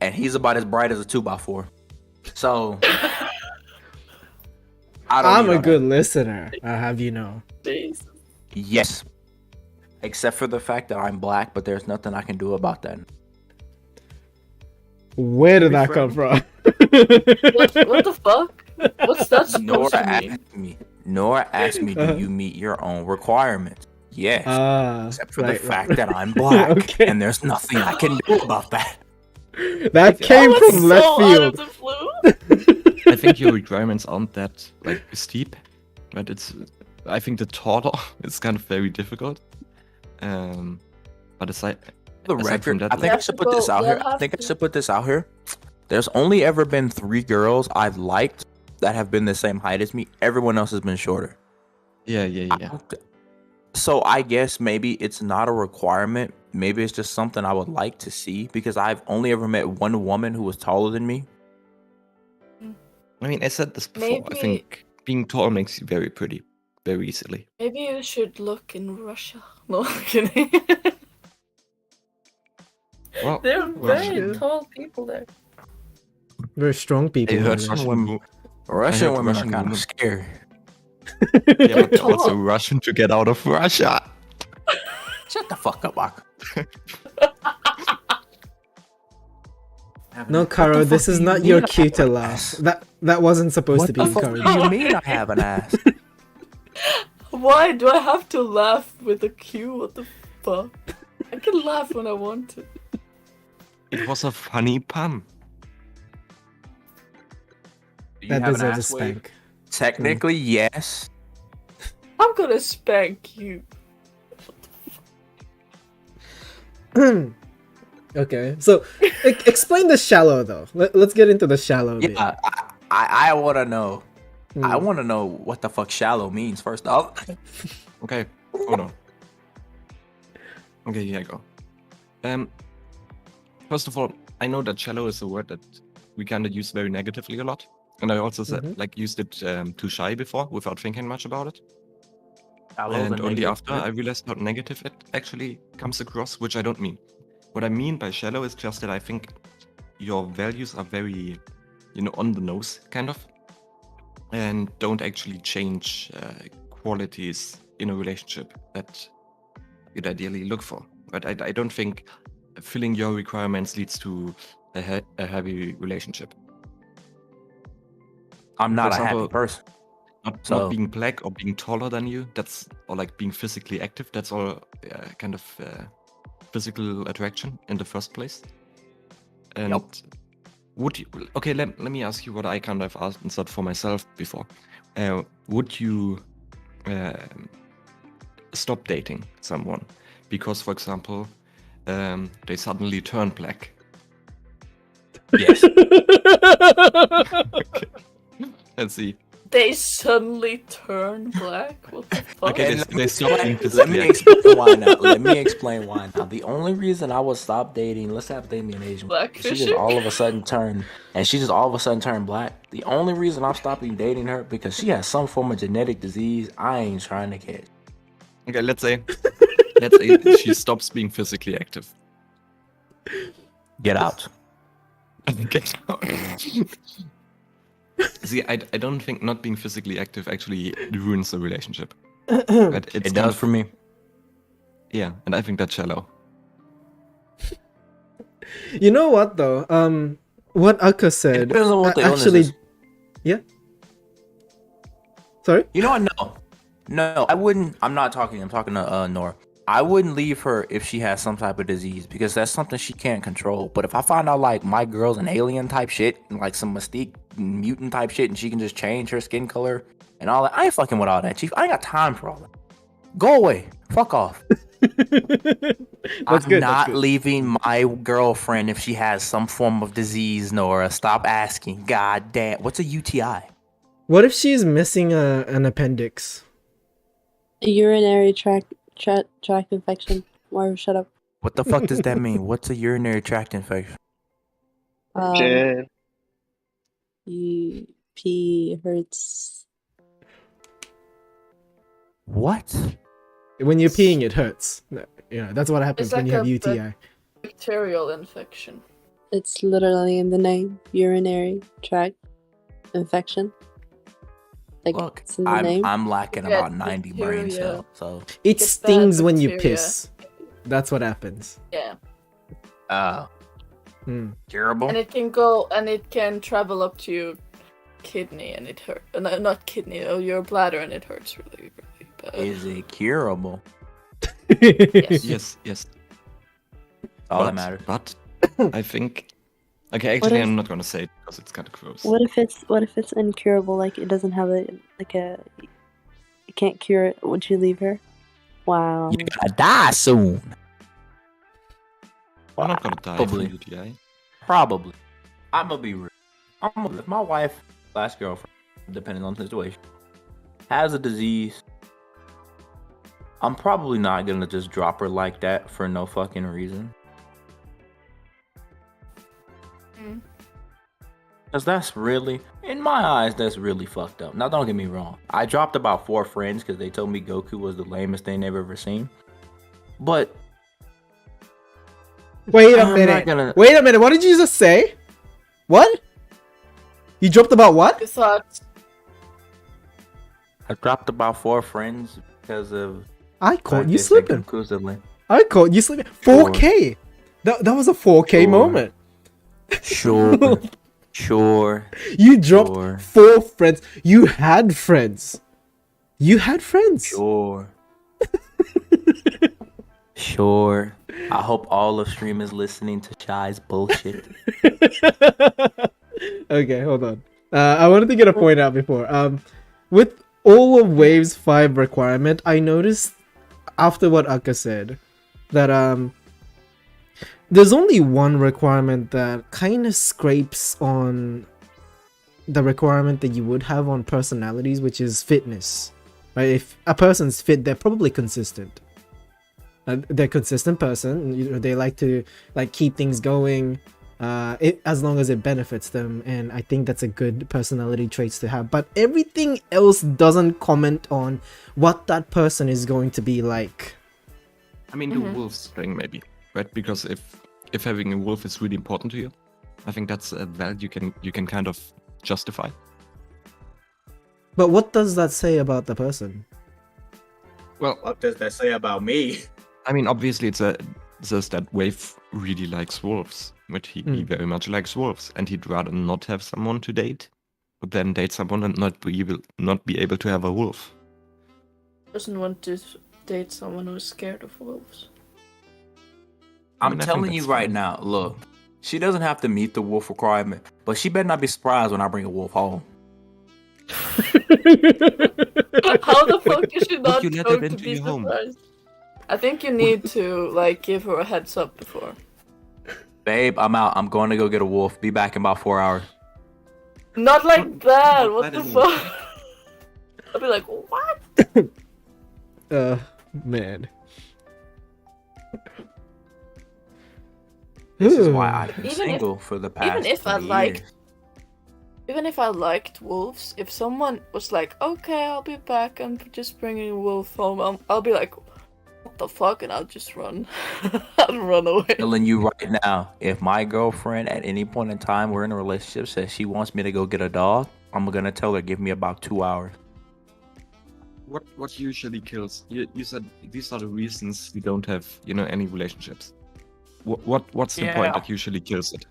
and he's about as bright as a 2x4. So I don't I'm need a all good listener, I'll have you know. Jeez. Yes. Except for the fact that I'm black, but there's nothing I can do about that. Where did Be that come from? What the fuck? What's that supposed Nora to mean? asked me, do you meet your own requirements? Yes. Except for the fact that I'm black, Okay. and there's nothing I can do about that. That came That was from left so out field. of the blue. I think your requirements aren't that like steep, but I think the taller is kind of very difficult. But aside The aside from record, that, I think I should put this out here. I think I should put this out here. There's only ever been 3 girls I've liked that have been the same height as me. Everyone else has been shorter. yeah. So I guess maybe it's not a requirement. Maybe it's just something I would like to see because I've only ever met one woman who was taller than me. I mean, I said this before. I Maybe- think being tall makes you very pretty, very easily. Maybe you should look in Russia. No, I'm kidding. Well, They're very Russia. tall people there. Very strong people. They heard over some there. women. Russian heard women are Russian kind women. of scary. yeah, but they're Tall. also Russian to get out of Russia. Shut the fuck up, Ak. No, Karo, What the this fuck is do you not your mean I cue have to an laugh. ass? That wasn't supposed What to be the fuck encouraging. do you mean I have an ass? Why do I have to laugh with a cue? What the fuck? I can laugh when I want to. It was a funny pun. Do you That have an deserves a ass wave? spank. Technically, yes. I'm gonna spank you. Okay, so explain the shallow though. Let's get into the shallow bit. Yeah, I want to know. I Hmm. want to know what the fuck shallow means first off. Okay, hold on. Okay, here I go. First of all, I know that shallow is a word that we kind of use very negatively a lot, and I also said used it too shy before without thinking much about it. And only after I realized how negative it actually comes across, which I don't mean. What I mean by shallow is just that I think your values are very, on the nose, kind of, and don't actually change qualities in a relationship that you'd ideally look for. But I don't think filling your requirements leads to a happy relationship. I'm not For a happy example, person. Not being black or being taller than you, or like being physically active, that's all kind of physical attraction in the first place. And would you, okay, let me ask you what I kind of answered for myself before. Would you stop dating someone because, for example, they suddenly turn black? Yes. Okay. Let's see. They suddenly turn black? What the fuck? Okay, they stop being Let physically me active. explain why now. Let me explain why now. The only reason I would stop dating, let's have dating an Asian. She just Blackfishing? all of a sudden turned black. The only reason I'm stopping dating her because she has some form of genetic disease I ain't trying to catch. Okay, let's say she stops being physically active. Get out. Get out. See, I don't think not being physically active actually ruins the relationship. But it's It kind does of- for me. Yeah, and I think that's shallow. You know what though? What Akka It said depends on what the illness actually. is. Yeah. Sorry. You know what? No, I wouldn't. I'm talking to Nora. I wouldn't leave her if she has some type of disease because that's something she can't control. But if I find out like my girl's an alien type shit, like some Mystique mutant type shit, and she can just change her skin color and all that, I ain't fucking with all that, Chief. I ain't got time for all that. Go away. Fuck off. That's I'm good. not leaving my girlfriend if she has some form of disease, Nora. Stop asking. God damn. What's a UTI? What if she's missing an appendix? A urinary tract infection. Or shut up. What the fuck does that mean? What's a urinary tract infection? Jen, You pee hurts. What? When you're peeing, it hurts. Yeah, that's what happens It's when like you have a UTI. Bacterial infection. It's literally in the name. Urinary tract infection. Like Look, it's in the name. I'm lacking Yeah, about 90 brain bacteria. cells, so It Get bad stings when you bacteria. piss. That's what happens. Yeah. Hmm. curable. And it can go and it can travel up to your kidney and it hurt. No, not kidney, your bladder and it hurts really, really bad. Is it curable? Yes. Yes, yes. All that matters. But I think. Okay, actually, if- I'm not gonna say it because it's kind of gross. What if it's incurable? Like it doesn't have a you can't cure it. Would you leave her? Wow. You're gonna die soon. I'm not gonna die Probably. from UTI. Probably. I'm gonna be real. If my wife, last girlfriend, depending on the situation, has a disease, I'm probably not gonna just drop her like that for no fucking reason. Mm. Cause that's really, in my eyes, that's really fucked up. Now, don't get me wrong. I dropped about 4 friends because they told me Goku was the lamest thing they've ever seen. But Wait a I'm not minute. gonna- Wait a minute. What did you just say? What? You dropped about what? You thought I dropped about 4 friends because of I caught you practice slipping. exclusively. I caught you slipping. Sure. 4K. That was a 4K Sure. moment. Sure. Sure. You dropped Sure. 4 friends. You had friends. You had friends. Sure. Sure. I hope all of stream is listening to Shy's bullshit. Okay, hold on. I wanted to get a point out before. With all of Wave's 5 requirement, I noticed after what Akka said that there's only one requirement that kind of scrapes on the requirement that you would have on personalities, which is fitness. Right? If a person's fit, they're probably consistent. They're a consistent person. They like to keep things going, as long as it benefits them, and I think that's a good personality traits to have. But everything else doesn't comment on what that person is going to be like. I mean, the wolf's thing maybe, right? Because if having a wolf is really important to you, I think that's a value you can kind of justify. But what does that say about the person? Well, What does that say about me? I mean, obviously, it says that Wave really likes wolves, but he very much likes wolves, and he'd rather not have someone to date, but then date someone and not be able to have a wolf. doesn't want to date someone who's scared of wolves. I I'm mean, I think telling you that's right fine. now, look, she doesn't have to meet the wolf requirement, but she better not be surprised when I bring a wolf home. How the fuck is she not you let going her to into be your home? surprised? I think you need to give her a heads up before. Babe, I'm out. I'm going to go get a wolf. Be back in about 4 hours. Not like that. not What that the anymore. fuck? I'll be like, what? Man. This is why I've been Even single for the past even if I 20 like- years. Even if I liked wolves, if someone was like, okay, I'll be back, I'm just bringing a wolf home, I'll be like, what the fuck, and I'll just run. I'll run away. Telling you right now, if my girlfriend at any point in time we're in a relationship says she wants me to go get a dog, I'm gonna tell her give me about 2 hours. What usually kills? You said these are the reasons we don't have any relationships. What's the Yeah. point that usually kills it?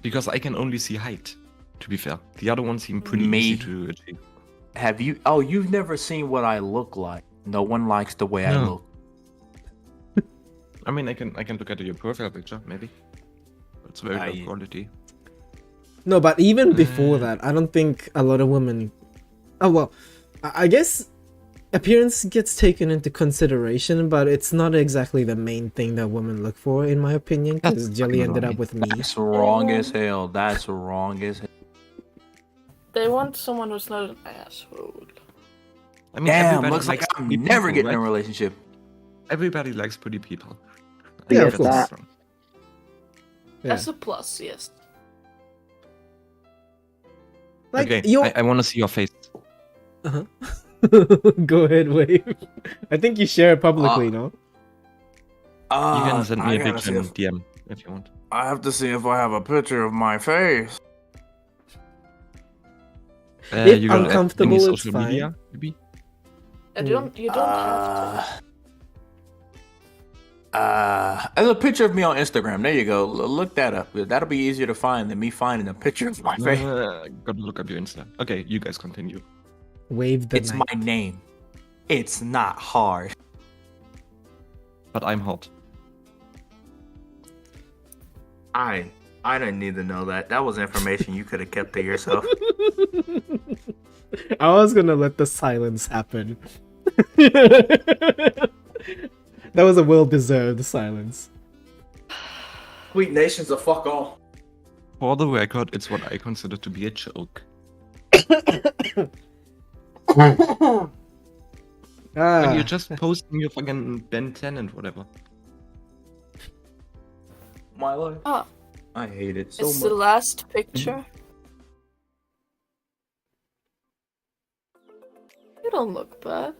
Because I can only see height. To be fair, the other ones seem pretty Me. easy to achieve. Have you? Oh, you've never seen what I look like. No one likes the way I No. look. I mean, I can look at your profile picture maybe. It's very low quality. No, but even before that, I don't think a lot of women. Oh well, I guess appearance gets taken into consideration, but it's not exactly the main thing that women look for, in my opinion. Because That's Jelly fucking ended wrong. up with me. That's wrong as hell. That's wrong as hell. They want someone who's not an asshole. I mean, Damn, everybody looks like likes I'm pretty never people, getting in a right? relationship. Everybody likes pretty people. Yeah, Yeah, of course. that. Wrong. Yeah. That's a plus, yes. Like Okay, you're. I want to see your face. Go ahead, Wave. I think you share it publicly, no? You can send me I a gotta picture see in if- DM if you want. I have to see if I have a picture of my face. If You got any uncomfortable, it's social fine. media, maybe? And you don't have There's a picture of me on Instagram. There you go. Look that up. That'll be easier to find than me finding a picture of my face. Gotta look up your Insta. Okay, you guys continue. Wave the It's night. my name. It's not hard. But I'm hot. I didn't need to know that. That was information you could have kept to yourself. I was gonna let the silence happen. That was a well-deserved silence. Sweet nations of fuck all. For the record, it's what I consider to be a joke. When you're just posting your fucking Ben 10 and whatever. My life. Ah. I hate it so It's much. the last picture. You don't look bad.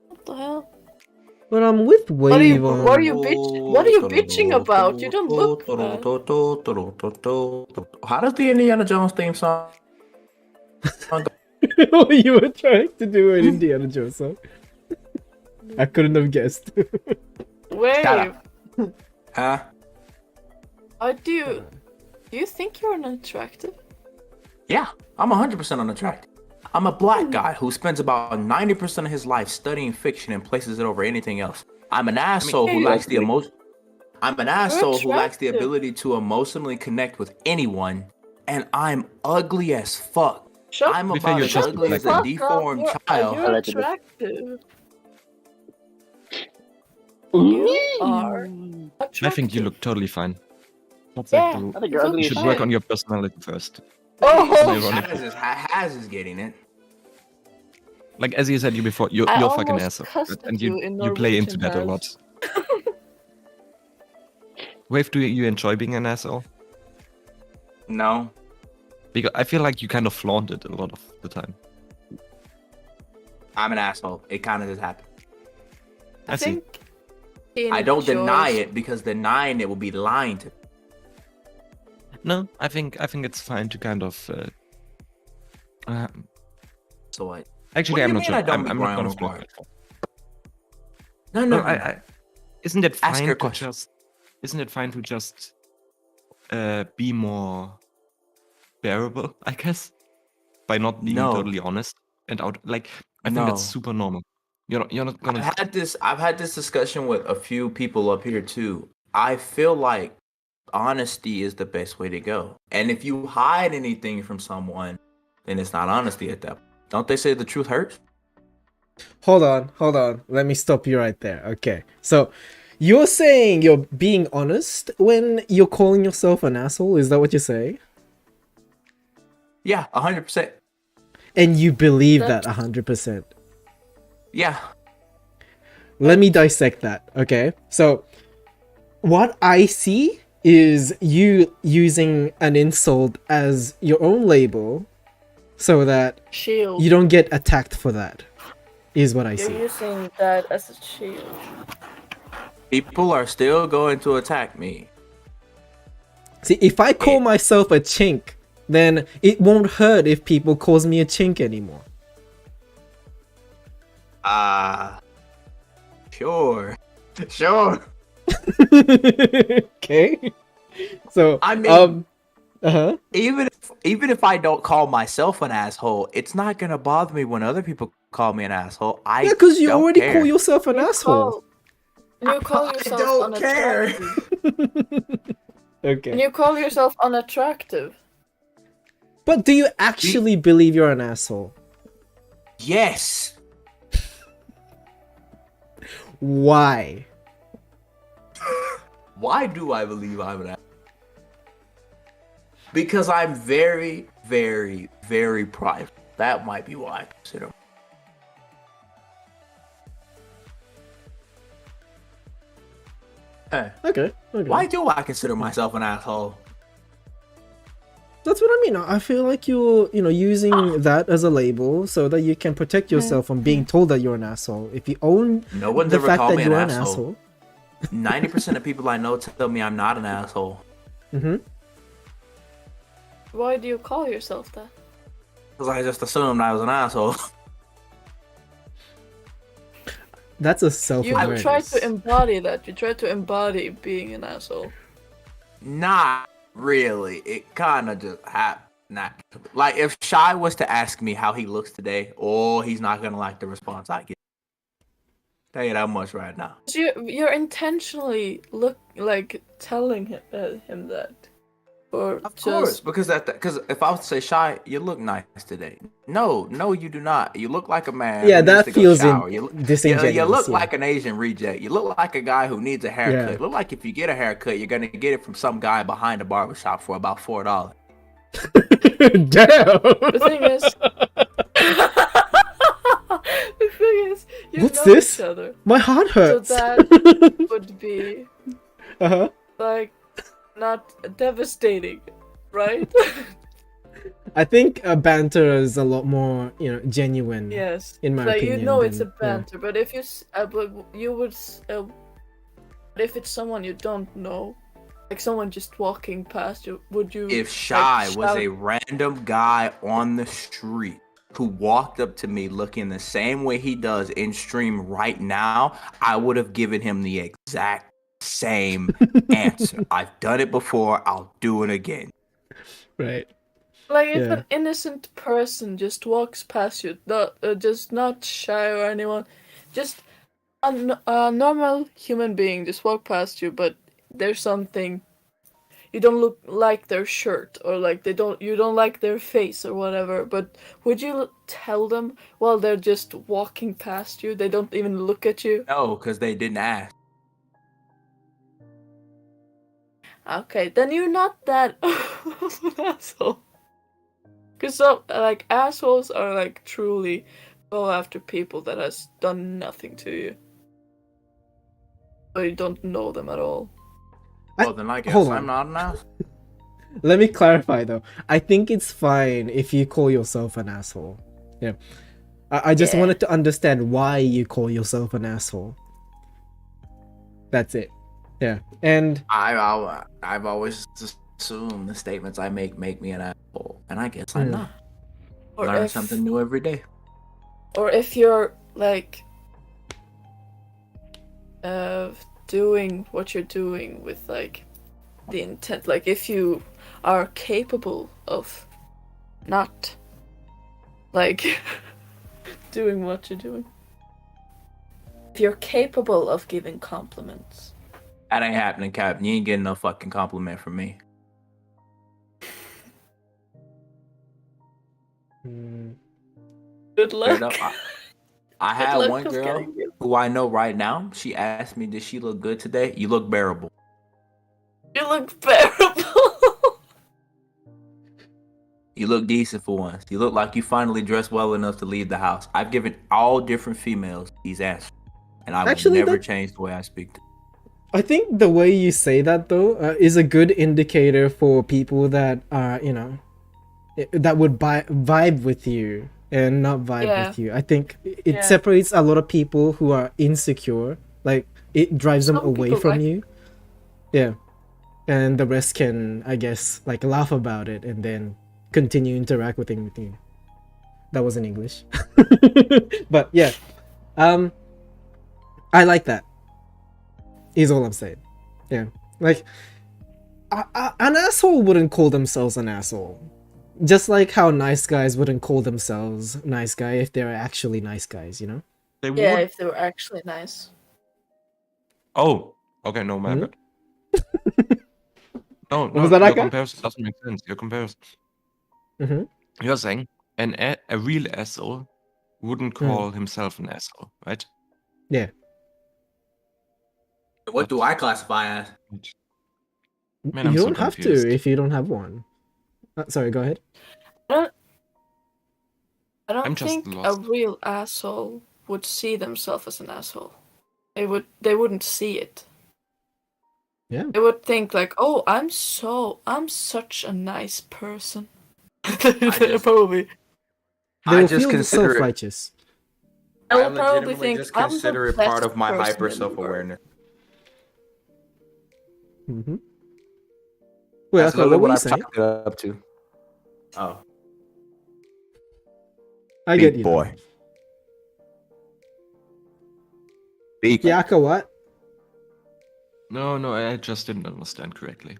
What the hell? But I'm with What are you? Wave on. What are you bitching about? You don't look bad. How does the Indiana Jones theme song go? You were trying to do an Indiana Jones song. I couldn't have guessed. Wave. Shut Huh? Do you think you're unattractive? Yeah, I'm 100% unattractive. I'm a black guy who spends about 90% of his life studying fiction and places it over anything else. I'm an asshole who lacks the emotion. I'm an asshole who lacks the attractive. ability to emotionally connect with anyone, and I'm ugly as fuck. Shut I'm To be fair, about you're as just ugly as a fuck deformed up. child. You're Allegedly. attractive. You are attractive. I think you look totally fine. That's Yeah. like I think you're ugly you as should work shit. on your personality first. Oh, ironic. Haz is getting it. Like as you said you before, you're I fucking almost asshole. cussed And at you in you play into Norwegian, that a lot. Wave, do you enjoy being an asshole? No. Because I feel like you kind of flaunt it a lot of the time. I'm an asshole. It kind of just happened. I see. think he I don't deny enjoys- it because denying it will be lying to. No, I think it's fine to kind of. So what? Actually, What do I'm you not mean sure. I don't I'm be not gonna Brian flaunt O'Barr? it. No, No, no. isn't it Ask fine your to question. isn't it fine to just be more bearable, I guess, by not being No. totally honest and out? Like, I think that's No. super normal. You're not gonna. I've had this discussion with a few people up here too. I feel like honesty is the best way to go. And if you hide anything from someone, then it's not honesty at that point. Don't they say the truth hurts? Hold on. Let me stop you right there. Okay. So, you're saying you're being honest when you're calling yourself an asshole? Is that what you're saying? Yeah, 100%. And you believe that 100%. Yeah. Let me dissect that, okay? So, what I see is you using an insult as your own label so that Shield. you don't get attacked for that, is what I You're see. using that as a shield. People are still going to attack me. See, if I call myself a chink, then it won't hurt if people calls me a chink anymore. Sure. Sure. Okay? So, I mean, uh-huh. even if I don't call myself an asshole, it's not gonna bother me when other people call me an asshole. Yeah, because you don't already care. call yourself an asshole. You call yourself don't care. unattractive. Okay. And you call yourself unattractive. But do you actually believe you're an asshole? Yes. Why? Why do I believe I'm an asshole? Because I'm very, very, very private. That might be why I consider. Hey, Okay. why do I consider myself an asshole? That's what I mean. I feel like you're, using that as a label so that you can protect yourself from being told that you're an asshole. If you own No one's the ever fact called that me you're an an asshole. asshole. 90% of people I know tell me I'm not an asshole. Mm-hmm. Why do you call yourself that? Because I just assumed I was an asshole. That's a You self-awareness. try to embody that. You try to embody being an asshole. Not really. It kind of just happened. Like if Shy was to ask me how he looks today, oh, he's not gonna like the response I get. Tell you that much right now. You're intentionally telling him that, or Of just course, because if I was to say, Shy, you look nice today. No, you do not. You look like a man. Yeah, who needs that to go feels shower. You look disingenuous. Yeah. like an Asian reject. You look like a guy who needs a haircut. Yeah. You look like if you get a haircut, you're gonna get it from some guy behind a barbershop for about $4. Damn. the thing is. The thing is, you What's know this? each other, My heart so hurts. that would be Uh-huh. like not devastating, right? I think banter is a lot more, genuine. Yes. In my like opinion, you know it's a then, yeah. banter, but if but you would, but if it's someone you don't know, like someone just walking past you, would you? If Shy like, was shout- a random guy on the street who walked up to me looking the same way he does in stream right now, I would have given him the exact same answer. I've done it before. I'll do it again. Right. Like if Yeah. an innocent person just walks past you, just not Shy or anyone, just a normal human being just walk past you, but there's something. You don't look like their shirt, or like you don't like their face or whatever, but would you tell them while they're just walking past you, they don't even look at you? No, because they didn't ask. Okay, then you're not that of an asshole. Because some assholes are like truly go after people that has done nothing to you, or you don't know them at all. Well, then I guess hold I'm on. not an asshole. Let me clarify though. I think it's fine if you call yourself an asshole. Yeah. I just Yeah. wanted to understand why you call yourself an asshole. That's it. Yeah. And I've always assumed the statements I make me an asshole, and I guess I'm not. Or Learn if, something new every day. or if you're doing what you're doing with the intent, like if you are capable of not doing what you're doing, if you're capable of giving compliments. That ain't happening, Cap. You ain't getting no fucking compliment from me. Good Straight luck. up, I Good had luck one of girl getting it. who I know right now. She asked me, "Did she look good today?" You look bearable. You look bearable. You look decent for once. You look like you finally dressed well enough to leave the house. I've given all different females these answers, and I will Actually, never that- change the way I speak to them. I think the way you say that though is a good indicator for people that are, that would vibe with you and not vibe Yeah. with you. I think it Yeah. separates a lot of people who are insecure. Like it drives them Some away people from like- you. Yeah. And the rest can, I guess, like laugh about it and then continue interacting with you. That wasn't English. But yeah. I like that. Is all I'm saying. Yeah. Like an asshole wouldn't call themselves an asshole. Just like how nice guys wouldn't call themselves nice guy if they're actually nice guys, you know? They Yeah, would. if they were actually nice. Oh, okay, no, my Hmm? bad. No, was that, your Aka? comparison doesn't make sense. Your comparison. Mhm. You're saying a real asshole wouldn't call himself an asshole, right? Yeah. What do I classify as? Man, You I'm so don't have confused. to if you don't have one. Sorry, go ahead. I don't I'm just think lost. a real asshole would see themselves as an asshole. They wouldn't see it. Yeah. They would think like, "Oh, I'm such a nice person." They just- probably. They I will just feel consider it. self-righteous. They'll I probably legitimately think, just "I'm the consider it part best of my person hyper in the world." self-awareness. Mm-hmm. Wait, That's okay, literally what were you I've saying? chalked it up to. Oh. I get Big you. boy. Big. Yaka, what? No, I just didn't understand correctly.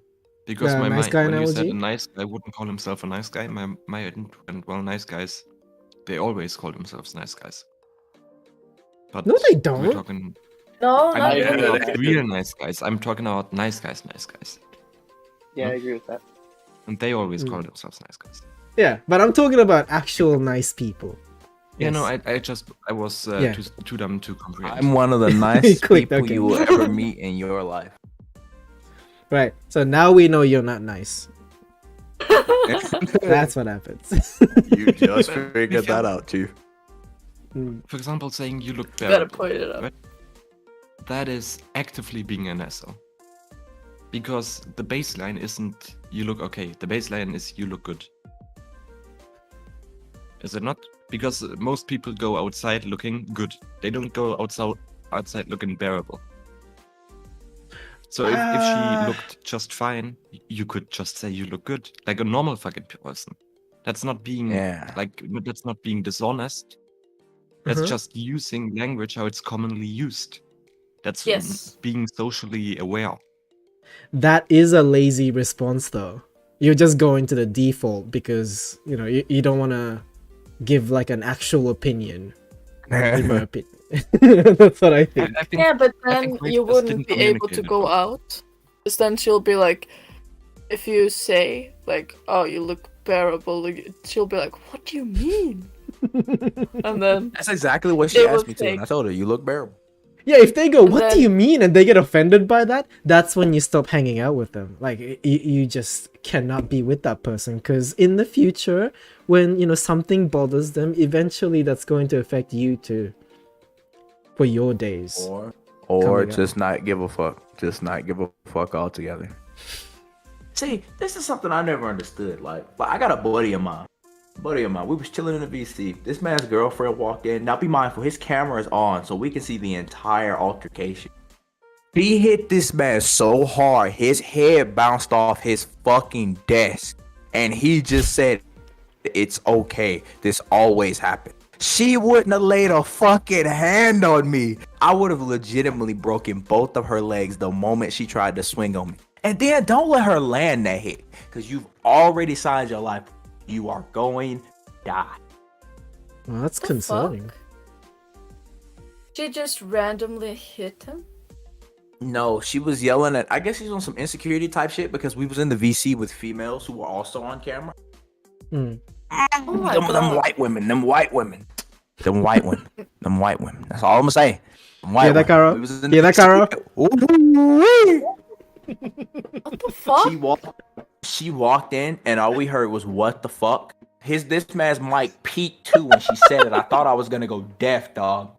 Because The my nice mind, guy when you said a analogy? nice guy wouldn't call himself a nice guy, my mind went, well, nice guys, they always call themselves nice guys. But No, they we're don't. talking, No, I'm not not talking really. about real nice guys. I'm talking about nice guys. Yeah, I agree with that. And they always call Mm. themselves nice guys. Yeah, but I'm talking about actual nice people. Yeah, no, Yes. I was Yeah. too dumb to comprehend. I'm one of the nicest Clicked, people okay. you will ever meet in your life. Right. So now we know you're not nice. That's what happens. You just But figured that yeah. out, too. Mm. For example, saying you look You gotta bearable, point it out. right? That is actively being an asshole. Because the baseline isn't you look okay, the baseline is you look good. Is it not? Because most people go outside looking good. They don't go outside looking bearable. So if she looked just fine, you could just say you look good. Like a normal fucking person. That's not being that's not being dishonest. That's Uh-huh. just using language how it's commonly used. That's Yes. being socially aware. That is a lazy response, though. You're just going to the default because, you know, you don't want to give like an actual opinion. In my opinion. That's what I think. I think Yeah, but I then think Grace you just wouldn't didn't be able to communicate it go well. out. Because then she'll be like, if you say, like, oh, you look bearable, like, she'll be like, what do you mean? And then, That's exactly what she It asked was me to, and I fake. told her, you look bearable. Yeah, if they go, And what do then- you mean? And they get offended by that, that's when you stop hanging out with them. Like, you just cannot be with that person. Because in the future, when, you know, something bothers them, eventually that's going to affect you too. For your days. Or Coming up. just not give a fuck. Just not give a fuck altogether. See, this is something I never understood. Like I got a buddy of mine. We was chilling in the VC. This man's girlfriend walked in. Now be mindful, his camera is on, so we can see the entire altercation. He hit this man so hard, his head bounced off his fucking desk. And he just said, it's okay. This always happens. She wouldn't have laid a fucking hand on me. I would have legitimately broken both of her legs the moment she tried to swing on me. And then don't let her land that hit, because you've already signed your life. You are going to die. Well, that's The concerning. fuck? She just randomly hit him? No, she was yelling at, I guess she's on some insecurity type shit, because we was in the VC with females who were also on camera. Hmm. Oh my them God. white women. That's all I'm gonna say. Them white Hear that, women. Caro? We was in Hear the that, Caro? Ooh-wee. What the fuck? She walked in, and all we heard was "What the fuck." This man's mic peaked too when she said it. I thought I was gonna go deaf, dog.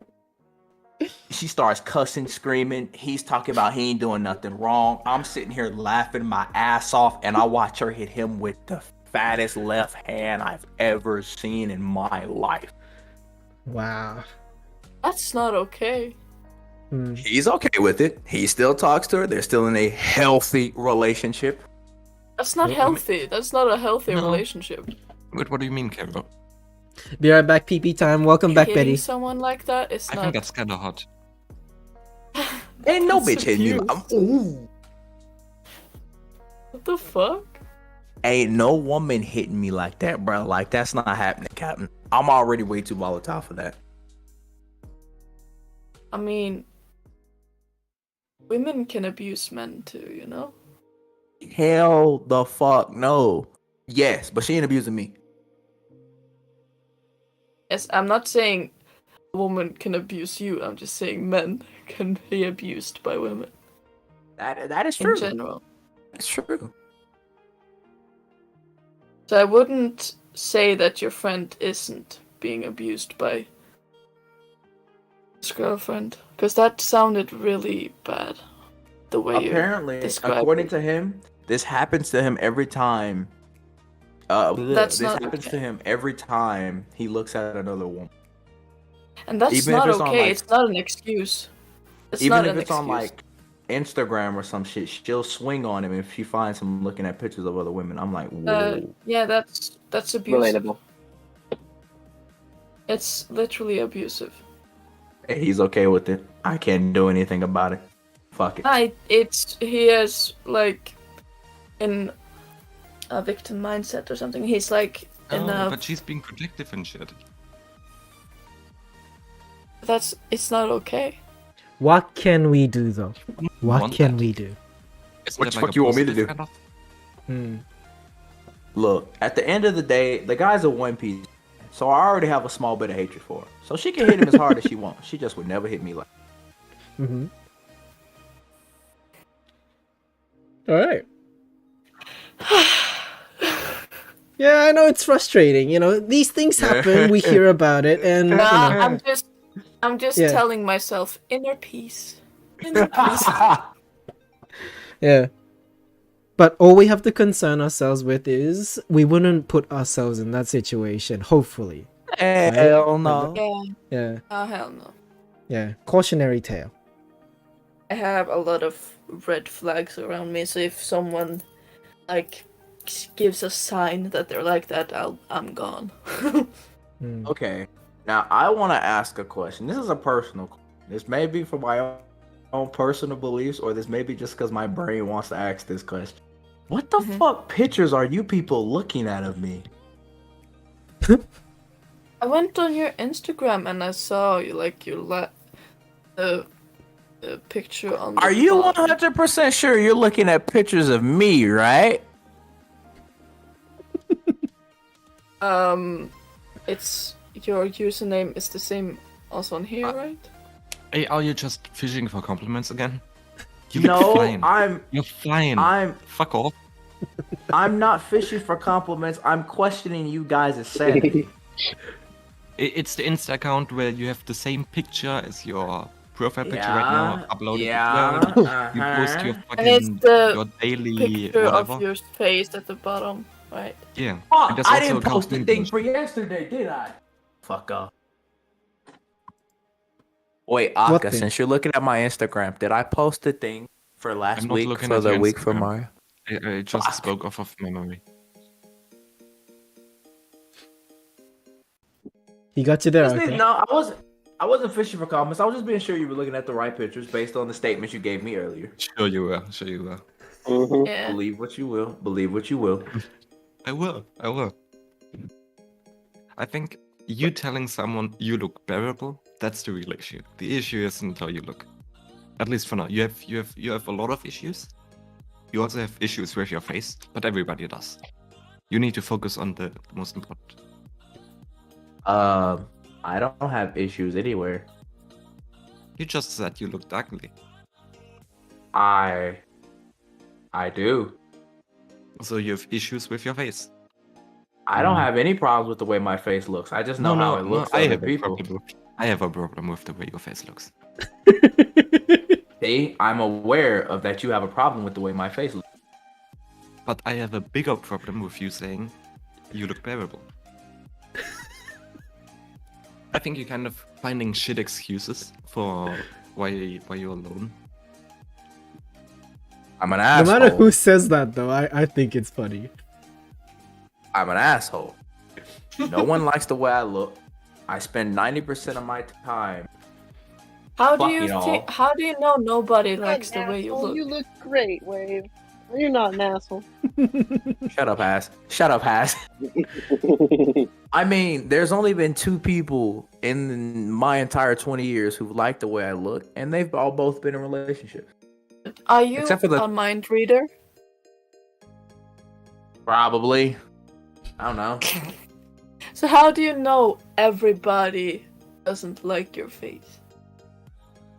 She starts cussing, screaming. He's talking about he ain't doing nothing wrong. I'm sitting here laughing my ass off, and I watch her hit him with the fattest left hand I've ever seen in my life. Wow. That's not okay. Hmm. He's okay with it. He still talks to her. They're still in a healthy relationship. That's not Well, healthy. That's not a healthy No. relationship. Wait, what do you mean, Carol? Be right back, PP time. Welcome back, Hitting Betty. someone like that is I not. think that's kind of hot. Ain't no That's bitch hitting me. abuse. Ooh. What the fuck? Ain't no woman hitting me like that, bro. Like, that's not happening, Captain. I'm already way too volatile for that. I mean, women can abuse men too, you know? Hell the fuck no. Yes, but she ain't abusing me. Yes, I'm not saying a woman can abuse you. I'm just saying men can be abused by women That is in true. general. That's true. So I wouldn't say that your friend isn't being abused by his girlfriend, because that sounded really bad. The way Apparently, you described according it. to him, this happens to him every time. That's this not happens okay. to him every time he looks at another woman. And that's Even if not it's on, okay. like- It's not an excuse. It's Even not if an it's excuse. on like Instagram or some shit, she'll swing on him if she finds him looking at pictures of other women. I'm like, whoa. Yeah, that's abusive. Relatable. It's literally abusive. He's okay with it. I can't do anything about it. Fuck it. He is like in a victim mindset or something. He's like in No, a. but she's being protective and shit. It's not okay. What can we do though? What Want can that? we do? Isn't What that the like fuck a you want me to positive do? kind of- Hmm. Look, at the end of the day, the guy's a One Piece, so I already have a small bit of hatred for her. So she can hit him as hard as she wants. She just would never hit me like. Mm-hmm. All right. Yeah, I know it's frustrating. You know, these things happen. We hear about it, and you Nah, know, I'm just Yeah. telling myself inner peace. Inner peace. yeah. But all we have to concern ourselves with is we wouldn't put ourselves in that situation. Hopefully, Hell no. Yeah. yeah, Oh hell no. yeah. Cautionary tale. I have a lot of red flags around me, so if someone like gives a sign that they're like that, I'm gone. Hmm. Okay. Now I want to ask a question. This is a personal question. This may be for my own personal beliefs, or this may be just because my brain wants to ask this question. What the Mhm. fuck pictures are you people looking at of me? I went on your Instagram and I saw you the picture on. Are the you bottom. 100% sure you're looking at pictures of me, right? It's your username is the same also on here, right? Hey, are you just fishing for compliments again? You look No, fine. You're fine. Fuck off. I'm not fishing for compliments. I'm questioning you guys' sanity. It's the Insta account where you have the same picture as your profile picture right now. Uploaded as well. You post your And it's fucking the your daily Picture whatever. of your face at the bottom, right? Yeah. Fuck, And there's I also didn't a post the compliment thing version. for yesterday, did I? Fuck off. Wait, What Aka, thing? since you're looking at my Instagram, did I post the thing for last I'm not week looking for at the your week for Instagram. Mario? I just Fuck. spoke off of memory. He got you there. Just need- Okay. No, I wasn't fishing for compliments. I was just being sure you were looking at the right pictures based on the statements you gave me earlier. Sure you were. Sure you were. Mhm. Yeah. Believe what you will. Believe what you will. I will. I will. I think you telling someone you look bearable, that's the real issue. The issue isn't how you look. At least for now. You have a lot of issues. You also have issues with your face, but everybody does. You need to focus on the most important. I don't have issues anywhere. You just said you looked ugly. I do. So you have issues with your face. I don't have any problems with the way my face looks. I just know how it looks to I other have people. I have a problem with the way your face looks. See, I'm aware of that. You have a problem with the way my face looks. But I have a bigger problem with you saying you look bearable. I think you're kind of finding shit excuses for why you're alone. I'm an No asshole. matter who says that, though, I think it's funny. I'm an asshole. No one likes the way I look. I spend 90% of my time. How do Fuck you y'all. think? How do you know nobody likes the An way you asshole. look? You look great, Wave. You're not an asshole. Shut up, ass. Shut up, ass. I mean, there's only been 2 people in my entire 20 years who like the way I look, and they've all both been in relationships. Are you Except for the- a mind reader? Probably. I don't know. So how do you know everybody doesn't like your face?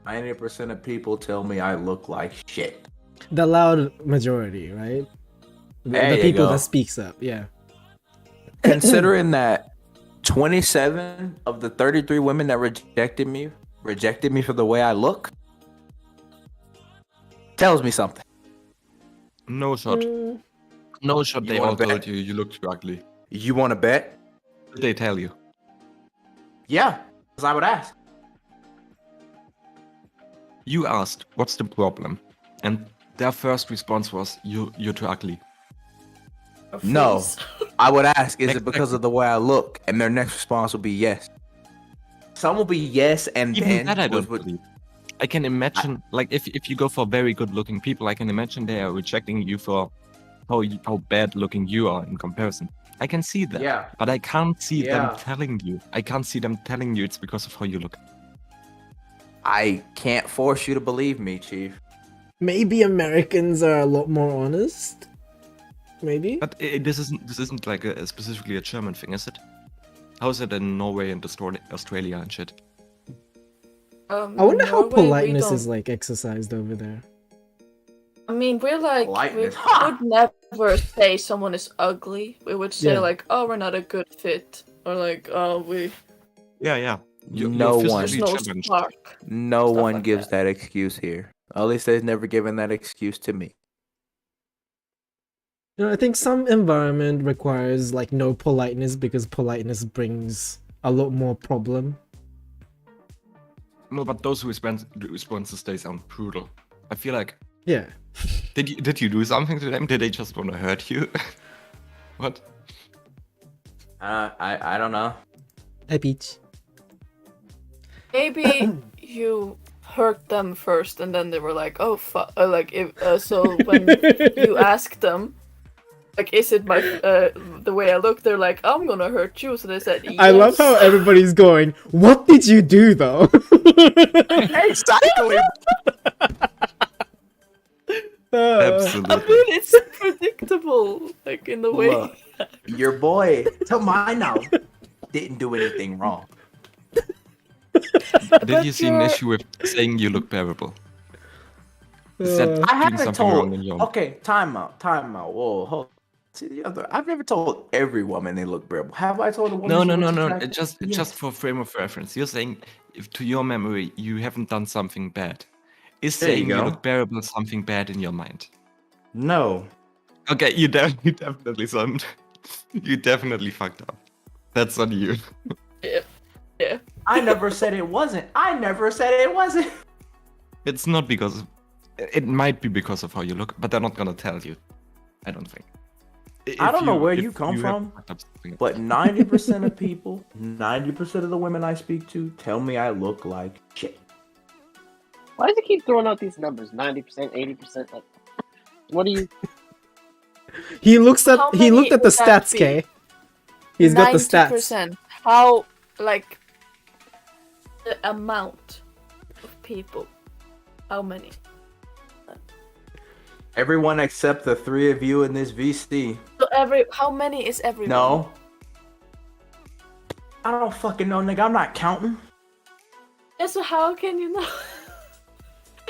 90% of people tell me I look like shit. The loud majority, right? There The you people go. that speaks up. Yeah. Considering that 27 of the 33 women that rejected me for the way I look, tells me something. No shot. No shot. You They wanna all bet? told you you looked ugly. You want to bet? Did they tell you? Yeah, because I would ask. You asked, "What's the problem?" And their first response was, "You're too ugly." Your No. face? I would ask, is it Exactly. because of the way I look? And their next response would be yes. Some will be yes, and Even then that I don't would- believe. I can imagine, like, if you go for very good-looking people, I can imagine they are rejecting you for how bad-looking you are in comparison. I can see that, Yeah. but I can't see them Yeah. telling you. I can't see them telling you it's because of how you look. I can't force you to believe me, Chief. Maybe Americans are a lot more honest. Maybe. But this isn't like specifically a German thing, is it? How is it in Norway and Australia and shit? I wonder how Norway, we politeness don't- is like exercised over there. I mean, we're like, Politeness. we would never say someone is ugly. We would say Yeah. like, oh, we're not a good fit, or like, oh, we Yeah. No you're one. there's physically no challenged. spark. No Stuff one like gives that. that excuse here. At least they've never given that excuse to me. You know, I think some environment requires like no politeness because politeness brings a lot more problem. No, but those responses they sound brutal. I feel like Yeah. did you do something to them? Did they just want to hurt you? What? I don't know. Hi, Peach. Maybe you hurt them first, and then they were like, "Oh, like if so." When you ask them, like, "Is it my the way I look?" They're like, "I'm gonna hurt you." So they said, yes. I love how everybody's going, what did you do though? Exactly. I Absolutely. mean, it's predictable, like in the way. Look, your boy, to my knowledge, didn't do anything wrong. Did you see an you're- issue with saying you look bearable? Is that Uh, I doing haven't something wrong in told. your Okay, time out. Whoa, hold. See the other. I've never told every woman they look bearable. Have I told a woman? No, she no, no, looks no. attractive? Just Yes. for frame of reference, you're saying if to your memory you haven't done something bad. Is There you saying you go. look bearable something bad in your mind? No. Okay, you definitely some. You definitely fucked up. That's on you. Yeah. I never said it wasn't. I never said it wasn't. It's not because it might be because of how you look, but they're not gonna tell you. I don't think. I don't know where if you come have from, fucked up something- But 90% of people, 90% of the women I speak to tell me I look like shit. Why does he keep throwing out these numbers? 90%, 80%. Like, what do you? he looks at How he looked many at the would that stats, be? Kay. He's got the stats. 90%. How, like, the amount of people? How many? Everyone except the three of you in this VC. So how many is everyone? No. I don't fucking know, nigga. I'm not counting. Yeah, so how can you know?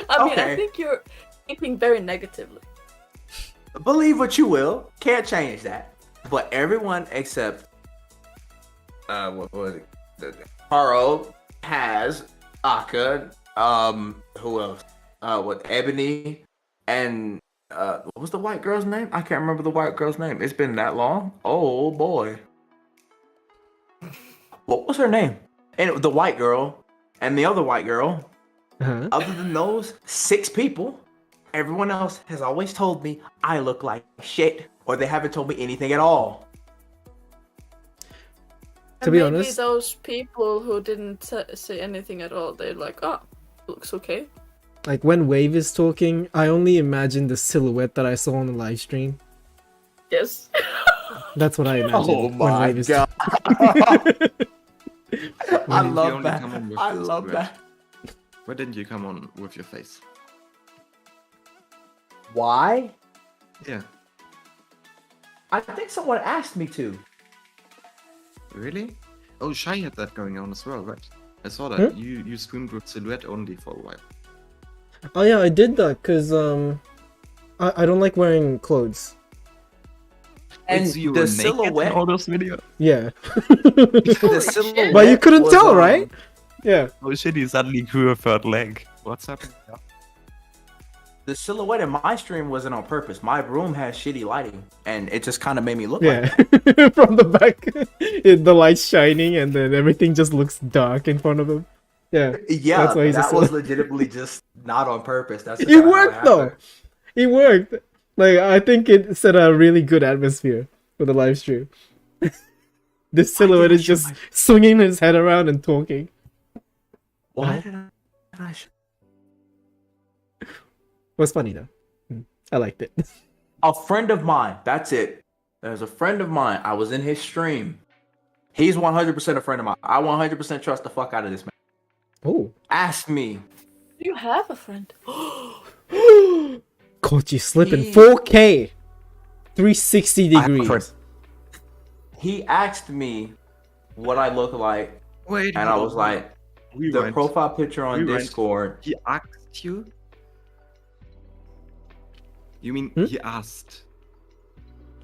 I mean, I Okay. think you're thinking very negatively. Believe what you will. Can't change that. But everyone except what was it? Haro, Has, Aka, who else? What Ebony and what was the white girl's name? I can't remember the white girl's name. It's been that long. Oh boy. What was her name? And the white girl and the other white girl. Uh-huh. Other than those 6 people, everyone else has always told me I look like shit, or they haven't told me anything at all. To be maybe honest- those people who didn't say anything at all, they're like, oh, looks okay. Like when Wave is talking, I only imagine the silhouette that I saw on the live stream. Yes. That's what I imagine. Oh when my Wave is god. Why I didn't you love only that. come on with I the love silhouette? that. Why didn't you come on with your face? Why? Yeah. I think someone asked me to. Really? Oh, Shy had that going on as well, right? I saw that. Hmm? You streamed with silhouette only for a while. Oh yeah, I did that because I don't like wearing clothes. And Wait, so you the were naked in silhouette, all those videos? Yeah. the silhouette. But you couldn't was, tell, right? Yeah. Oh shit, he suddenly grew a third leg. What's happening? The silhouette in my stream wasn't on purpose. My room has shitty lighting, and it just kind of made me look like Yeah. From the back, the light's shining and then everything just looks dark in front of him. Yeah. Yeah, That's why he's a that was silhouette. legitimately just not on purpose. That's just It kinda how worked though. happened. It worked. Like I think it set a really good atmosphere for the live stream. This silhouette is just swinging his head around and talking. Why Uh-huh. did I? Was funny though. I liked it. A friend of mine. That's it. There's a friend of mine. I was in his stream. He's 100% a friend of mine. I 100% trust the fuck out of this man. Oh. Asked me. You have a friend. Caught you slipping. He- 4K. 360 I have a friend. degrees. He asked me what I look like, Wait, and I was like, the rewind. profile picture on Rewind. Discord. He asked you? You mean Hmm? he asked?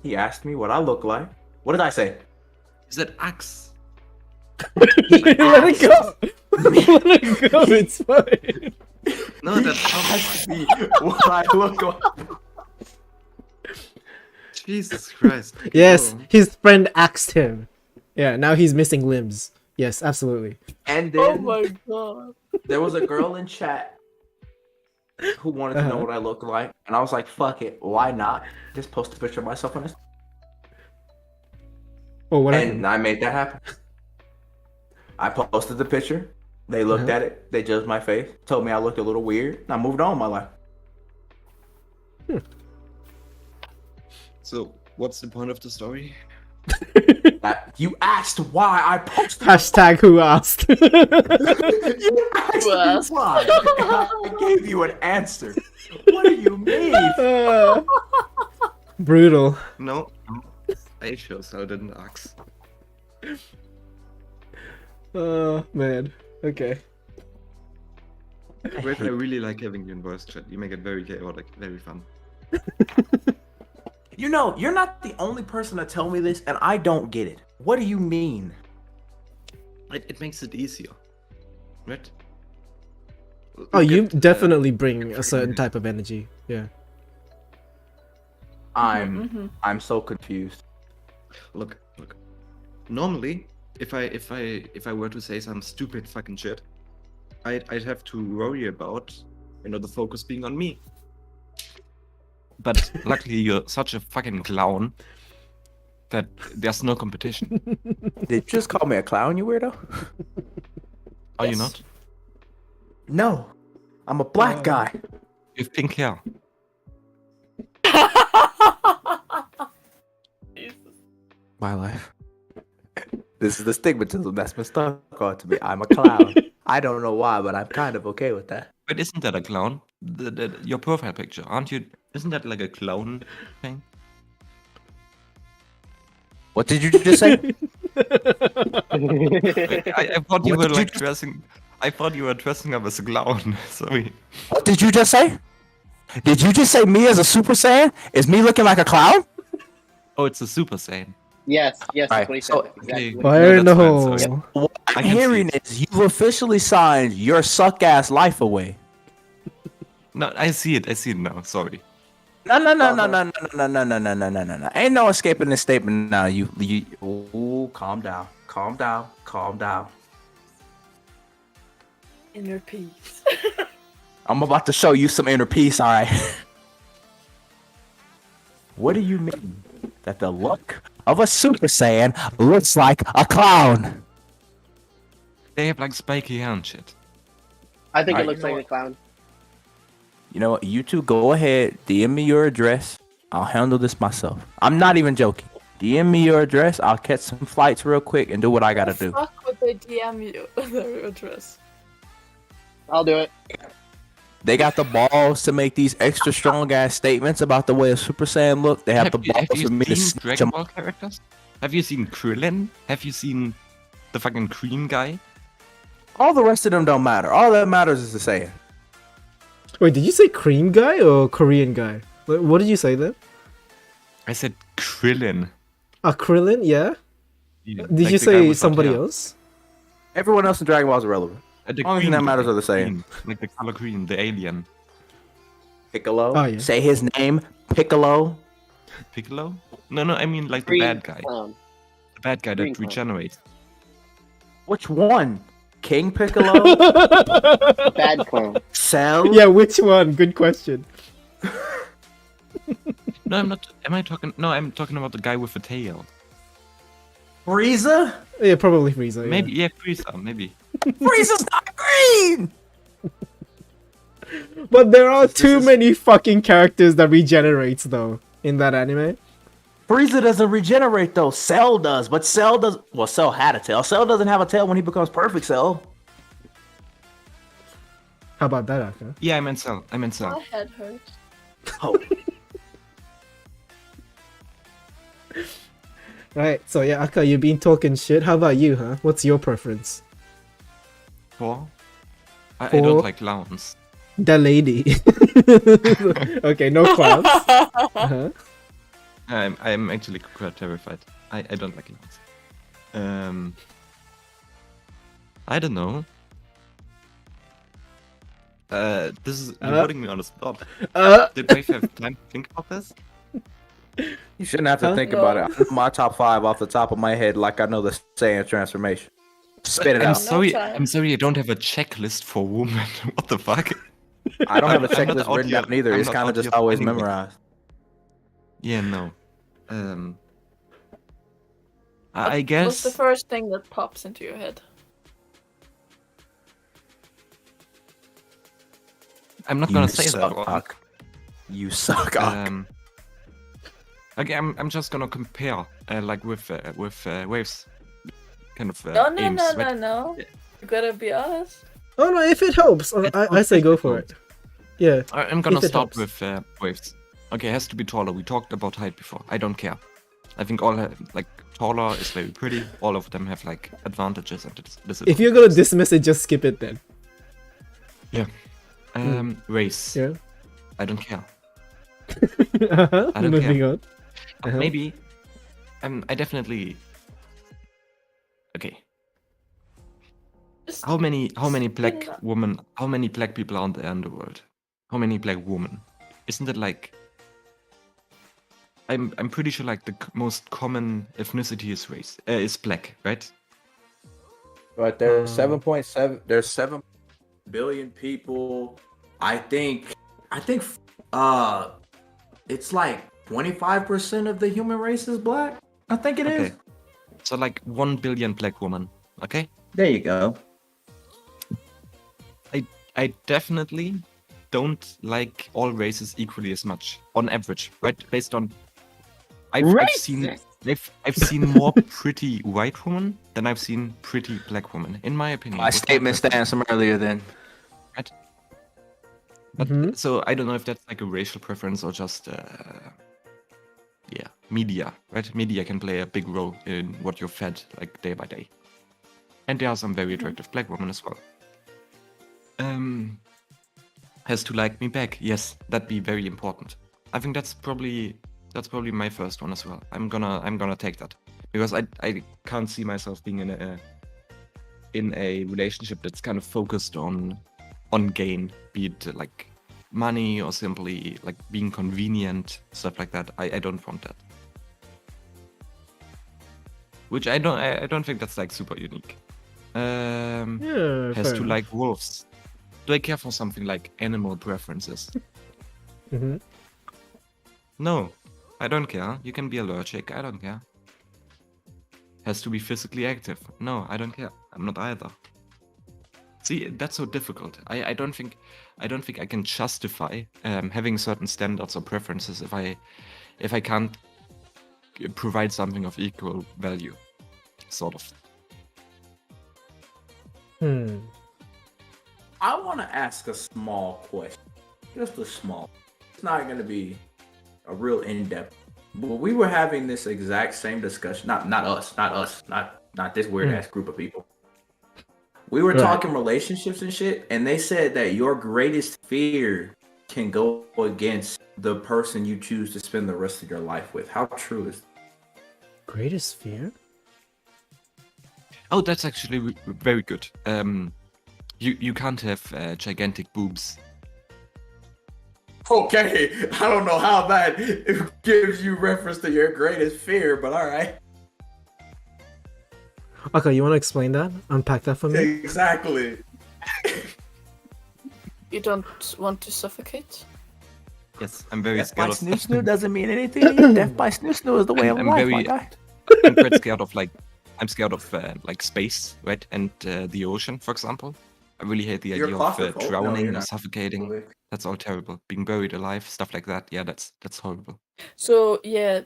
He asked me what I look like. What did I say? Is that axe? Let it go. Let it go. It's fine. No, He that's asked me what I look like. Jesus Christ. Yes, Oh. his friend asked him. Yeah, now he's missing limbs. Yes, absolutely. And Oh then my god. there was a girl in chat who wanted to know Uh-huh. what I look like, and I was like, "Fuck it, why not? Just post a picture of myself on this." Oh, what And happened? I made that happen. I posted the picture. They looked Uh-huh. at it. They judged my face. Told me I looked a little weird. And I moved on with my life. So, what's the point of the story? You asked why I posted. Hashtag who asked. You asked Who me asked? why. I gave you an answer. What do you mean? Brutal. No, I chose. I didn't ask. Oh, man. Okay. Wait, I really like having you in voice chat. You make it very chaotic, very fun. You know, you're not the only person to tell me this, and I don't get it. What do you mean? It makes it easier, right? Oh, Look you at, definitely bring a certain type of energy. Yeah. I'm so confused. Look. Normally, if I were to say some stupid fucking shit, I'd have to worry about, the focus being on me. But luckily, you're such a fucking clown that there's no competition. Did you just call me a clown, you weirdo? Are you not? No, I'm a black guy. You have pink hair. Jesus. My life. This is the stigmatism that's been stuck onto me. I'm a clown. I don't know why, but I'm kind of okay with that. But isn't that a clown? Your profile picture, aren't you? Isn't that like a clown thing? What did you just say? I thought you What were did you like just- dressing. I thought you were dressing up as a clown. Sorry. What did you just say? Did you just say me as a Super Saiyan? Is me looking like a clown? Oh, it's a Super Saiyan. Yes, yes, Alright, that's what he said. so- Exactly. Okay. Fire in the that's hole. fine, sorry. What I I'm can see hearing it. is you've officially signed your suck ass life away. No, I see it. I see it now. Sorry. No. Ain't no escaping this statement now. You ooh, calm down. Inner peace. I'm about to show you some inner peace, alright? What do you mean that the look of a Super Saiyan looks like a clown? They have like spiky hair and shit. I think it Alright, looks you know like a clown. You know what? You two go ahead, DM me your address. I'll handle this myself. I'm not even joking. DM me your address. I'll catch some flights real quick and do what I gotta do. Fuck would they DM you their address? I'll do it. They got the balls to make these extra strong ass statements about the way a Super Saiyan look. They have the balls have you for me to seen snitch Dragon them. Ball characters? Have you seen Krillin? Have you seen the fucking cream guy? All the rest of them don't matter. All that matters is the Saiyan. Wait, did you say cream guy or Korean guy? What did you say then? I said Krillin. Krillin, yeah? Yeah, Did like you the guy say without somebody hair. else? Everyone else in Dragon Ball is irrelevant. The Only thing green that matters guy, are the Saiyans. green, like the color green, the alien. Piccolo. Oh, yeah. Say his name. Piccolo. Piccolo? No, I mean like the Green bad guy. clown. The bad guy Green that clown. regenerates. Which one? King Piccolo? Bad clown. Cell? Yeah, which one? Good question. No, I'm not. Am I talking? No, I'm talking about the guy with the tail. Frieza? Yeah, probably Frieza. Yeah. Maybe, yeah, Frieza, maybe. Frieza's not mean? But there are too is- many fucking characters that regenerates though in that anime. Frieza doesn't regenerate though. Cell does, but Cell does. Well, Cell had a tail. Cell doesn't have a tail when he becomes Perfect Cell. How about that, Aka? Yeah, I meant Cell. My head hurts. Oh, Right, so yeah, Aka, you've been talking shit. How about you, huh? What's your preference? Four? I Four. don't like clowns. The lady. Okay, no clowns. Uh-huh. I'm actually quite terrified. I don't like clowns. I don't know. This is you're putting me on the spot. Did Wave have time to think about this? you shouldn't have to Huh? think No. about it. I know my top 5 off the top of my head, like I know the Saiyan transformation. Spit it I'm out. sorry. time. I'm sorry. I don't have a checklist for women. What the fuck? I don't have a I'm not checklist out written here- down either. I'm It's not kind of out just here always finding it. memorized. Yeah, no. I What's the guess first thing that pops into your head? I'm not gonna say that one. Suck. You suck. Ak. Okay, I'm just gonna compare, like with waves, kind of No, no, aims, no, right? no, no. You gotta be honest. Oh no, if it helps, I say go for it. Yeah. I'm gonna If it start helps. with waves. Okay, it has to be taller. We talked about height before. I don't care. I think all like taller is very pretty. All of them have like advantages and disadvantages. If you're gonna dismiss it, just skip it then. race. Yeah. I don't care. Uh-huh. I don't Moving care. on. Uh-huh. Maybe. I definitely. Okay. Just How many black Spit it out. women? How many black people are there in the world? How many black women? Isn't it like? I'm pretty sure like the most common ethnicity is is black, right? But there's Um, 7.7. There's 7 billion people. I think. It's like 25% of the human race is black. I think it is. Okay. So like 1 billion black women. Okay. There you go. I definitely don't like all races equally as much on average, right? Based on I've seen more pretty white women than I've seen pretty black women, in my opinion. My With statement stands from earlier then. But Mhm. so I don't know if that's like a racial preference or just media, right? Media can play a big role in what you're fed like day by day. And there are some very attractive black women as well. Has to like me back. Yes, that'd be very important. I think that's probably my first one as well. I'm gonna take that. Because I can't see myself being in a relationship that's kind of focused on gain, be it like money or simply like being convenient, stuff like that. I don't want that. Which I don't think that's like super unique. Yeah. Has fair to enough. like wolves. Do I care for something like animal preferences? Mhm. No, I don't care. You can be allergic. I don't care. Has to be physically active. No, I don't care. I'm not either. See, that's so difficult. I don't think I can justify having certain standards or preferences if I can't provide something of equal value, sort of. I want to ask a small question. Just a small. It's not going to be a real in-depth. But we were having this exact same discussion. Not us. Not this weird ass group of people. We were Right. talking relationships and shit, and they said that your greatest fear can go against the person you choose to spend the rest of your life with. How true is Greatest fear? Oh, that's actually very good. You can't have gigantic boobs. Okay, I don't know how that gives you reference to your greatest fear, but all right. Okay, you want to explain that? Unpack that for me? Exactly. You don't want to suffocate? Yes, I'm very Death by scared of. snoo snoo doesn't mean anything to you. Death by snoo snoo is the way of I'm life, very- my guy. I'm quite scared of like. I'm scared of like space, right, and the ocean, for example. I really hate the You're idea of claustrophobic? No, drowning you're or not. suffocating. That's all terrible. Being buried alive, stuff like that. Yeah, that's horrible. So yeah,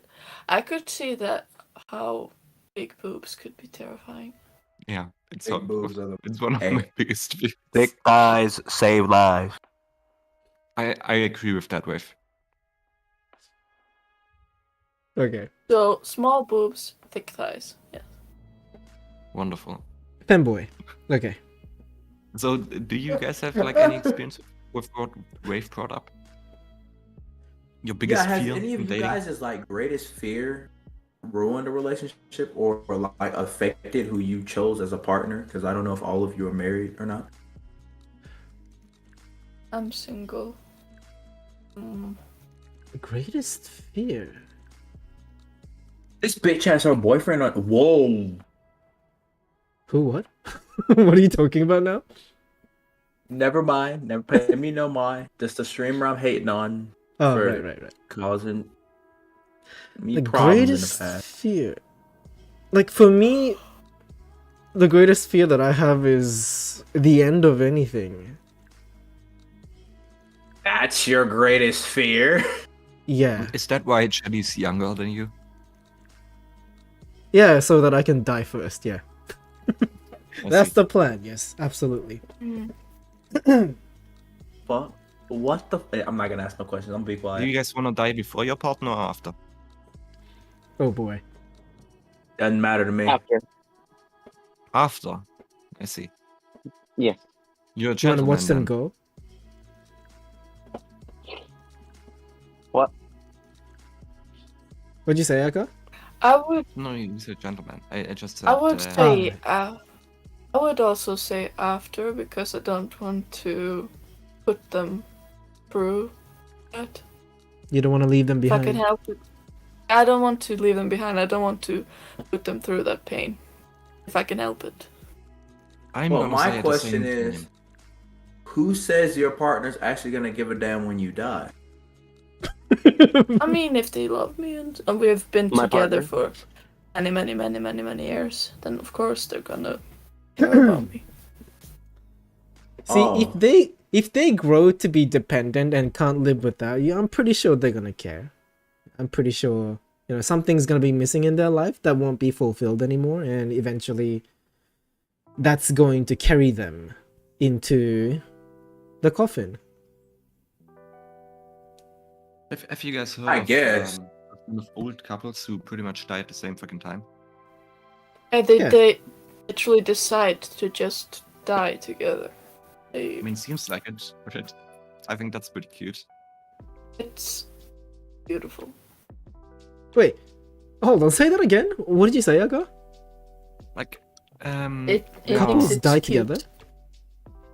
I could see that how big boobs could be terrifying. Yeah, it's Big horrible. boobs are the- It's one of Hey. my biggest fears. Thick thighs save lives. I agree with that, Wave. Okay. So small boobs, thick thighs. Yeah. Wonderful. Femboy. Okay. So, do you guys have like any experience with what Wave brought up? Your biggest has fear any of in you dating? guys' like greatest fear ruined a relationship or like affected who you chose as a partner? Because I don't know if all of you are married or not. I'm single. Greatest fear. This bitch has her boyfriend on. Whoa. Who? What? What are you talking about now? Never mind. Never pay me no mind. Just the streamer I'm hating on Oh, for right. causing me The problems in the greatest past. fear. Like for me, the greatest fear that I have is the end of anything. That's your greatest fear. Yeah. Is that why Shelly's younger than you? Yeah, so that I can die first, yeah. I That's see. the plan, yes, absolutely. Fuck. What the? I'm not gonna ask no questions. I'm gonna be Do quiet. you guys want to die before your partner or after? Oh boy. Doesn't matter to me. After. After. I see. Yes. You're a You wanna gentleman watch them then. go? What? What'd you say, Aka? I would. No, he's a gentleman. I just said. I would uh, say. I would also say after because I don't want to put them through that. You don't want to leave them If I can behind. help it. I don't want to leave them behind. I don't want to put them through that pain. If I can help it. I'm Well, gonna my say the question same is, thing. who says your partner's actually gonna give a damn when you die? I mean, if they love me and we've been My together partner? for many years, then of course they're gonna care about me. See, Oh. if they grow to be dependent and can't live without you, I'm pretty sure they're gonna care. I'm pretty sure, you know, something's gonna be missing in their life that won't be fulfilled anymore, and eventually that's going to carry them into the coffin. Have you guys heard I of, guess. of old couples who pretty much die at the same fucking time? And they Yeah. they literally decide to just die together. I mean, seems like it, but I think that's pretty cute. It's beautiful. Wait, hold on, say that again. What did you say, Aka? Like, It Couples thinks it's die cute. together?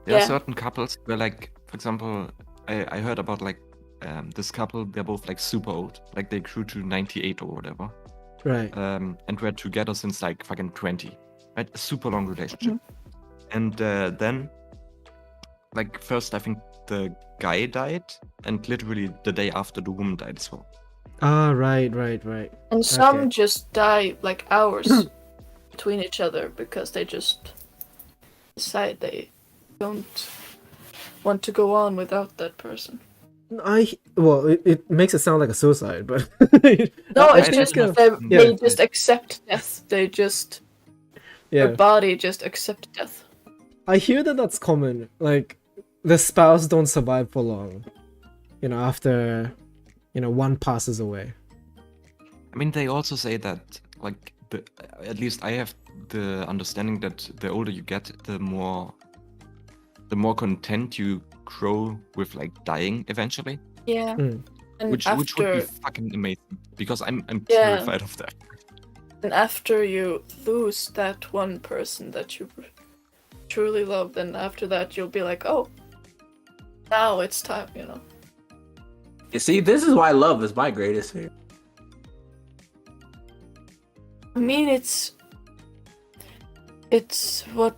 there are Yeah. certain couples where, like, for example, I heard about like this couple. They're both like super old, like they grew to 98 or whatever, Right. and were together since like fucking 20, right? A super long relationship. Mm-hmm. And then, like, first I think the guy died, and literally the day after the woman died as well. Ah, right. And some Okay. just die like hours between each other because they just decide they don't want to go on without that person. Well, it makes it sound like a suicide, but No, I it's think just it's they, yeah. they just accept death. They just their yeah. body just accept death. I hear that that's common. Like the spouse don't survive for long. You know, after one passes away. I mean, they also say that, like, at least I have the understanding that the older you get, the more content you grow with, like, dying eventually, Yeah. Mm. And which would be after fucking amazing, because I'm Yeah. terrified of that. and after you lose that one person that you truly love, then after that you'll be like, oh, now it's time, you know. You see, this is why love is my greatest fear. I mean, it's what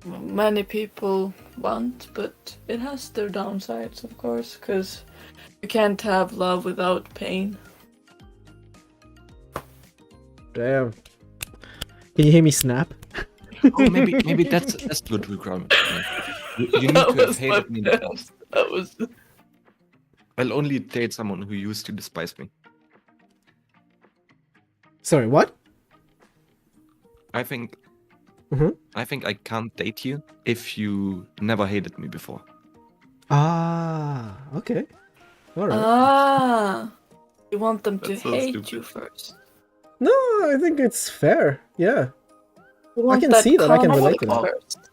many people want, but it has their downsides, of course, because you can't have love without pain. Damn. Can you hear me snap? Oh, maybe that's good requirement. You need That to have was my hated me in the best. past. That was. I'll only date someone who used to despise me. Sorry, what? I think Mhm. I think I can't date you if you never hated me before. Ah, okay. All right. Ah, you want them to That's so hate stupid. you first. No, I think it's fair. Yeah. You want can that see that. I can relate to conflict that. first.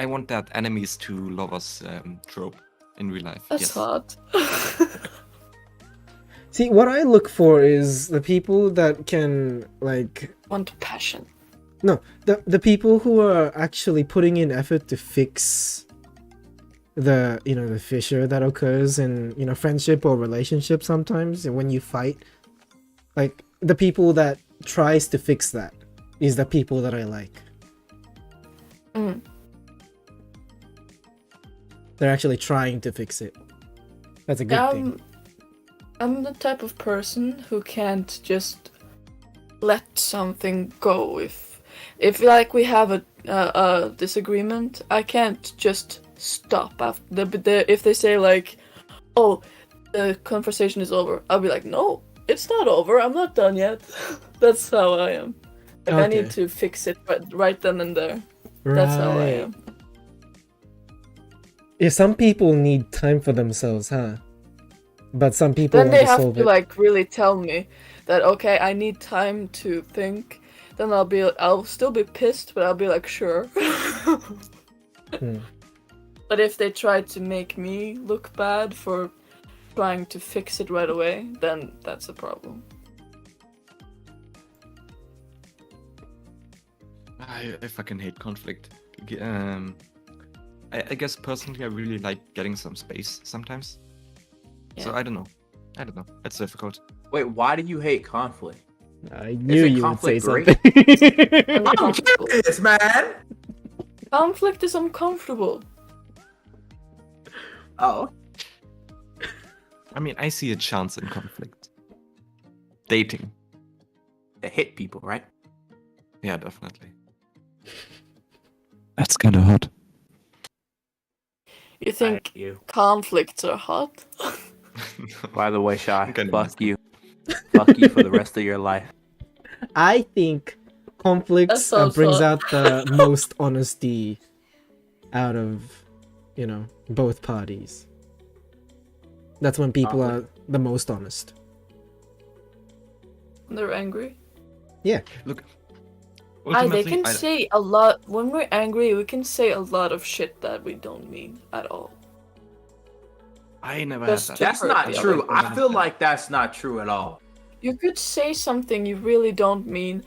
I want that enemies to lovers trope in real life. That's yes. hot. See, what I look for is the people that can like Want passion. no, the people who are actually putting in effort to fix the the fissure that occurs in friendship or relationship sometimes, and when you fight, like the people that tries to fix that is the people that I like. Mm. They're actually trying to fix it. That's a good thing. I'm the type of person who can't just let something go. If like we have a disagreement, I can't just stop after if they say like, "Oh, the conversation is over." I'll be like, "No, it's not over. I'm not done yet." That's how I am. Like I need Okay. to fix it right then and there. That's how I Right. am. Yeah, some people need time for themselves, huh? But some people Then want they to have solve to it. like really tell me that okay, I need time to think. Then I'll still be pissed, but I'll be like sure. Hmm. But if they try to make me look bad for trying to fix it right away, then that's a problem. I fucking hate conflict. I guess personally I really like getting some space sometimes. So Yeah. I don't know. It's difficult. Wait, why do you hate conflict? I knew Isn't you would say conflict something. Uncomfortable. Yes, man. Conflict is uncomfortable. Oh, I mean, I see a chance in conflict. Dating. to hit people, right? Yeah, definitely. That's kind of hot. You think You. conflicts are hot? By the way, Shy, Kinda fuck nasty. you. Fuck you for the rest of your life. I think conflicts That sounds brings hot. out the most honesty out of, both parties. That's when people are the most honest. They're angry. Look. They ultimately, can say a lot. When we're angry, we can say a lot of shit that we don't mean at all. I never Just had to that. That's hurt not the true. other I feel like that's not true at all. You could say something you really don't mean.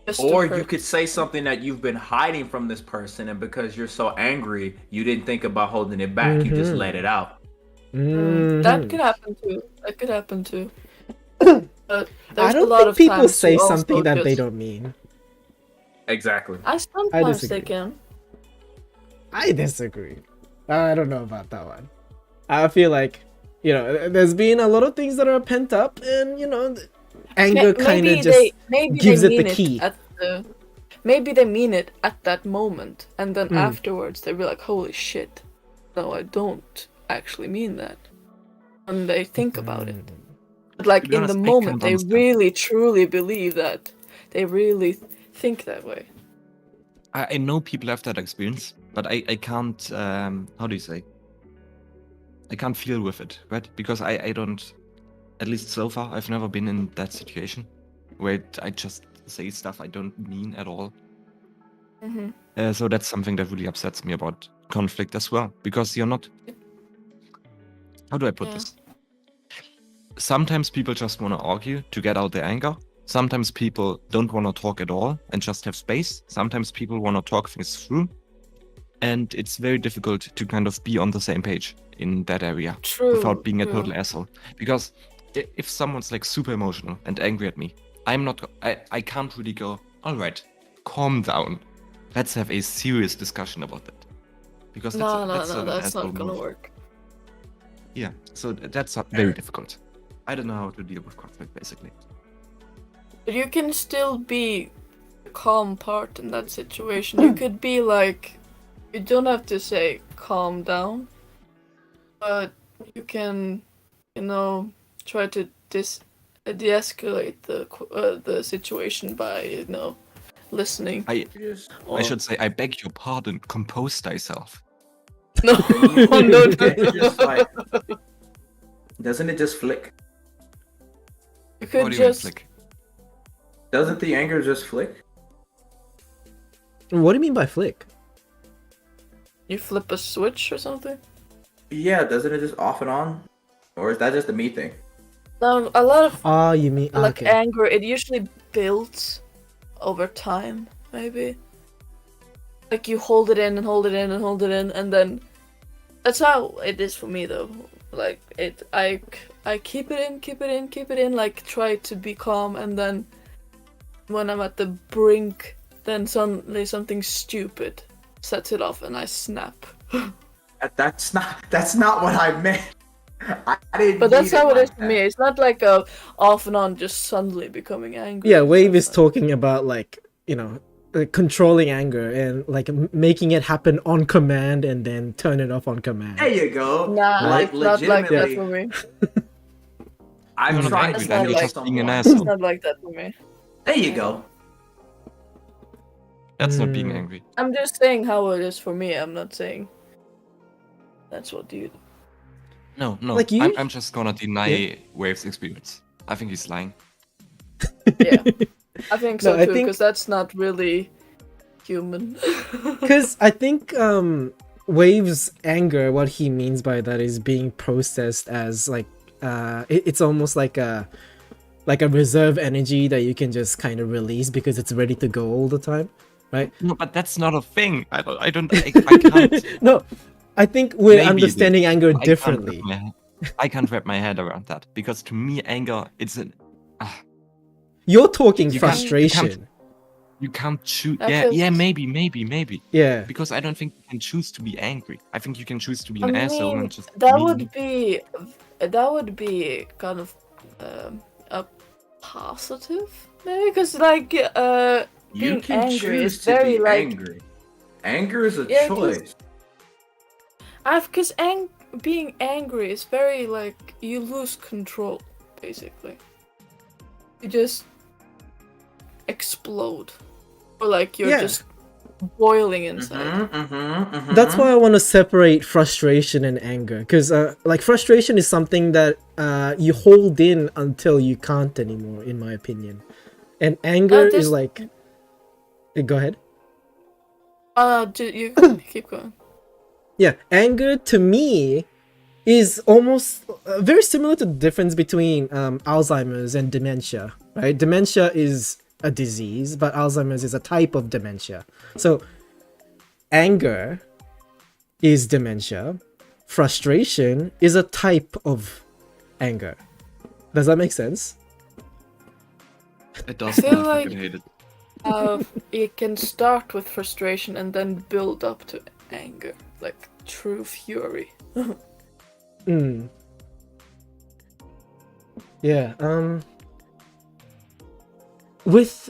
Just Or to hurt. you could say something that you've been hiding from this person, and because you're so angry, you didn't think about holding it back. You just let it out. That could happen too. That could happen too. But I there's a don't lot think of people times say you also something that they just- don't mean. Exactly. Sometimes disagree. they can. I disagree. I don't know about that one. I feel like, there's been a lot of things that are pent up, and anger kind of just gives it the key. Maybe they mean it at that moment, and then afterwards they'll be like, "Holy shit! No, I don't actually mean that." And they think about it. But like To be in honest, the I moment, can't they understand. really truly believe that. They really think that way. I know people have that experience, but I can't. How do you say? I can't feel with it, right? Because I don't. At least so far, I've never been in that situation where I just say stuff I don't mean at all. Mm-hmm. So that's something that really upsets me about conflict as well, because you're not. How do I put this? Sometimes people just want to argue to get out their anger. Sometimes people don't want to talk at all and just have space. Sometimes people want to talk things through. And it's very difficult to kind of be on the same page in that area without being a total asshole. Because if someone's like super emotional and angry at me, I can't really go, all right, calm down. Let's have a serious discussion about that. Because That's not gonna work. Yeah, so that's very difficult. I don't know how to deal with conflict, basically. But you can still be calm part in that situation. You could be like, you don't have to say calm down, but you can, try to de-escalate the situation by listening. I Or- should say, I beg your pardon. Compose thyself. No, no, no, Can't you just no. like? Doesn't it just flick? You What could do you mean, just flick? Doesn't the anger just flick? What do you mean by flick? you flip a switch or something. Yeah, doesn't it just off and on? Or is that just a me thing? No, a lot of Ah, you mean like okay. anger. It usually builds over time, maybe. Like you hold it in and hold it in and hold it in, and then that's how it is for me though. Like I keep it in, keep it in, keep it in. Like try to be calm, and then when I'm at the brink, then suddenly something stupid sets it off, and I snap. That's not what I meant. I didn't. But that's mean how it like is for me. It's not like a off and on, just suddenly becoming angry. Yeah, Wave is That's talking about like controlling anger and like making it happen on command and then turn it off on command. There you go. Nah, Like it's not like that legitimately, for me. I'm You're not trying angry, to then kill you're just being an someone. asshole. It's not like that for me. There you go. That's not being Mm. angry. I'm just saying how it is for me. I'm not saying that's what you. No. Like you- I'm just gonna deny Wave's experience. I think he's lying. Yeah, I think so No, I too, think- because that's not really human. Because I think Wave's anger, what he means by that is being processed as like it's almost like a reserve energy that you can just kind of release because it's ready to go all the time, right? No, but that's not a thing. I can't. No, I think we're Maybe it is. understanding anger I can't wrap differently. I can't wrap my head around that because to me, anger You're talking You can't- frustration. you can't choose. I Yeah, feel- maybe. Yeah. Because I don't think you can choose to be angry. I think you can choose to be I an asshole mean, and just. that mean. would be kind of a positive, maybe, because like You being can angry choose is to very be like angry. Anger is a Yeah, 'cause- choice. because being angry is very like you lose control, basically. You just explode, or like you're Yeah. just boiling inside. That's why I want to separate frustration and anger, because like frustration is something that you hold in until you can't anymore, in my opinion, and anger this- is like. Go ahead. You keep going. Yeah, anger to me is almost very similar to the difference between Alzheimer's and dementia, right? Dementia is a disease, but Alzheimer's is a type of dementia. So anger is dementia. Frustration is a type of anger. Does that make sense? It does. I feel I like- fucking hate it. It can start with frustration and then build up to anger, like true fury. Mm. Yeah, with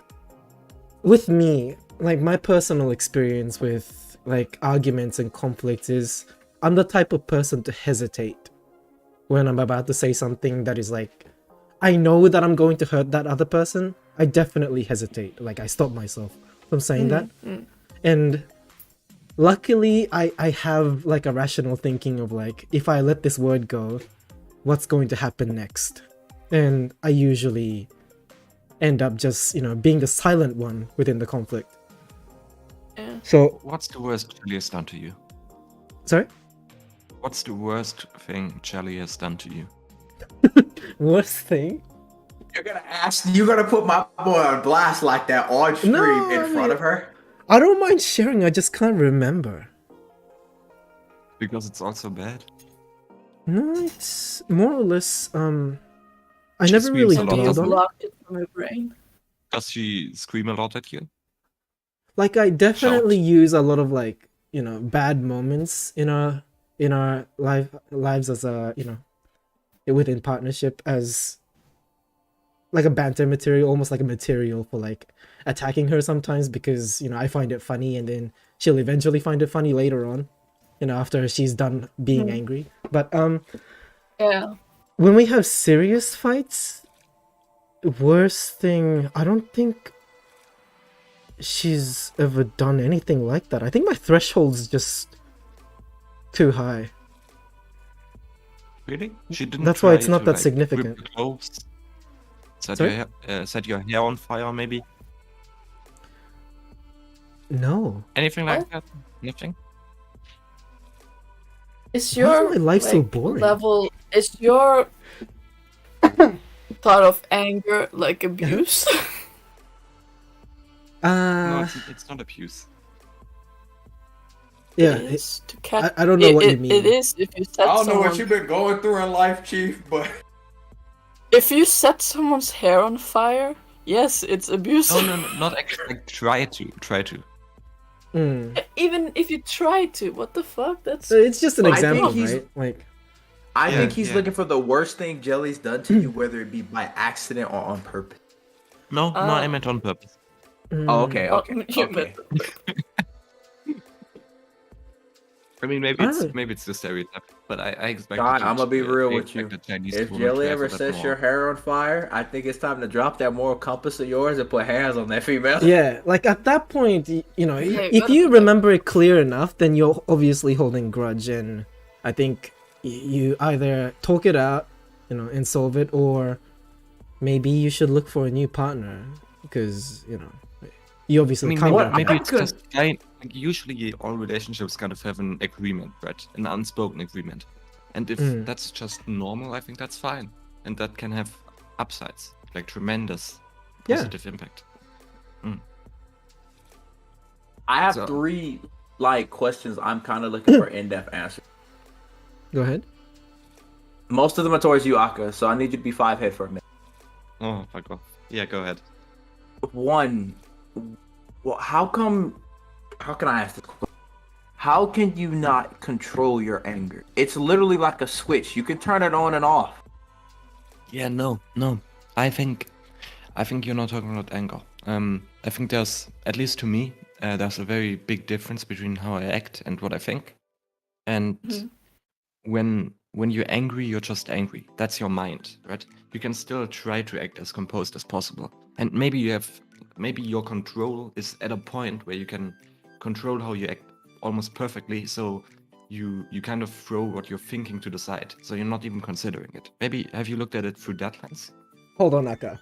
me, like my personal experience with like arguments and conflicts is I'm the type of person to hesitate when I'm about to say something that is like I know that I'm going to hurt that other person. I definitely hesitate. Like I stop myself from saying that. And luckily I have like a rational thinking of like if I let this word go, what's going to happen next? And I usually end up just, being the silent one within the conflict. Yeah. So, What's the worst Charlie has done to you? sorry? What's the worst thing Charlie has done to you? Worst thing? You're gonna put my boy on blast like that on stream No, in I front mean- of her? I don't mind sharing, I just can't remember. Because it's also bad. No, it's more or less, I She never really screams a lot, You dwelled doesn't on it. blocked it from your brain. Does she scream a lot at you? Like I definitely Shout. use a lot of like, bad moments in our lives as a, within partnership as like a banter material, almost like a material for like attacking her sometimes, because I find it funny, and then she'll eventually find it funny later on, after she's done being angry. But Yeah. when we have serious fights, worst thing, I don't think she's ever done anything like that. I think my threshold's just too high. Really? She didn't. That's why it's try not to, that like, significant. rip your clothes, Sorry? set your hair on fire, maybe? No. Anything like What? that? Nothing? Is Why is your my life so like, boring? level? Is your thought of anger like abuse? No, it's not abuse. Yeah, It is to catch. I don't know what you mean. It is if you set someone. been going through in life, Chief, but If you set someone's hair on fire, yes, it's abuse. No, not actually. Like, try to. Even if you try to, what the fuck? That's So it's just an I think example, he's- right? Like, I Yeah, think he's yeah. looking for the worst thing Jelly's done to you, whether it be by accident or on purpose. No, I meant on purpose. Oh, okay, Oh, okay, you okay. I mean, I don't- maybe it's the stereotype, but I expect. God, I'm gonna be real with you. If Jelly ever sets your hair on fire, I think it's time to drop that moral compass of yours and put hands on that female. yeah, like at that point, Hey, if gotta you put that- remember it clear enough, then you're obviously holding grudge, and I think you either talk it out, and solve it, or maybe you should look for a new partner, because you obviously can't. what- maybe I it's could- just usually all relationships kind of have an agreement, right? An unspoken agreement. And if that's just normal, I think that's fine. And that can have upsides, like tremendous Yeah. positive impact. I have So- 3 questions I'm kind of looking for in-depth answers. Go ahead. Most of them are towards you, Aka, so I need you to be 5 head for a minute. Oh, fuck off. Yeah, go ahead. 1, well, how can I ask this question? How can you not control your anger? It's literally like a switch. You can turn it on and off. Yeah, no. I think you're not talking about anger. I think there's, at least to me, there's a very big difference between how I act and what I think. And when you're angry, you're just angry. That's your mind, right? You can still try to act as composed as possible. And maybe your control is at a point where you can control how you act almost perfectly, so you kind of throw what you're thinking to the side, so you're not even considering it. Maybe have you looked at it through that lens? Hold on, Aka.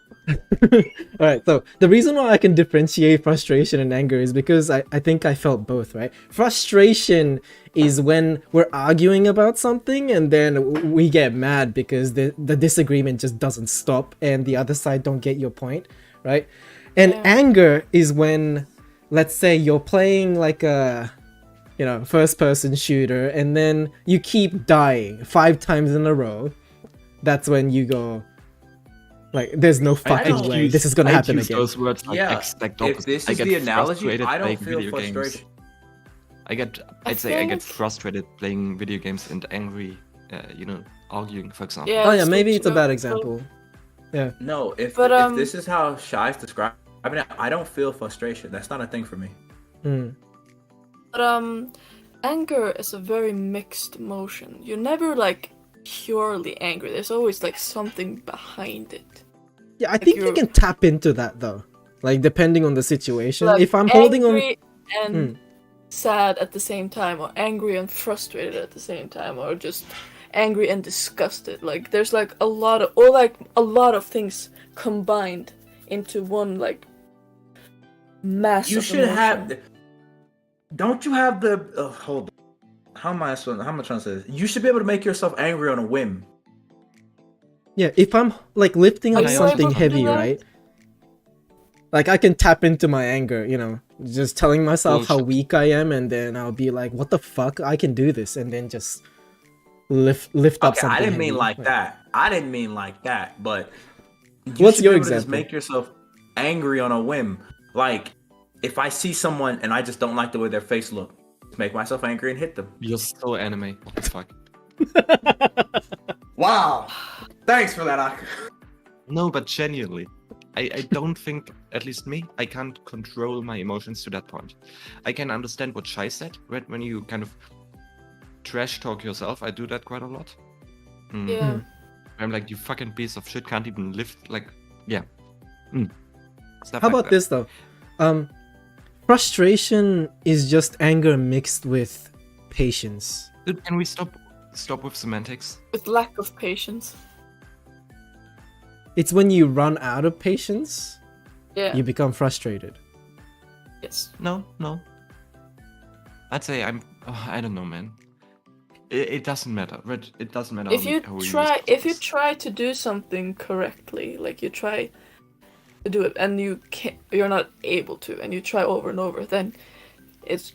Alright, so the reason why I can differentiate frustration and anger is because I think I felt both, right? Frustration is when we're arguing about something and then we get mad because the disagreement just doesn't stop and the other side don't get your point, right? And anger is when, let's say you're playing like a first person shooter and then you keep dying 5 times in a row. That's when you go, like, there's no fucking way this is gonna happen use again. those words like Yeah, exact if opposite. this I is get the analogy, frustrated I don't playing feel video games. frustration. I'd say I get think- frustrated playing video games and angry, arguing, for example. Yeah. Oh yeah, maybe switch it's a up, bad so- example. No, if But, this is how Shai's describing it, I don't feel frustration. That's not a thing for me. But anger is a very mixed emotion. You're never like purely angry. There's always like something behind it. Yeah, I think you you're- can tap into that though. Like depending on the situation. Like, If I'm holding on, angry and sad at the same time, or angry and frustrated at the same time, or just angry and disgusted. Like there's like a lot of things combined into one like mass. You of should emotion. have. Don't you have the? Hold on. How am I trying to say this? You should be able to make yourself angry on a whim. yeah, if I'm like lifting up Are you something able to do heavy, that? right? Like I can tap into my anger, just telling myself how Bullshit. weak I am, and then I'll be like, "What the fuck? I can do this," and then just lift up Okay, something. I didn't mean heavy. like that. I didn't mean like that. But you What's should your be able to just example? make yourself angry on a whim. Like if I see someone and I just don't like the way their face look, just make myself angry and hit them. You're so anime. What the fuck? Wow. Thanks for that, Aka. No, but genuinely, I don't think, at least me, I can't control my emotions to that point. I can understand what Shai said, right? When you kind of trash talk yourself, I do that quite a lot. Yeah. I'm like, you fucking piece of shit, can't even lift, like, yeah. Stuff How like about that. this though? Frustration is just anger mixed with patience. Dude, can we stop with semantics? With lack of patience. It's when you run out of patience, Yeah. you become frustrated. Yes. No. I'd say I don't know, man. It doesn't matter, right? It doesn't matter If how you we try, use if you this. try to do something correctly, like you try to do it and you're not able to, and you try over and over, then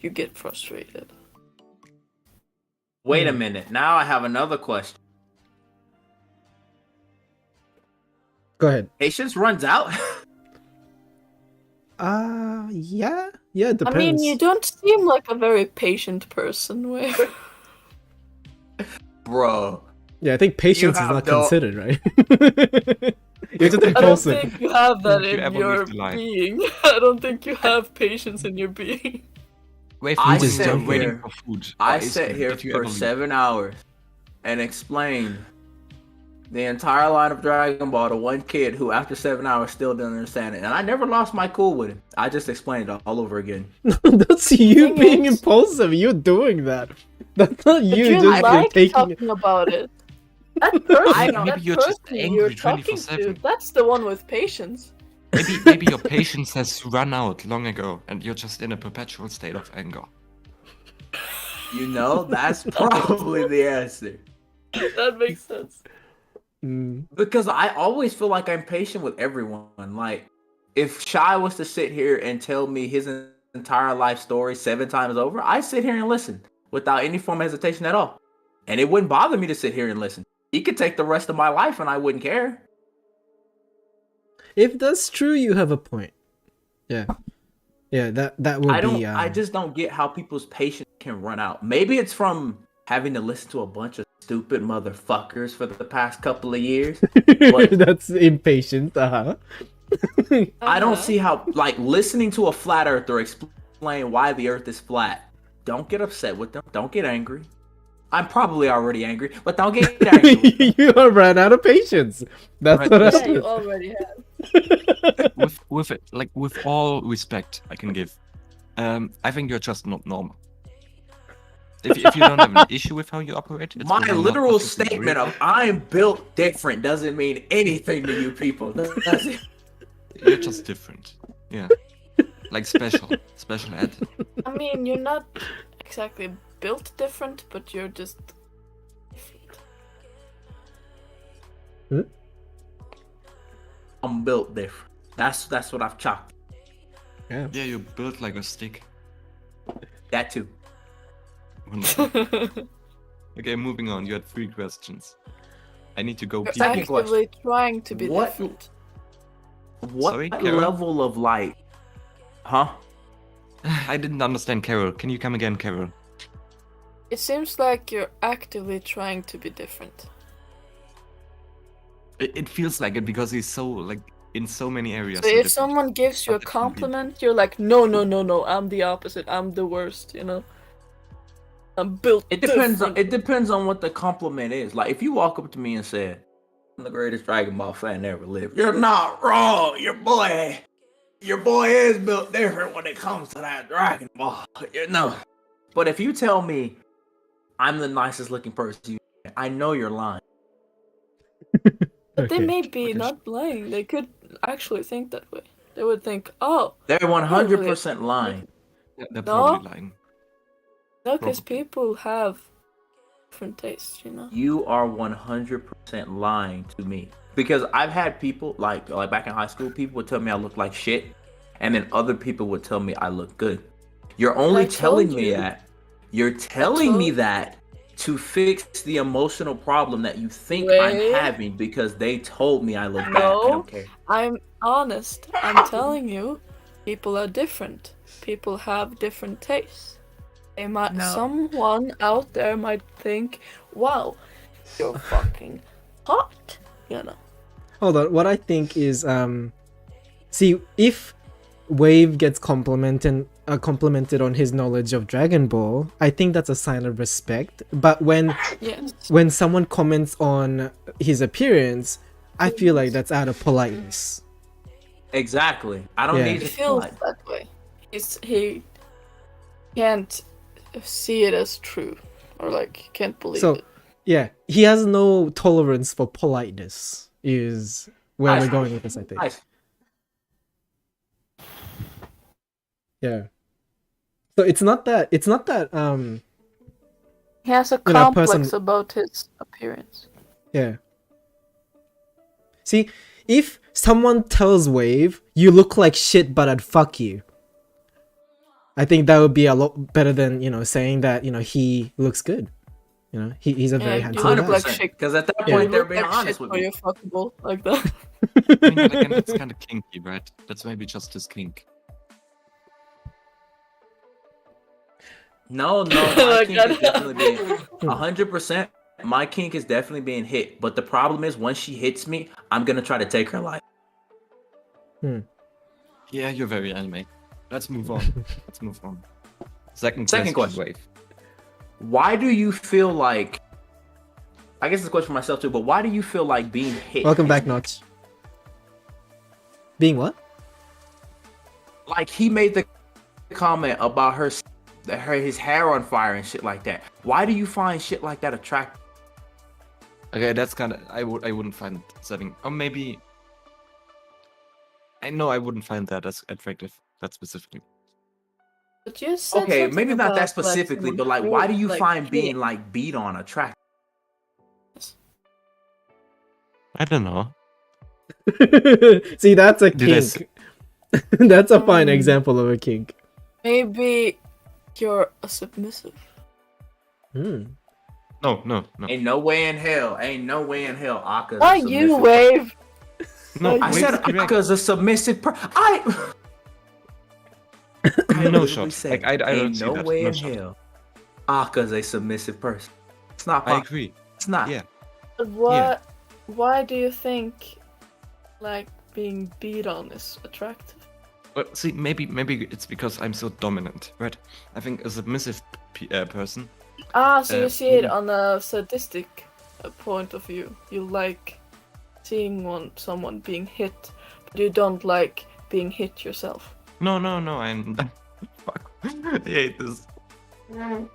you get frustrated. Wait a minute. Now I have another question. Go ahead. Patience runs out. Yeah, it depends. I mean, you don't seem like a very patient person, Where Bro. Yeah, I think patience is have not no- considered, right? You're just I don't impulsive. think you have that Did you in ever your leave the line? being. I don't think you have patience in your being. Wait, I when sit you were here- waiting for food. I or ice sat cream, here did you for ever leave? 7 hours and explained the entire line of Dragon Ball to one kid who, after 7 hours, still didn't understand it. And I never lost my cool with him. I just explained it all over again. That's you Thing being is- impulsive. You're doing that. That's not But you. you Just like taking. talking about it. That person, Maybe that you're just person angry you're talking to, 24/7. that's the one with patience. Maybe your patience has run out long ago, and you're just in a perpetual state of anger. You know, that's probably the answer. That makes sense. Because I always feel like I'm patient with everyone. Like, if Shai was to sit here and tell me his entire life story 7 times over, I sit here and listen without any form of hesitation at all. And it wouldn't bother me to sit here and listen. He could take the rest of my life and I wouldn't care. If that's true, you have a point. Yeah, that would be. I just don't get how people's patience can run out. Maybe it's from having to listen to a bunch of stupid motherfuckers for the past couple of years. But That's impatient. I don't see how, like, listening to a flat earther explain why the earth is flat. Don't get upset with them. Don't get angry. I'm probably already angry, but don't get angry with them. You ran out of patience. That's Right, what yes, Yeah, happened. you already have. with all respect I can give, I think you're just not normal. If you don't have an issue with how you operate, it's My probably not literal what you statement agree. of I'm built different doesn't mean anything to you people. Does it? You're just different. Yeah, like special ed. I mean, you're not exactly built different, but you're just different. I'm built different. That's what I've chalked. Yeah. Yeah, you're built like a stick. That too. Wonderful. Okay, moving on. You had 3 questions. I need to go You're pee. Second actively trying to be What- different. What Sorry, Kara? level of like, huh? I didn't understand, Carol. Can you come again, Carol? It seems like you're actively trying to be different. It feels like it because he's so, like, in so many areas. So so if different. someone gives you a Not different people. compliment, you're like, no, I'm the opposite. I'm the worst, you know? I'm built It depends on different. what the compliment is. Like, if you walk up to me and say, "I'm the greatest Dragon Ball fan ever lived," you're not wrong. Your boy is built different when it comes to that Dragon Ball. You know. But if you tell me I'm the nicest looking person, I know you're lying. But they Okay. may be Okay. not lying. They could actually think that way. They would think, oh, They're really 100% lying. They're No. probably lying. no, because Probably. people have different tastes, you know? You are 100% lying to me. Because I've had people, like back in high school, people would tell me I look like shit. And then other people would tell me I look good. You're only I told telling me you. that. You're telling me told- that to fix the emotional problem that you think Wait. I'm having because they told me I look bad. I No. don't care. I'm honest. I'm telling you, people are different. People have different tastes. They might, No. someone out there might think, wow, you're fucking hot, you know? hold on. What I think is see, if Wave gets complimented on his knowledge of Dragon Ball, I think that's a sign of respect. But Yes. when someone comments on his appearance, I feel like that's out of politeness. Exactly. I don't Yeah. need He to feels feel that way. He can't see it as true, or like he can't believe So it. yeah, he has no tolerance for politeness. Is where we're going with this, I think. Nice. Yeah. So it's not that He has a You know, a complex person- about his appearance. yeah. See, if someone tells Wave, you look like shit, but I'd fuck you, I think that would be a lot better than, saying that, he looks good. He's a very Yeah, handsome you look guy. like shit. Because at that Yeah. point, You they're look being like honest shit with when me. you're fuckable like that. I mean, but again, that's kind of kinky, right? That's maybe just his kink. No, Oh my my kink God. is definitely being 100%. My kink is definitely being hit, but the problem is once she hits me, I'm gonna try to take her life. Yeah, you're very anime. Let's move on. Second Second question. Wave. Why do you feel like? I guess it's a question for myself too, but why do you feel like being hit? Welcome back, Notch. Being what? Like he made the comment about his hair on fire and shit like that. Why do you find shit like that attractive? Okay, that's kind of I wouldn't find setting. Or maybe I know I wouldn't find that as attractive. That specifically. But you said Okay, something maybe not about, that specifically, like, but like, why do you like, find being hitting. like beat on attractive? I don't know. See, that's a Did I kink. That's a fine example of a kink. Maybe you're a submissive. Hmm. No. Ain't no way in hell. Aka's Why a you, submissive- Wave? No, I said Aka's a submissive no literally shot. said, Like I don't ain't see no that. way No in shot. hell. Aka's a submissive person. It's not I possible. agree. It's not. Yeah. But why do you think like being beat on is attractive? But see, maybe it's because I'm so dominant, right? I think a submissive person. So you see it wouldn't- on a sadistic point of view. You like seeing someone being hit, but you don't like being hit yourself. No. I'm. Fuck. I hate this. No,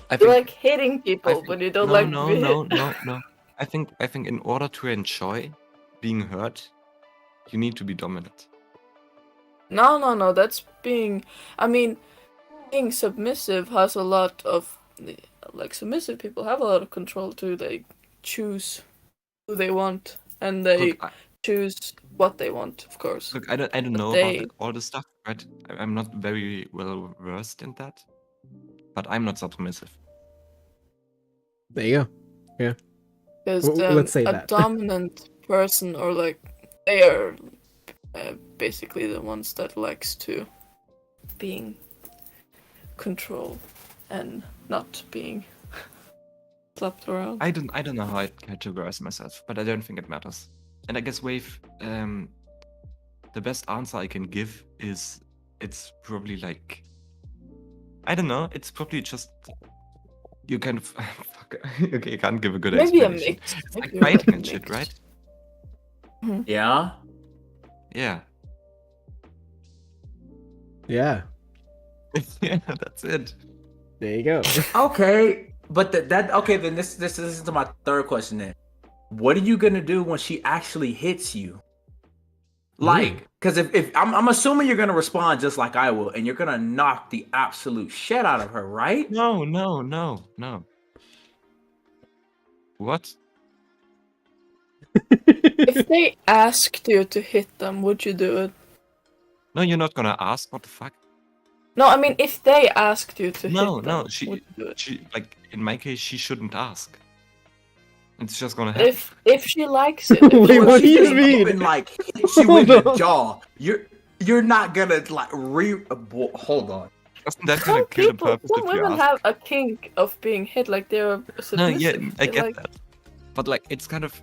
I You think. like hitting people, but you don't like no, being no, hit. no. I think in order to enjoy being hurt, you need to be dominant. No. That's being. I mean, being submissive has a lot of. Like, submissive people have a lot of control too. They choose who they want, and they Look, choose what they want, of course. I don't know they- about all this stuff, right? I'm not very well versed in that, but I'm not submissive. There you go. Because let's say a that. dominant person, or like, they are basically the ones that likes to being control and not being slapped around. I don't know how I'd categorize myself, but I don't think it matters. And I guess Wave, the best answer I can give is it's probably like, I don't know, it's probably just you kind of fuck, okay, I can't give a good Maybe a explanation. mix. It's like Maybe a fighting and shit, mix. right? Yeah. Yeah. Yeah. Yeah, that's it. There you go. Okay, but okay. Then this is to my third question. Then, what are you gonna do when she actually hits you? Like, because if I'm assuming you're gonna respond just like I will, and you're gonna knock the absolute shit out of her, right? No. What? If they asked you to hit them, would you do it? No, you're not gonna ask. What the fuck? No, I mean, if they asked you to No, hit them, no. would you do it? She like in my case, she shouldn't ask. It's just gonna happen. If she likes it. Wait, what do She you just mean? open, like hit you in the jaw. You're not gonna like hold on. Doesn't that kind of kill the purpose Some if you women ask? have a kink of being hit, like they're No, submissive. yeah, I They get like- that. But like, it's kind of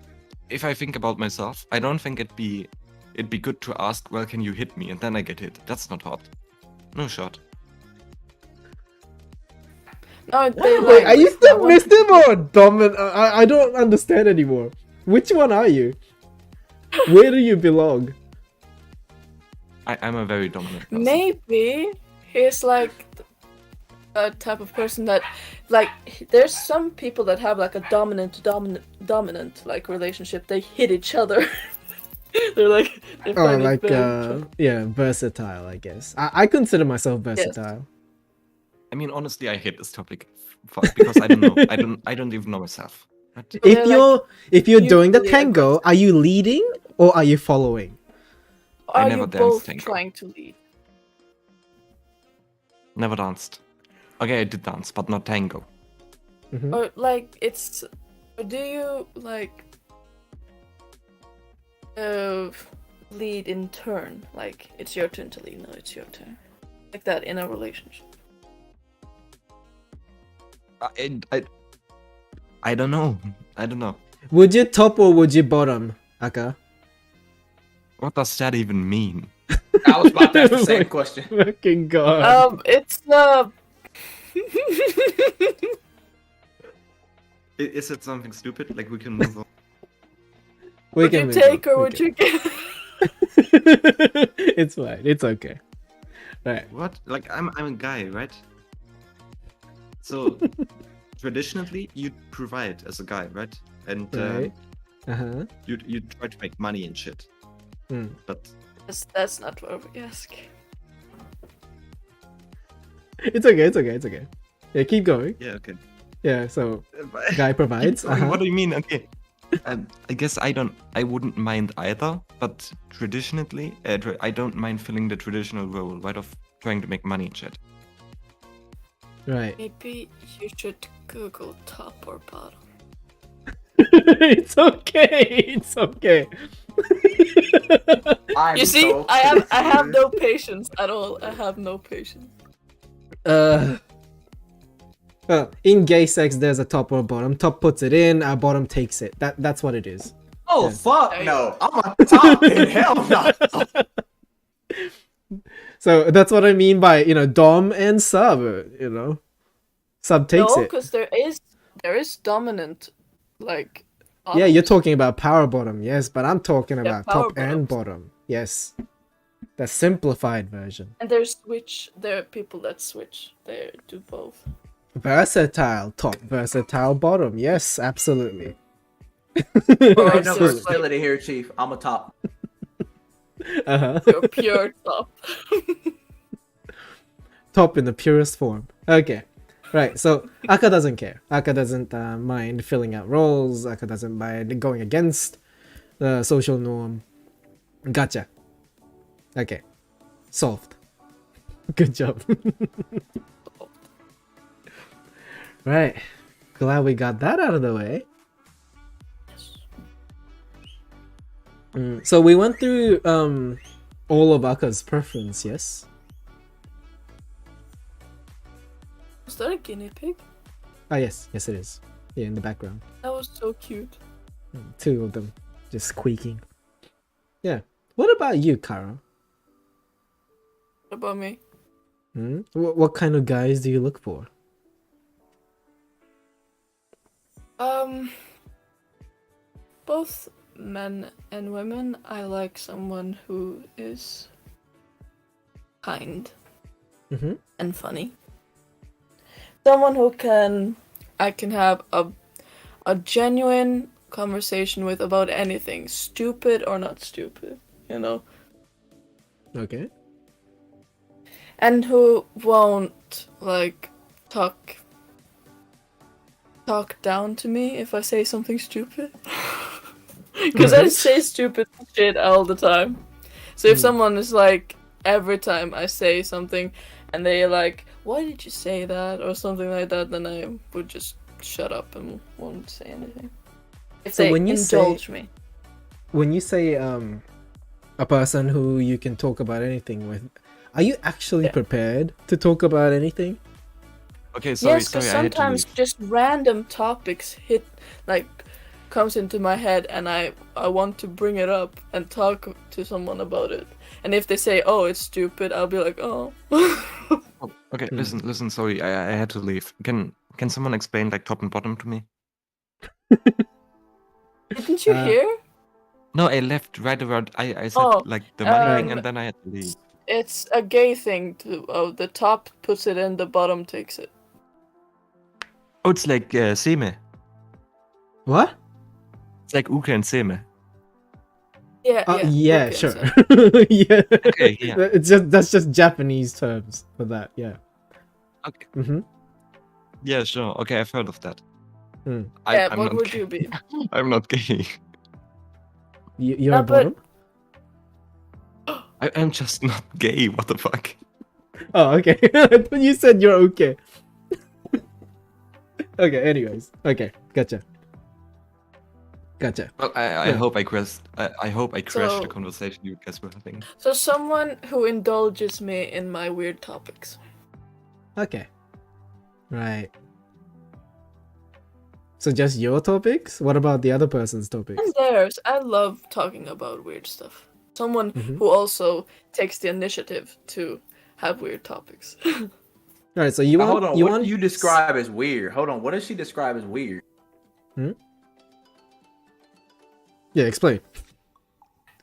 if I think about myself, I don't think it'd be good to ask, well, can you hit me? And then I get hit. That's not hot. No shot. No, they Wait, like. are you I still want- Mr. or Dominant? I don't understand anymore. Which one are you? Where do you belong? I'm a very dominant person. Maybe he's like a type of person that, like, there's some people that have like a dominant like relationship. They hit each other. They're like they Oh, find it like very yeah, versatile, I guess. I consider myself versatile. I mean, honestly, I hate this topic because I don't know. I don't even know myself. But If they're, if you're doing the mutually tango, aggressive. are you leading or are you following? I Are never you danced both tango. trying to lead? never danced. Okay, I did dance, but not tango. Mhm. Or like it's do you like lead in turn? Like it's your turn to lead, no, it's your turn. Like that in a relationship. I don't know. I don't know. Would you top or would you bottom, Aka? What does that even mean? I was about to ask the same question. Fucking god. It's Is it something stupid? Like we can move on. We would can you move take on, or we would can. you get? It's fine. It's okay. Right. What? Like I'm a guy, right? So traditionally you'd provide as a guy, right? And Right. Uh-huh. you try to make money and shit. Mm. But That's not what we ask. It's okay. It's okay. It's okay. Yeah, keep going. yeah, okay. Yeah. So But- guy provides. Keep going, Uh-huh. What do you mean? Okay. I guess I wouldn't mind either, but traditionally, I don't mind filling the traditional role, right, of trying to make money and shit. Right. Maybe you should Google top or bottom. It's okay. It's okay. I'm You see, so I have confused. no patience at all. I have no patience. Well, in gay sex, there's a top or a bottom. Top puts it in, our bottom takes it. That's what it is. Oh Yeah. fuck no! I'm on top. Then hell no. So that's what I mean by dom and sub. Sub takes No, it. because there is dominant, like. Yeah, you're bottoms. talking about power bottom, yes, but I'm talking Yeah, about power top and bottoms. bottom. Yes, the simplified version. And there's switch. There are people that switch. They do both. Versatile top, versatile bottom. Yes, absolutely. Ain't no Absolutely. versatility here, Chief. I'm a top. Uh-huh. You're pure top. Top in the purest form. Okay. Right, so Aka doesn't care. Aka doesn't mind filling out roles. Aka doesn't mind going against the social norm. Gotcha. Okay. Solved. Good job. Right. Glad we got that out of the way. So we went through all of Aka's preference, yes? Was that a guinea pig? Ah, yes. Yes, it is. Yeah, in the background. That was so cute. Two of them just squeaking. Yeah. What about you, Kara? What about me? What kind of guys do you look for? Both men and women. I like someone who is kind Mm-hmm. and funny. Someone who I can have a genuine conversation with about anything, stupid or not stupid, Okay. and who won't like talk down to me if I say something stupid. Because I say stupid shit all the time. So if someone is like, every time I say something and they're like, why did you say that? Or something like that, then I would just shut up and won't say anything. If So they when you indulge me. When you say a person who you can talk about anything with, are you actually Yeah. prepared to talk about anything? Okay, sorry, Yes, because I had to sometimes leave. just random topics hit, like, comes into my head and I want to bring it up and talk to someone about it. And if they say, "Oh, it's stupid," I'll be like, "Oh." Oh, okay, Hmm. listen. Sorry, I had to leave. Can someone explain like top and bottom to me? Didn't you hear? No, I left right around. I said Oh, like the money thing, um, and then I had to leave. It's a gay thing. The top puts it in, the bottom takes it. Oh, it's like seme. What? It's like uke and seme. Yeah, Yeah, okay, sure. so- Yeah. Okay, yeah. That's just Japanese terms for that. Yeah. Okay. Mm-hmm. Yeah, sure. Okay, I've heard of that. Hmm. Yeah, I'm what not would gay. you be? I'm not gay. You're No, a but- bottom? I'm just not gay. What the fuck? Oh, okay. I thought you said you're okay. Okay, anyways. Okay, gotcha. Gotcha. Well, I Yeah. hope I crashed. I hope I crashed So- the conversation you guys were having. So someone who indulges me in my weird topics. Okay. Right. So just your topics? What about the other person's topics? And theirs. I love talking about weird stuff. Someone Mhm. who also takes the initiative to have weird topics. Alright, so you Now, want hold on. you What want do you describe as weird? Hold on. What does she describe as weird? Yeah, explain.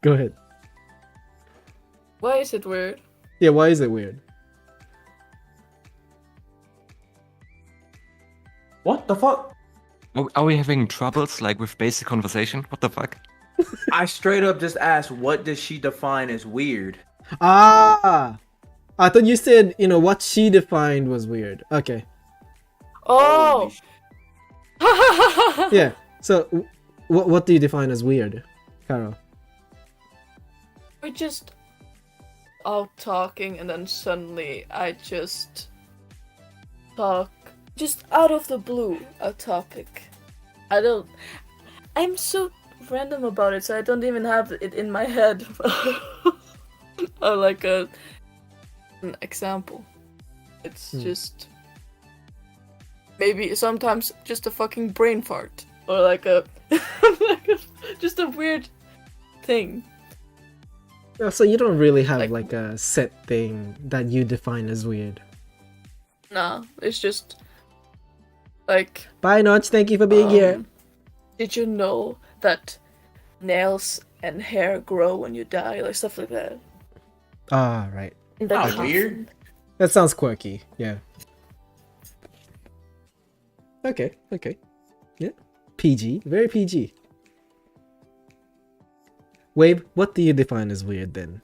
Go ahead. Why is it weird? Yeah, why is it weird? What the fuck? Are we having troubles like with basic conversation? What the fuck? I straight up just asked, what does she define as weird? Ah! I thought you said, what she defined was weird. Okay. Oh! Yeah. So, what do you define as weird, Carol? We're just out talking and then suddenly I just talk just out of the blue a topic. I'm so random about it, so I don't even have it in my head. Or like an example. It's just maybe sometimes just a fucking brain fart or like a just a weird thing. Oh, so you don't really have Like- like a set thing that you define as weird. Nah, it's just like Bye, Notch. Thank you for being here. Did you know that nails and hair grow when you die? Like stuff like that. Ah, right. And the Not coffin. weird. That sounds quirky. Yeah. Okay. Yeah. PG. Very PG. Wave, what do you define as weird then?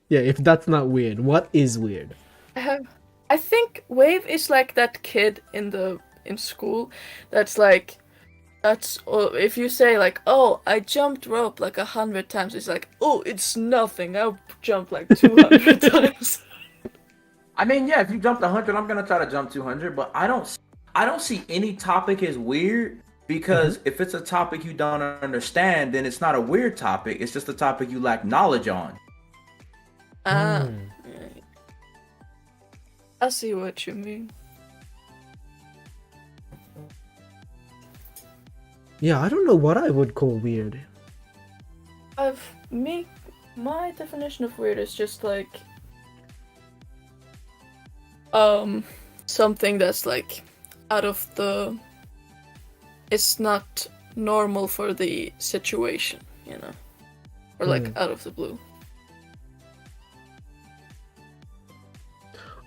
Yeah, if that's not weird, what is weird? I think Wave is like that kid in school that's like if you say like, oh, I jumped rope like 100 times, it's like, oh, it's nothing, I'll jump like 200 times. I mean, yeah, if you jumped 100, I'm gonna try to jump 200, but I don't see any topic as weird because if it's a topic you don't understand, then it's not a weird topic. It's just a topic you lack knowledge on. Right. I see what you mean. Yeah, I don't know what I would call weird. My definition of weird is just like something that's like it's not normal for the situation, or like out of the blue.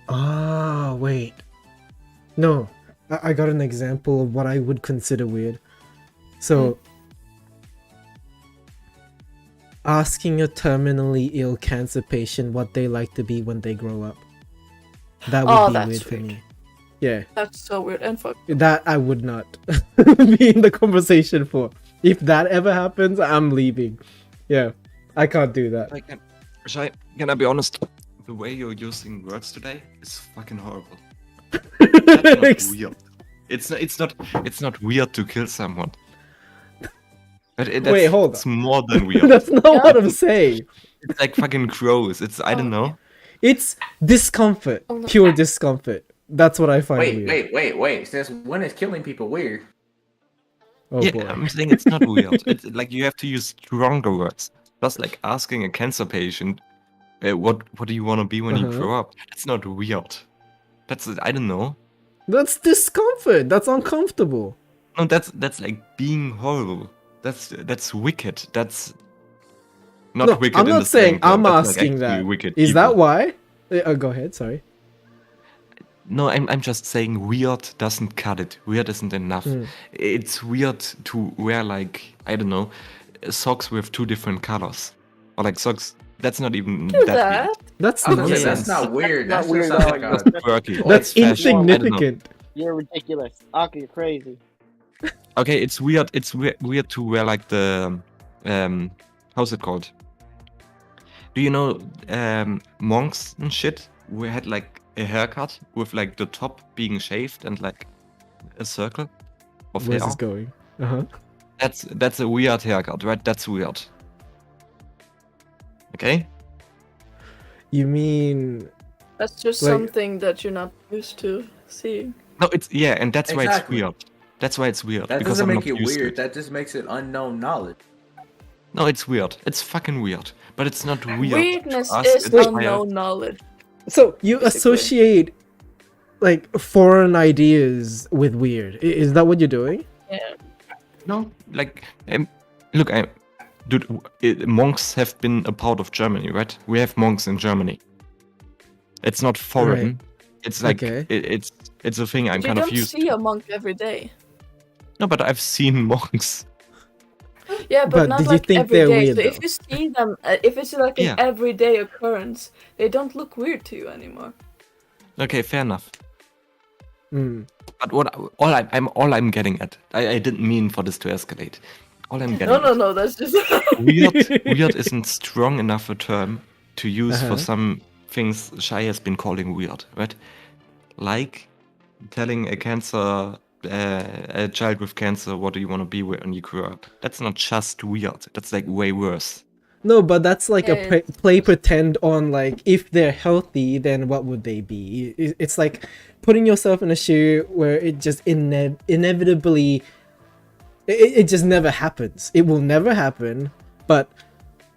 Ah, wait. No, I got an example of what I would consider weird. So, asking a terminally ill cancer patient what they like to be when they grow up. That would be that's weird for weird. me. Yeah, That's so weird and fuck. that I would not be in the conversation for. If that ever happens, I'm leaving. Yeah, I can't do that. Like, can I be honest? The way you're using words today is fucking horrible. That's not weird. It's not weird to kill someone. But Wait, hold it's more than weird. That's not what I'm saying. It's like fucking gross. I don't know. It's discomfort, Oh, no. pure discomfort. That's what I find weird. Wait. Since when is killing people weird? Oh yeah, boy. I'm saying it's not weird. It's like you have to use stronger words. Just like asking a cancer patient, what do you want to be when you Uh-huh. grow up? That's not weird. That's I don't know. That's discomfort. That's uncomfortable. No, that's like being horrible. That's wicked. That's not No, wicked I'm in not the saying. slang term. I'm That's like asking actually that. wicked Is that people. why? Go ahead. Sorry. No, I'm just saying weird doesn't cut it. Weird isn't enough. Mm. It's weird to wear like I don't know socks with 2 different colors, or like socks. That's not even Do that that. weird. That's I was gonna say nonsense. that's not weird. That's That's not just weird sounds at like all. a Quirky. That's It's fashion. I don't know. insignificant. You're ridiculous. Aki, you're crazy. Okay, it's weird. It's weird to wear like the how's it called? Do you know monks and shit who had like a haircut with like the top being shaved and like a circle of Where's hair? this going? Uh-huh. That's a weird haircut, right? That's weird. Okay? You mean That's just Like- something that you're not used to seeing. No, it's yeah, and that's why it's Exactly. weird. That's why it's weird. that because doesn't I'm make not it used to weird. it. That just makes it unknown knowledge. No, it's weird. It's fucking weird. But it's not weird. to Weirdness us, is it's unknown knowledge. so you Basically. associate like foreign ideas with weird? Is that what you're doing? Yeah. No, like, look, dude, monks have been a part of Germany, right? We have monks in Germany. It's not foreign. Right. It's like Okay. it's a thing I'm You kind of don't used see to. a monk every day. No, but I've seen monks. Yeah, but, But not did you like think every they're day. weird, So if though? you see them, if it's like an Yeah. everyday occurrence, they don't look weird to you anymore. Okay, fair enough. Mm. But all I'm getting at, I didn't mean for this to escalate. All I'm getting No, at, that's just. weird isn't strong enough a term to use Uh-huh. for some things Shai has been calling weird, right? Like telling a child with cancer, what do you want to be when you grow up? That's not just weird. That's like way worse. No, but that's like a Yeah, play pretend on like if they're healthy, then what would they be? It's like putting yourself in a shoe where it just inevitably it just never happens. It will never happen, but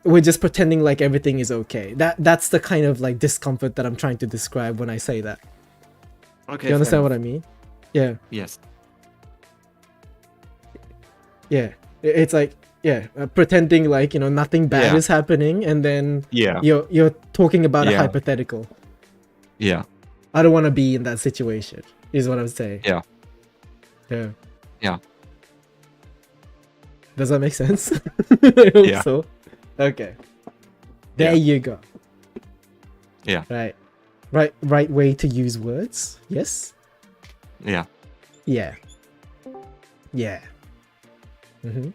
we're just pretending like everything is okay. That's the kind of like discomfort that I'm trying to describe when I say that. Okay, You understand what I mean? Yeah. Yes. Yeah. It's like pretending like, you know, nothing bad Yeah. is happening, and then Yeah. you're talking about a Yeah. hypothetical. Yeah. I don't want to be in that situation, is what I'm saying. Yeah. Yeah. Yeah. Does that make sense? I hope Yeah. so. Okay. There Yeah. you go. Yeah. Right way to use words. Yes? Yeah. Yeah. Yeah. Mm-hmm.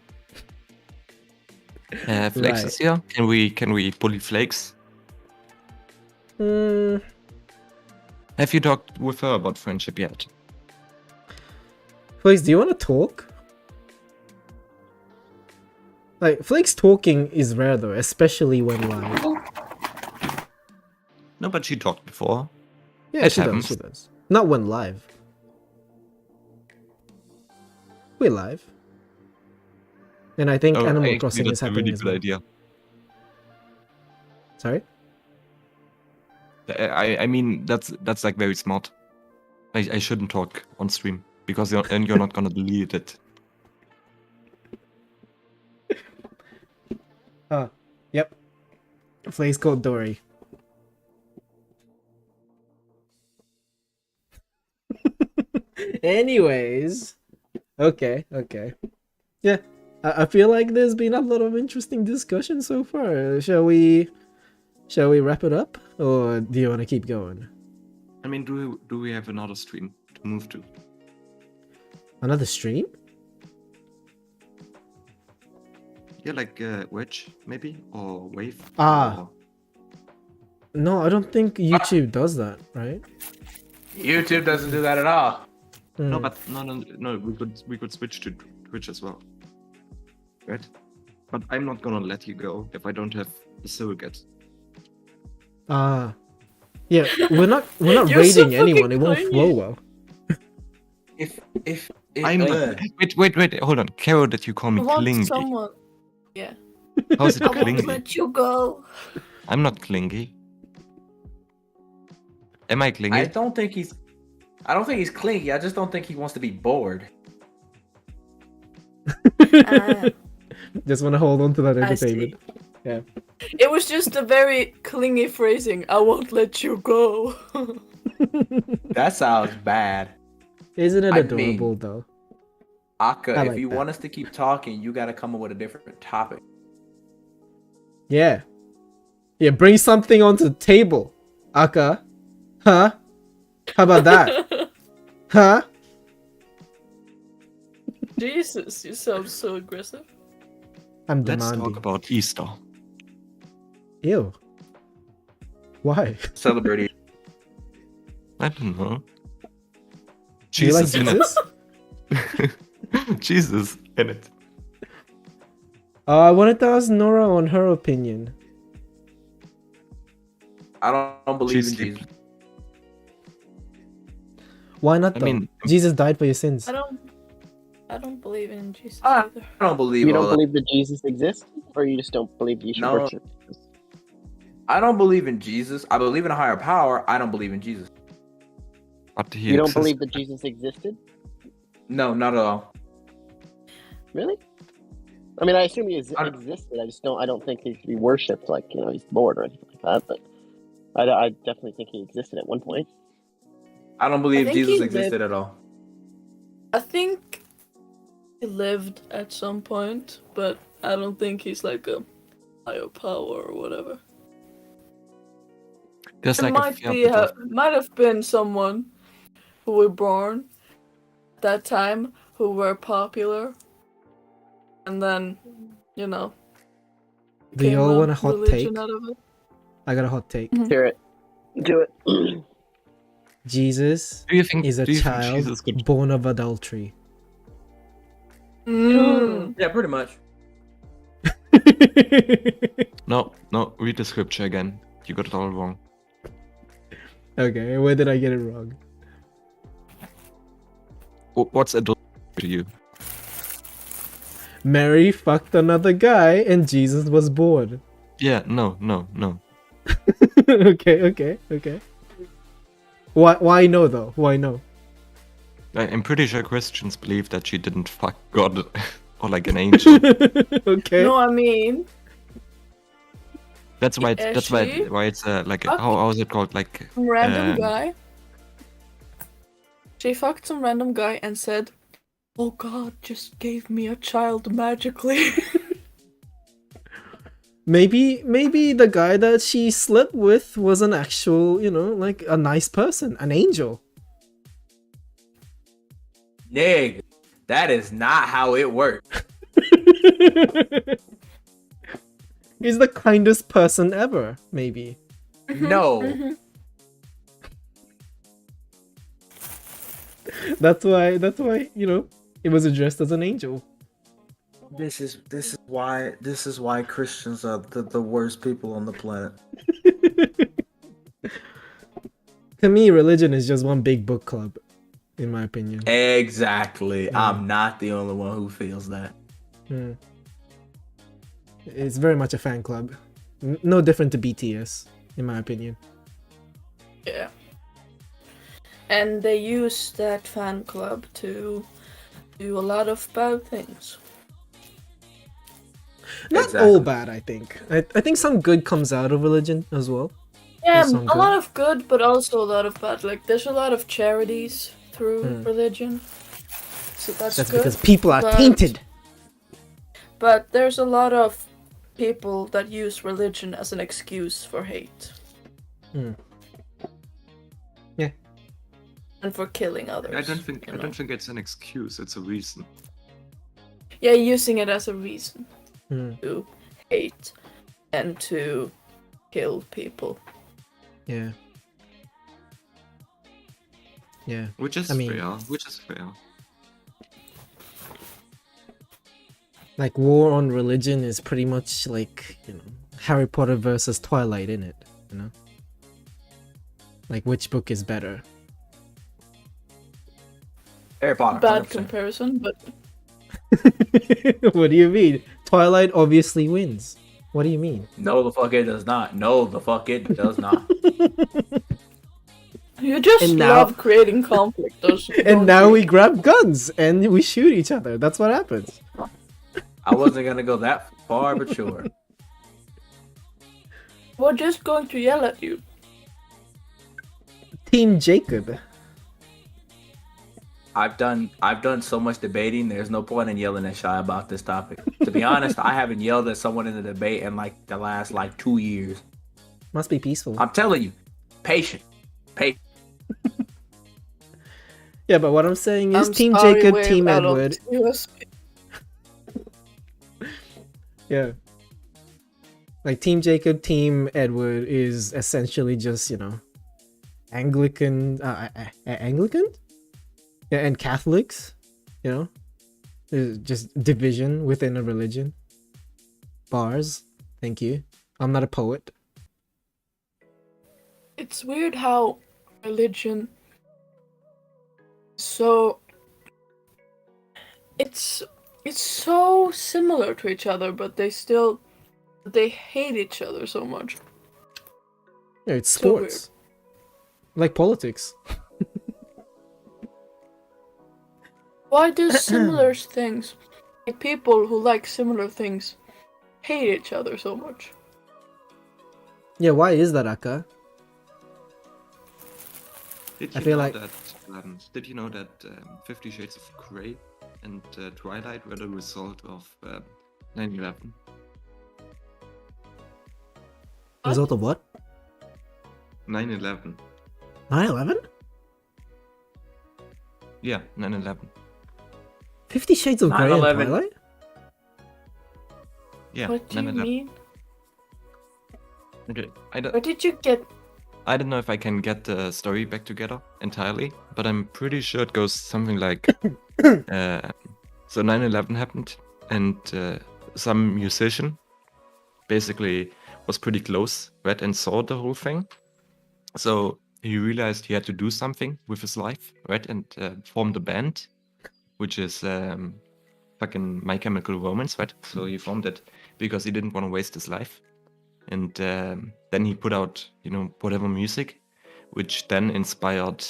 Flakes Right. is here. Can we bully Flakes? Mm, Have you talked with her about friendship yet? Flakes, do you want to talk? Like, Flakes talking is rare though, especially when live. No, but she talked before. Yeah, It she happens. does. She does. Not when live. We're live. And I think Animal actually, Crossing that's is a happening really as good well. idea. Sorry? I mean that's like very smart. I shouldn't talk on stream because you're not gonna delete it. Yep. Flakes called Dory. Anyways. Okay. Yeah. I feel like there's been a lot of interesting discussion so far. Shall we wrap it up? Or do you want to keep going? I mean, do we have another stream to move to? Another stream? Yeah, like Wedge maybe or Wave. Ah. or- No, I don't think YouTube does that, right? YouTube doesn't do that at all. No, Hmm. but no. We could switch to Twitch as well, right? But I'm not gonna let you go if I don't have a surrogate. Ah. Yeah, we're not You're so raiding anyone. It fucking won't flow clingy. well. If I'm not. Wait, hold on. Carol, that you call I me want clingy. someone. Yeah. How is it I won't clingy? let you go. I'm not clingy. Am I clingy? I don't think he's clingy. I just don't think he wants to be bored. Just want to hold on to that I see. entertainment. Yeah. It was just a very clingy phrasing. I won't let you go. That sounds bad. Isn't it I adorable mean- though? Akka, I if like you that. want us to keep talking, you gotta come up with a different topic. Yeah. Yeah, bring something onto the table. Aka. Huh? How about that? Huh? Jesus, you sound so aggressive. I'm Let's demanding. talk about Easter. Ew. Why? Celebrating. I don't know. Do you like Jesus in it. Jesus? Jesus in it. I wanted to ask Nora on her opinion. I don't believe She's in Jesus. Why not I though? mean- Jesus died for your sins. I don't believe in Jesus Ah. either. I don't believe You all don't that. believe that Jesus exists, or you just don't believe you should No. worship Jesus? I don't believe in Jesus. I believe in a higher power. I don't believe in Jesus. But he You don't exists. believe that Jesus existed? No, not at all. Really? I mean, I assume he I- existed. I don't think he should be worshipped like he's Lord or anything like that. But I definitely think he existed at one point. I don't believe think Jesus he existed lived- at all. I think he lived at some point, but I don't think he's like a higher power or whatever. There's It like might a fair be bit of... might have been someone who were born at that time who were popular, and then Do you came all a want a hot religion take? out of it. I got a hot take. Hear it. Do it. Jesus Do you think, is a do you think child Jesus could... born of adultery. Mm. Yeah, pretty much. No, read the scripture again. You got it all wrong. Okay, where did I get it wrong? What's adultery to you? Mary fucked another guy and Jesus was born. Yeah, no. Okay. Why no though? Why no? I'm pretty sure Christians believe that she didn't fuck God or like an angel. Okay. No, I mean, That's why. That's why. She Why it's like fucked how is it called? Like some random Um, guy. She fucked some random guy and said, "Oh God, just gave me a child magically." Maybe the guy that she slept with was an actual, like a nice person, an angel. Nig, that is not how it works. He's the kindest person ever, maybe. No. That's why, it was addressed as an angel. This is why Christians are the worst people on the planet. To me, religion is just one big book club, in my opinion. Exactly. Yeah. I'm not the only one who feels that. Hmm. It's very much a fan club. No different to BTS, in my opinion. Yeah. And they use that fan club to do a lot of bad things. Not Exactly. all bad, I think. I think some good comes out of religion as well. Yeah, There's some a lot good. of good, but also a lot of bad. Like, there's a lot of charities through Hmm. religion. So that's That's good. because people are but- tainted. But there's a lot of people that use religion as an excuse for hate. Hmm. Yeah. And for killing others. I don't think. you I know. don't think it's an excuse. It's a reason. Yeah, using it as a reason Hmm. to hate and to kill people. Yeah. Yeah. Which is I mean- fair. Which is fair. Like war on religion is pretty much like, Harry Potter versus Twilight, in it, Like, which book is better? Harry Potter. Bad 100%. comparison, but What do you mean? Twilight obviously wins. What do you mean? No, the fuck it does not. No, the fuck it does not. you just And now- love creating conflict. And now we grab guns and we shoot each other. That's what happens. I wasn't gonna go that far, but sure. We're just going to yell at you. Team Jacob. I've done so much debating. There's no point in yelling at Shy about this topic. To be honest, I haven't yelled at someone in a debate in like the last 2 years. Must be peaceful. I'm telling you, patient. Yeah, but what I'm saying is I'm Team sorry, Jacob, we're Team out of Edward. USB. Yeah. Like Team Jacob, Team Edward is essentially just, Anglican, Anglican? Yeah, and Catholics, There's just division within a religion. Bars. Thank you. I'm not a poet. It's weird how religion so it's so similar to each other, but they hate each other so much. Yeah, it's So sports. Like politics. Why do similar things, like people who like similar things, hate each other so much? Yeah, why is that, Akka? Did I you feel know like- that? Did you know that 50 Shades of Grey and Twilight were the result of 9/11? Result of what? 9/11. 9/11? Yeah, 9/11. 50 Shades of Grey and 9/11. Twilight? Yeah, What do you 9/11. mean? Okay, Where did you get? I don't know if I can get the story back together entirely, but I'm pretty sure it goes something like so 9/11 happened, and some musician basically was pretty close, right, and saw the whole thing. So he realized he had to do something with his life, right, and formed a band, which is fucking My Chemical Romance, right? So he formed it because he didn't want to waste his life. And then he put out, whatever music, which then inspired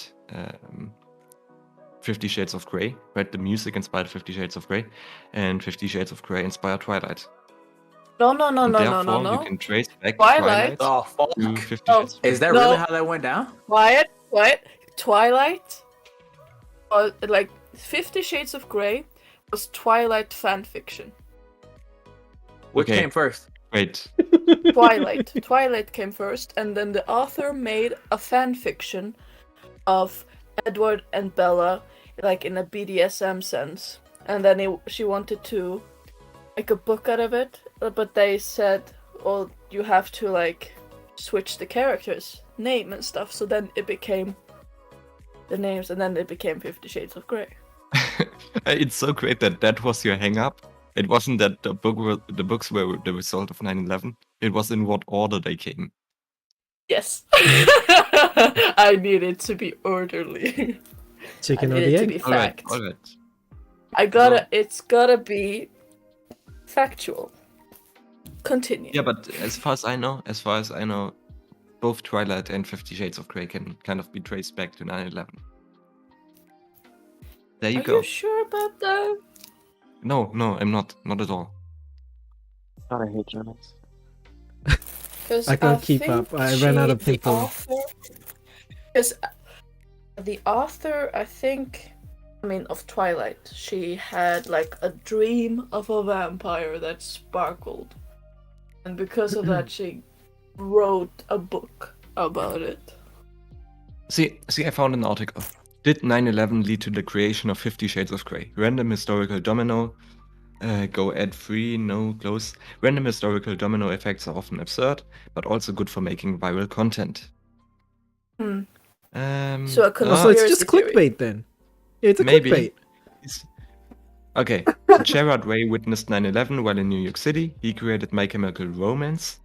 50 Shades of Grey, right? The music inspired 50 Shades of Grey, and 50 Shades of Grey inspired Twilight. No, And therefore, you can trace back Twilight? Twilight Oh, fuck. to 50 Oh. Shades of Grey. Is that No. really how that went down? Quiet. Twilight, like 50 Shades of Grey, was Twilight fan fiction. Which Okay. came first? Wait, Twilight came first, and then the author made a fan fiction of Edward and Bella, like in a BDSM sense. And then she wanted to make a book out of it, but they said, well, you have to like switch the characters' name and stuff. So then it became the names, and then it became 50 Shades of Grey. it's so great that was your hang up. It wasn't that the books were the result of 9/11. It was in what order they came. Yes. I need it to be orderly. Chicken I or need the it to egg? be All right, fact. all right. It's gotta be factual. Continue. Yeah, but as far as I know, both Twilight and 50 Shades of Grey can kind of be traced back to 9/11. There you Are go. you sure about that? No, I'm not at all. God, I hate Germans. 'Cause I can't keep up. I ran out of people. Because the author, of Twilight, she had like a dream of a vampire that sparkled. And because of that, she wrote a book about it. See, I found an article. Did 9/11 lead to the creation of 50 Shades of Grey? Random historical domino. Go ad free, no close. Random historical domino effects are often absurd, but also good for making viral content. Hmm. Um, So a So it's just Conspiracy theory. clickbait then. It's a Maybe. clickbait. Okay, Gerard Way witnessed 9/11 while in New York City. He created My Chemical Romance.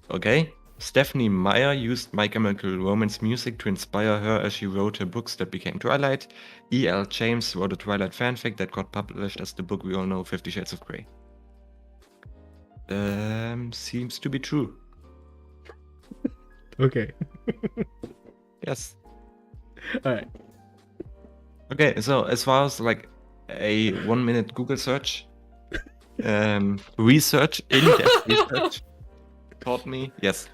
Okay, Stephanie Meyer used My Chemical Romance music to inspire her as she wrote her books that became Twilight. E.L. James wrote a Twilight fanfic that got published as the book we all know, 50 Shades of Grey. Seems to be true. Okay. Yes. All right. Okay, so as far as like a 1-minute Google search, research, in-depth research taught me, yes,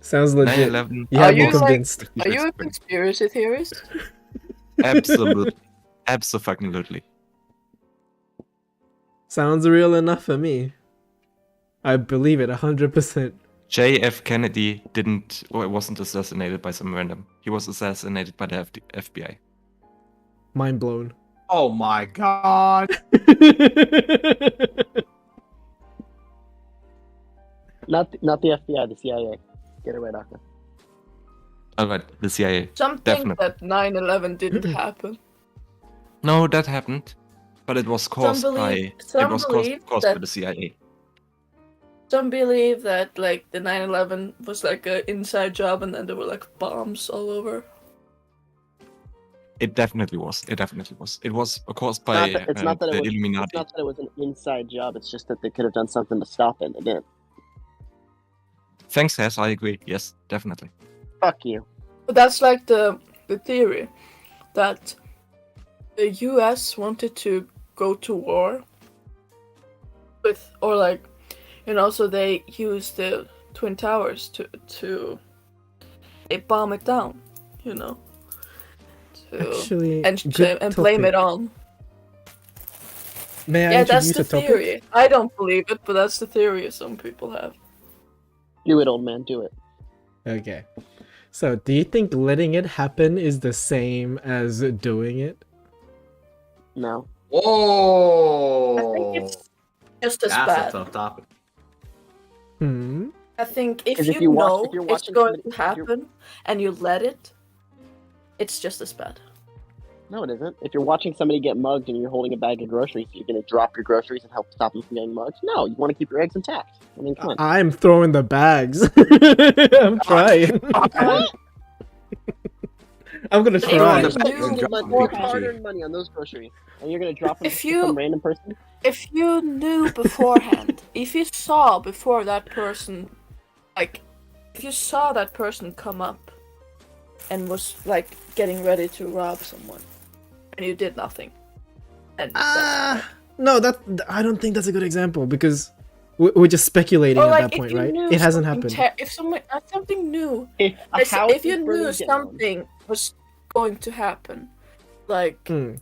Sounds legit. 9/11. You have Are me you, like- convinced. Are you a conspiracy theorist? Absolutely. Absolutely. Sounds real enough for me. I believe it 100%. JF Kennedy wasn't assassinated by some random. He was assassinated by the FBI. Mind blown. Oh my god. Not the FBI, the CIA. Get it right, Doctor. Alright, the CIA. Some think Definitely. that 9/11 didn't happen. No, that happened. But it was caused believe- by some it was believe caused by that- the CIA. Some believe that like the 9/11 was like an inside job, and then there were like bombs all over. It definitely was. It was caused by It's not that the it was. It's Illuminati. not that it was an inside job. It's just that they could have done something to stop it. They didn't. Thanks, Hess. I agree. Yes, definitely. Fuck you. But that's like the theory that the U.S. wanted to go to war with, or like, so they used the Twin Towers to they bomb it down, to, Actually, and good blame topic. it on. May I Yeah, that's introduce the a topic? theory. I don't believe it, but that's the theory some people have. Do it, old man. Do it. Okay. So, do you think letting it happen is the same as doing it? No. Whoa. I think it's just as That's bad. a tough topic. Hmm. I think if 'Cause you if you watch- know if you're it's watching going somebody- to happen and you let it, it's just as bad. No, it isn't. If you're watching somebody get mugged and you're holding a bag of groceries, you're going to drop your groceries and help stop them from getting mugged? No, you want to keep your eggs intact. I mean, come on. I'm throwing the bags. I'm trying. I'm gonna If try. you Spend knew your beforehand- hard-earned money on those groceries, and you're going to drop them If to you- some random person? If you knew beforehand, if you saw before that person, like, if you saw that person come up and was, like, getting ready to rob someone, and you did nothing, and No, I don't think that's a good example because we're just speculating or at like that if point, you right? knew It hasn't something happened. if something new, If a if house you is knew burning down, something was going to happen, like Hmm.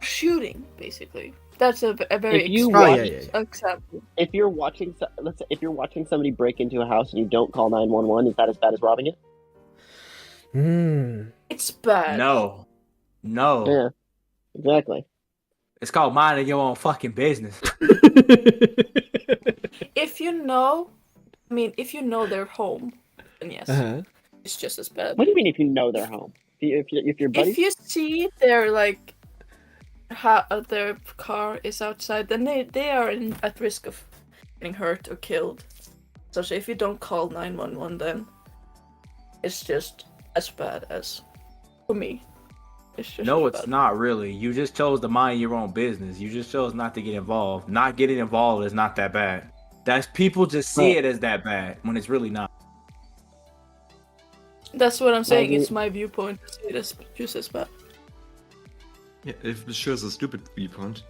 shooting, basically. That's a very If you Oh, extreme yeah. example. if you're watching, let's say, if you're watching somebody break into a house and you don't call 911, is that as bad as robbing it? Hmm. It's bad. No. No. Yeah, exactly. It's called minding your own fucking business. If you know, if you know their home, then yes, Uh-huh. it's just as bad. What do you mean if you know they're home? If your buddy? If you see their their car is outside, then they are at risk of getting hurt or killed. So if you don't call 911, then it's just as bad as for me. It's just No, as it's bad. not really. You just chose to mind your own business. You just chose not to get involved. Not getting involved is not that bad. That's people just see it as that bad when it's really not. That's what I'm saying. Maybe- It's my viewpoint to see it as just as bad. Yeah, it sure is a stupid viewpoint.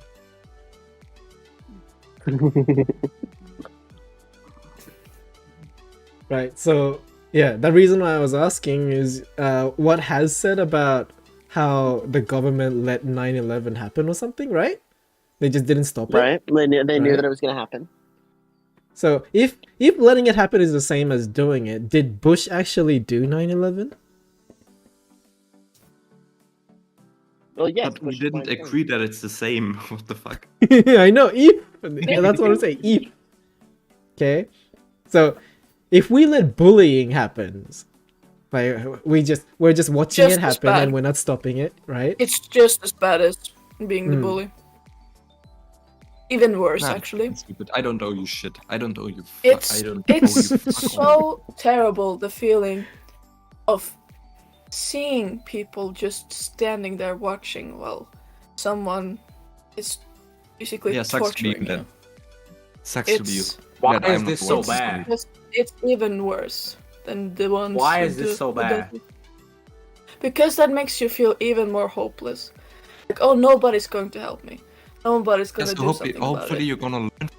Right. So yeah, the reason why I was asking is what has said about how the government let 9/11 happen or something, right? They just didn't stop it. Right? They knew Right. that it was going to happen. So if letting it happen is the same as doing it, did Bush actually do 9/11? Well, yes. But we Bush is didn't fine. agree that it's the same. What the fuck? I know, if that's what I'm saying. If okay, so if we let bullying happens, like we're just watching Just it as happen bad. and we're not stopping it, right? It's just as bad as being the Hmm. bully. Even worse, Nah, actually. it's stupid. I don't owe you shit. I don't owe you. It's I don't owe it's you fuck all. so terrible, the feeling of seeing people just standing there watching while someone is basically Yeah, sucks to be torturing you you. then. Sucks to be you. It's Why That is I'm this not so worth this bad? money. it's even worse than the ones. Why who is this so who does bad? it. Because that makes you feel even more hopeless. Like, oh, nobody's going to help me. Nobody's Yeah, gonna so do something about hopefully it. you're gonna learn.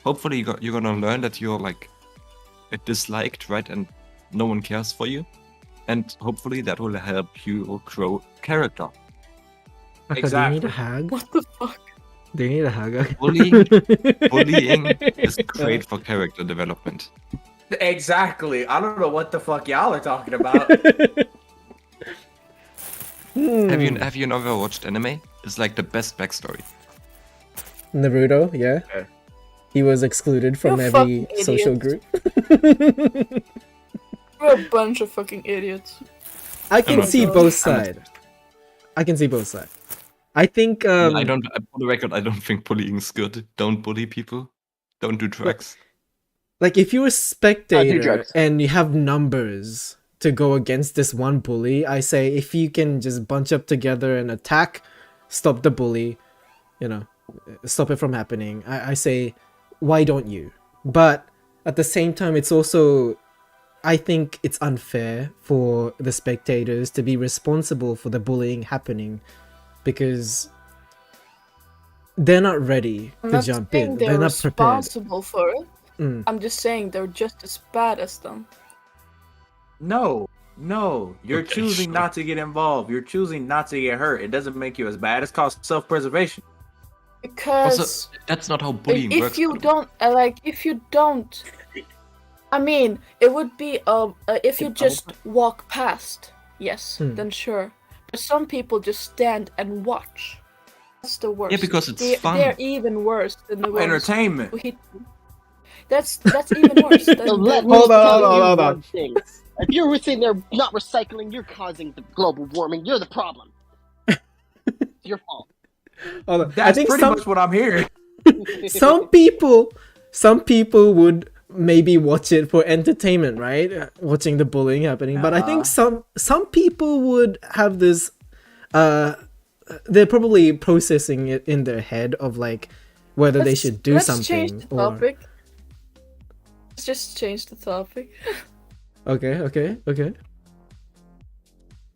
Hopefully you're gonna learn that you're like disliked, right? And no one cares for you. And hopefully that will help you grow character. Okay, do you need a Exactly. hug? What the fuck? Do you need a hug? Bullying is great for character development. Exactly. I don't know what the fuck y'all are talking about. Have you never watched anime? It's like the best backstory. Naruto, yeah. Okay. He was excluded from You every fucking social idiot. group. We're a bunch of fucking idiots. I can not see sure. both sides. I can see both sides. I think I don't. For the record, I don't think bullying is good. Don't bully people. Don't do drugs. like if you're a spectator drugs. and you have numbers to go against this one bully, I say if you can just bunch up together and attack, stop the bully, you know, stop it from happening. I say, why don't you? But at the same time, it's also, I think it's unfair for the spectators to be responsible for the bullying happening because they're not ready I'm to not jump saying in. they're They're not prepared. responsible for it. Mm. I'm just saying they're just as bad as them. No. You're Okay, choosing sure. not to get involved. You're choosing not to get hurt. It doesn't make you as bad. It's called self-preservation. Because Also, that's not how bullying if works. you by the way. don't, if you don't, I mean, it would be if you just walk past, yes, then sure. But some people just stand and watch. That's the worst. Yeah, because it's fun. They're even worse than the ones Entertainment. who hit you. That's even worse. Than So let the- me Hold on, tell hold on, you hold on. one thing. If you're sitting there not recycling, you're causing the global warming. You're the problem. It's your fault. Hold on. I That's think pretty much what I'm hearing. some people would maybe watch it for entertainment, right? Watching the bullying happening. But I think some people would have this they're probably processing it in their head of like whether they should do let's something change the or topic. Let's just change the topic. okay.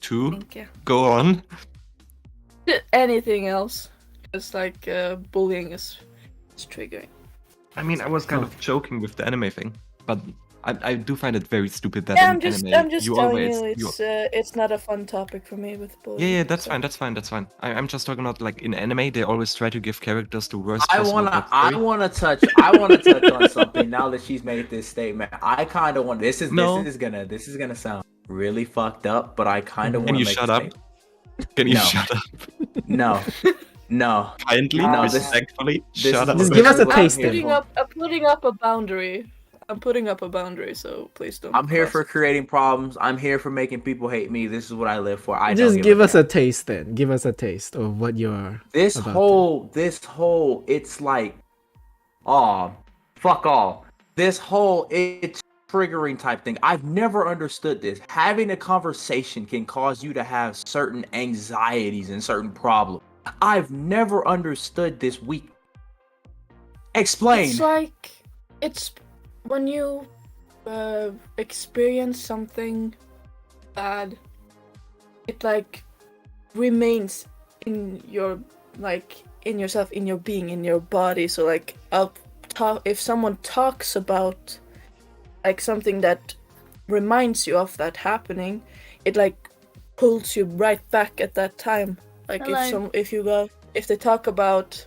Two. Thank you. Go on. Anything else? Just like bullying is triggering. I mean, I was kind of joking with the anime thing, but I do find it very stupid that Yeah, in I'm just anime telling always you, it's not a fun topic for me with bullying. yeah, that's fine. That's fine. I'm just talking about like in anime they always try to give characters the worst I possible wanna backstory. touch on something now that she's made this statement. I kind of want this is gonna sound really fucked up, but I kind of Can want to you make shut a up? statement. Can you No. shut up? No. Kindly, No, this- respectfully, this shut is up. Just give us a what I'm taste here then. for. I'm putting up a boundary. I'm putting up a boundary, so please don't. I'm here cross for it. creating problems. I'm here for making people hate me. This is what I live for. I just don't give us a a taste then. Give us a taste of what you're this about whole it's like fuck all. This whole it's triggering type thing. I've never understood this. Having a conversation can cause you to have certain anxieties and certain problems. I've never understood this weak. Explain. It's like it's when you experience something bad. It like remains in your in yourself, in your being, in your body. So like if someone talks about like something that reminds you of that happening, it like pulls you right back at that time. Like if they talk about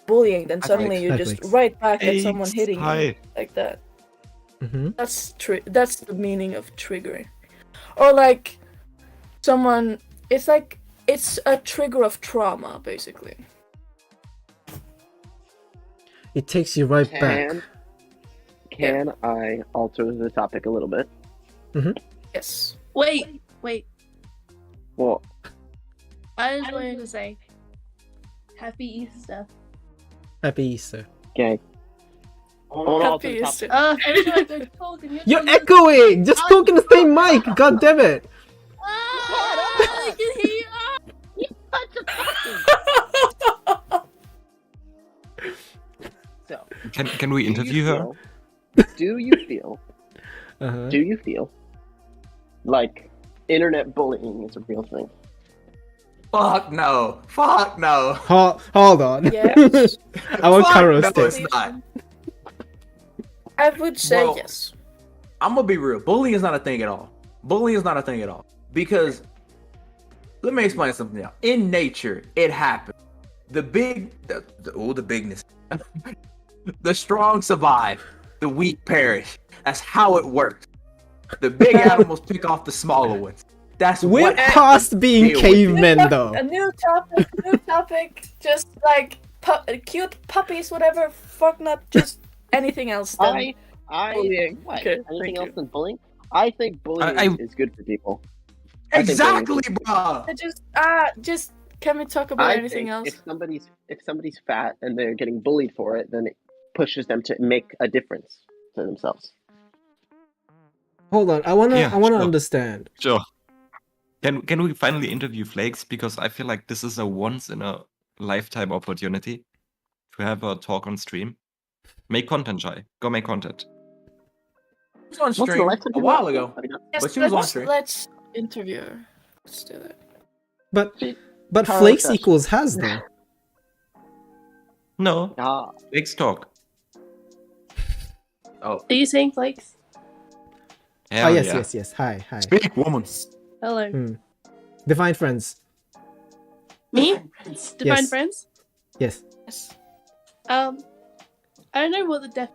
bullying, then suddenly you're just Netflix. right back at someone Thanks. hitting Hi. you like that. Mm-hmm. That's the meaning of triggering. Or like someone, it's like it's a trigger of trauma basically. It takes you right back. Can I alter the topic a little bit? Yes. Wait. Well, I just wanted to say Happy Easter. Happy Easter. Okay. On all to Happy the top. Easter. Every time I go to talk and You're echoing! Just talk in the same mic! God damn it! I can hear you. So, Can we interview her? Do you feel? Uh-huh. Do you feel like internet bullying is a real thing? Fuck no. Fuck no. Hold on. Yes. I want Fuck Karo no, stick. it's not. I would say Bro. yes. I'm gonna be real. Bullying is not a thing at all. Bullying is not a thing at all. Because let me explain something now. In nature, it happens. The bigness. The strong survive. The weak perish. That's how it works. The big animals pick off the smaller ones. That's We're what happens. past being Deal with it. cavemen, though. A new topic. Just like cute puppies, whatever. Fuck not just anything else. Then. Bullying. What? Okay, Anything thank else you. than bullying? I think bullying I- is good for people. I think Exactly, bullying bro. Just can we talk about I anything think else? if somebody's fat and they're getting bullied for it, then it pushes them to make a difference to themselves. Hold on, I wanna Yeah, sure. understand. Sure. Can we finally interview Flakes? Because I feel like this is a once in a lifetime opportunity to have her talk on stream. Make content, Jai. Go make content. She was on Once in a stream lifetime, a while ago. I mean, Yes, but she was on let's, stream. let's interview her. Let's do it. But Karo Flakes Sessions. equals has though. No, Ah, Flakes talk. Oh, Are you saying flakes? Hell Oh yes, yeah. yes. Hi. speak, woman. Hello. Define friends. Me? Define Yes. friends? Yes. Yes. I don't know what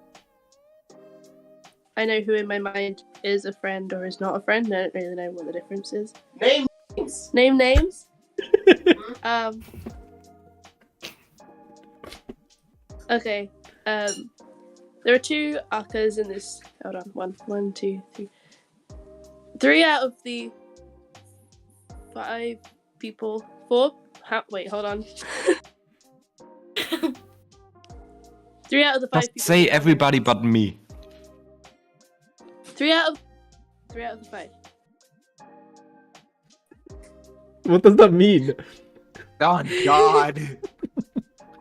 I know who in my mind is a friend or is not a friend. I don't really know what the difference is. Name names. Name names. Okay. There are two Akkas in this. Hold on. One, two, three. 3 out of the 5 people. 4. Wait, hold on. 3 out of the 5 Just people. say everybody but me. 3 out of the 5. What does that mean? Oh God.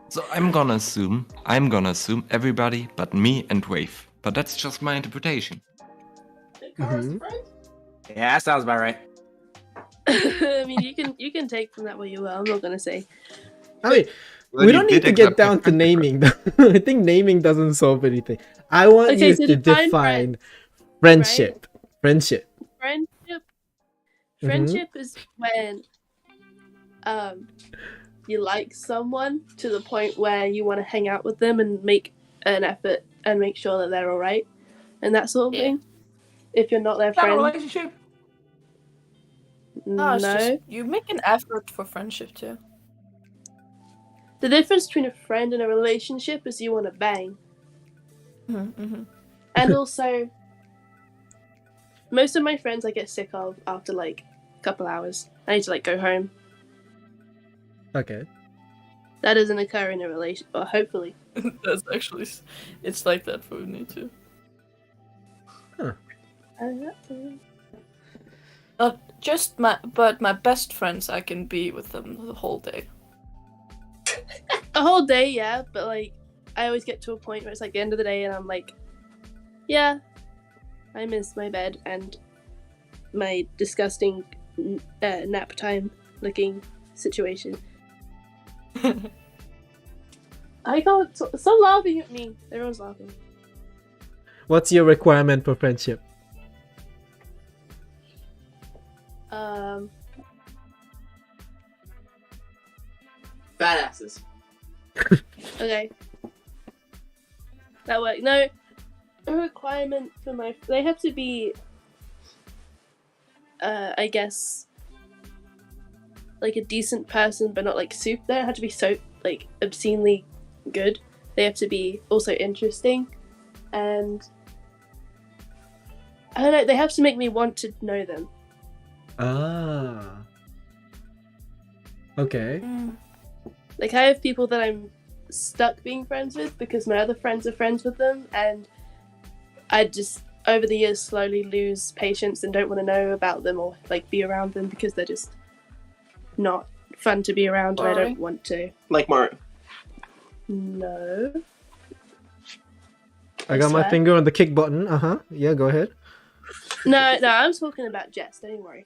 So I'm gonna assume everybody but me and Wave. But that's just my interpretation. Mhm. Yeah, that sounds about right. I mean, you can take from that what you will. I'm not gonna say. I mean, Well, we you don't did need to get accept down it. to naming. I think naming doesn't solve anything. I want Okay, you so to define define friendship. Friendship. Friendship. Mhm. Friendship is when you like someone to the point where you want to hang out with them and make an effort and make sure that they're all right and that sort of Yeah. thing. If you're not their Is that a friend, relationship? No, it's no. just you make an effort for friendship too. The difference between a friend and a relationship is you want to bang. Mm-hmm. And also, most of my friends I get sick of after like a couple hours. I need to like go home. Okay. That doesn't occur in a relation, or hopefully. That's actually, it's like that for me too. But my best friends, I can be with them the whole day. A whole day, yeah, but like I always get to a point where it's like the end of the day and I'm like, yeah, I miss my bed and my disgusting nap time looking situation. I can't stop laughing at me. Everyone's laughing. What's your requirement for friendship? Badasses. Okay. That works. No, a requirement for they have to be, I guess, like a decent person, but not like soup. They don't have to be so like obscenely good. They have to be also interesting, and I don't know. They have to make me want to know them. Ah. Okay. Like I have people that I'm stuck being friends with because my other friends are friends with them, and I just over the years slowly lose patience and don't want to know about them or like be around them because they're just not fun to be around, and I don't want to. Like Mario. No. I got my swear. finger on the kick button. Yeah, go ahead. No, I'm talking about Jess. Don't worry.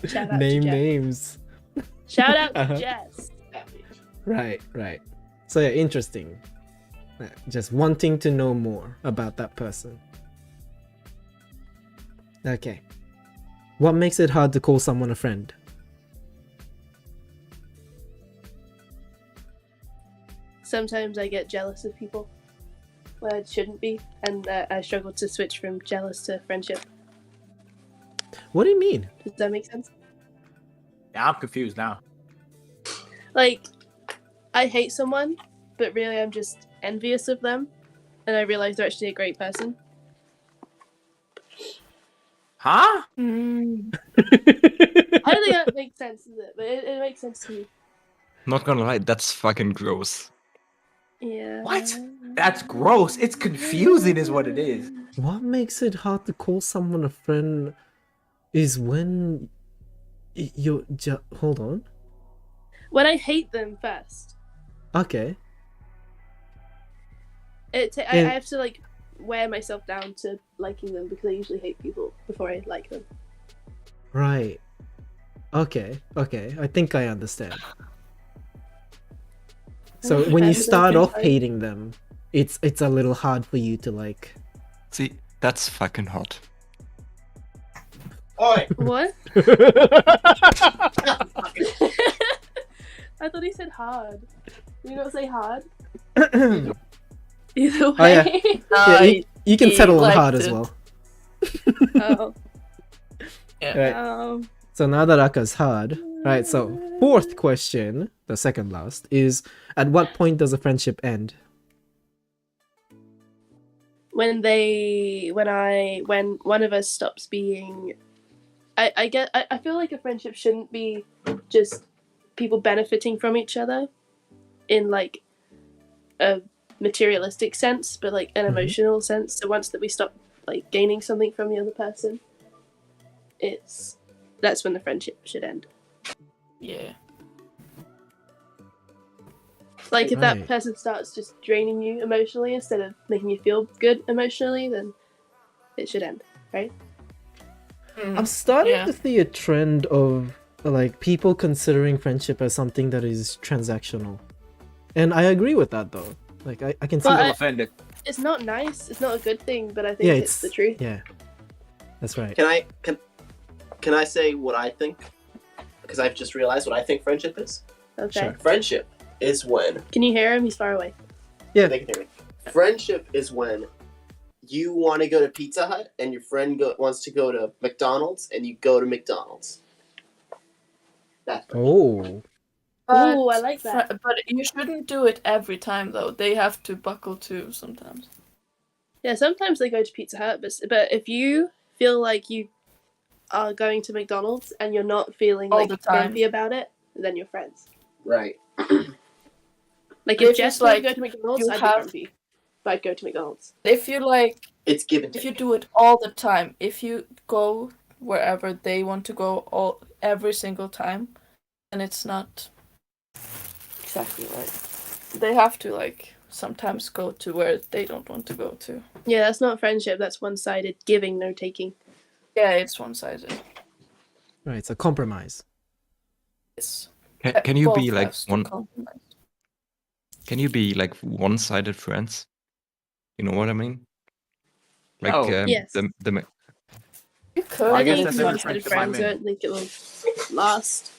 Shout out Name to Jess. names. Shout out to Uh-huh. Jess. Right. So yeah, interesting. Just wanting to know more about that person. Okay. What makes it hard to call someone a friend? Sometimes I get jealous of people where it shouldn't be, and I struggle to switch from jealous to friendship. What do you mean? Does that make sense? Yeah, I'm confused now. Like, I hate someone, but really I'm just envious of them, and I realize they're actually a great person. Huh? I don't think that makes sense, does it? But it makes sense to me. Not gonna lie, that's fucking gross. Yeah. What? That's gross. It's confusing, is what it is. What makes it hard to call someone a friend is when you hold on. When I hate them first. Okay. I have to like wear myself down to liking them because I usually hate people before I like them. Right. Okay. I think I understand. So when you start off hating them, it's a little hard for you to like. See, that's fucking hot. Oi! What? I thought he said hard. Did you not say hard? Either way. Oh, yeah. Yeah, you can he settle on liked hard as it. well. Oh. Right. So now that Aka's hard, right? So fourth question, the second last, is at what point does a friendship end? When one of us stops being, I feel like a friendship shouldn't be just people benefiting from each other in like a materialistic sense, but like an emotional sense. So once that we stop like gaining something from the other person, that's when the friendship should end. Yeah. Like if Right. that person starts just draining you emotionally instead of making you feel good emotionally, then it should end, right? I'm starting Yeah. to see a trend of like people considering friendship as something that is transactional, and I agree with that though. Like I can see. But I'm offended. It's not nice. It's not a good thing, but I think Yeah, it's the truth. Yeah, that's right. Can I say what I think? Because I've just realized what I think friendship is. Okay. Sure. Friendship is when Can you hear him? He's far away. Yeah. they can hear me. Friendship is when you want to go to Pizza Hut and your friend wants to go to McDonald's and you go to McDonald's. That's friendship. Oh, Ooh, I like that. But you shouldn't do it every time, though. They have to buckle too sometimes. Yeah, sometimes they go to Pizza Hut, but if you feel like you are going to McDonald's and you're not feeling All like the time. grumpy about it, then you're friends. Right. Like If if Jess it's wanted like to go to McDonald's, you I'd have- be grumpy. But I'd go to McDonald's. If you like, It's give and if take. you do it all the time, if you go wherever they want to go every single time, then it's not exactly right. They have to like sometimes go to where they don't want to go to. Yeah, that's not friendship. That's one-sided giving, no taking. Yeah, it's one-sided. right. It's a compromise. It's Can you be both like has to one? compromise. Can you be like one-sided friends? You know what I mean? Like Oh. Yes. the You could. Well, I I guess think that's every one-sided friendship I'm friends, in. I don't think it will last.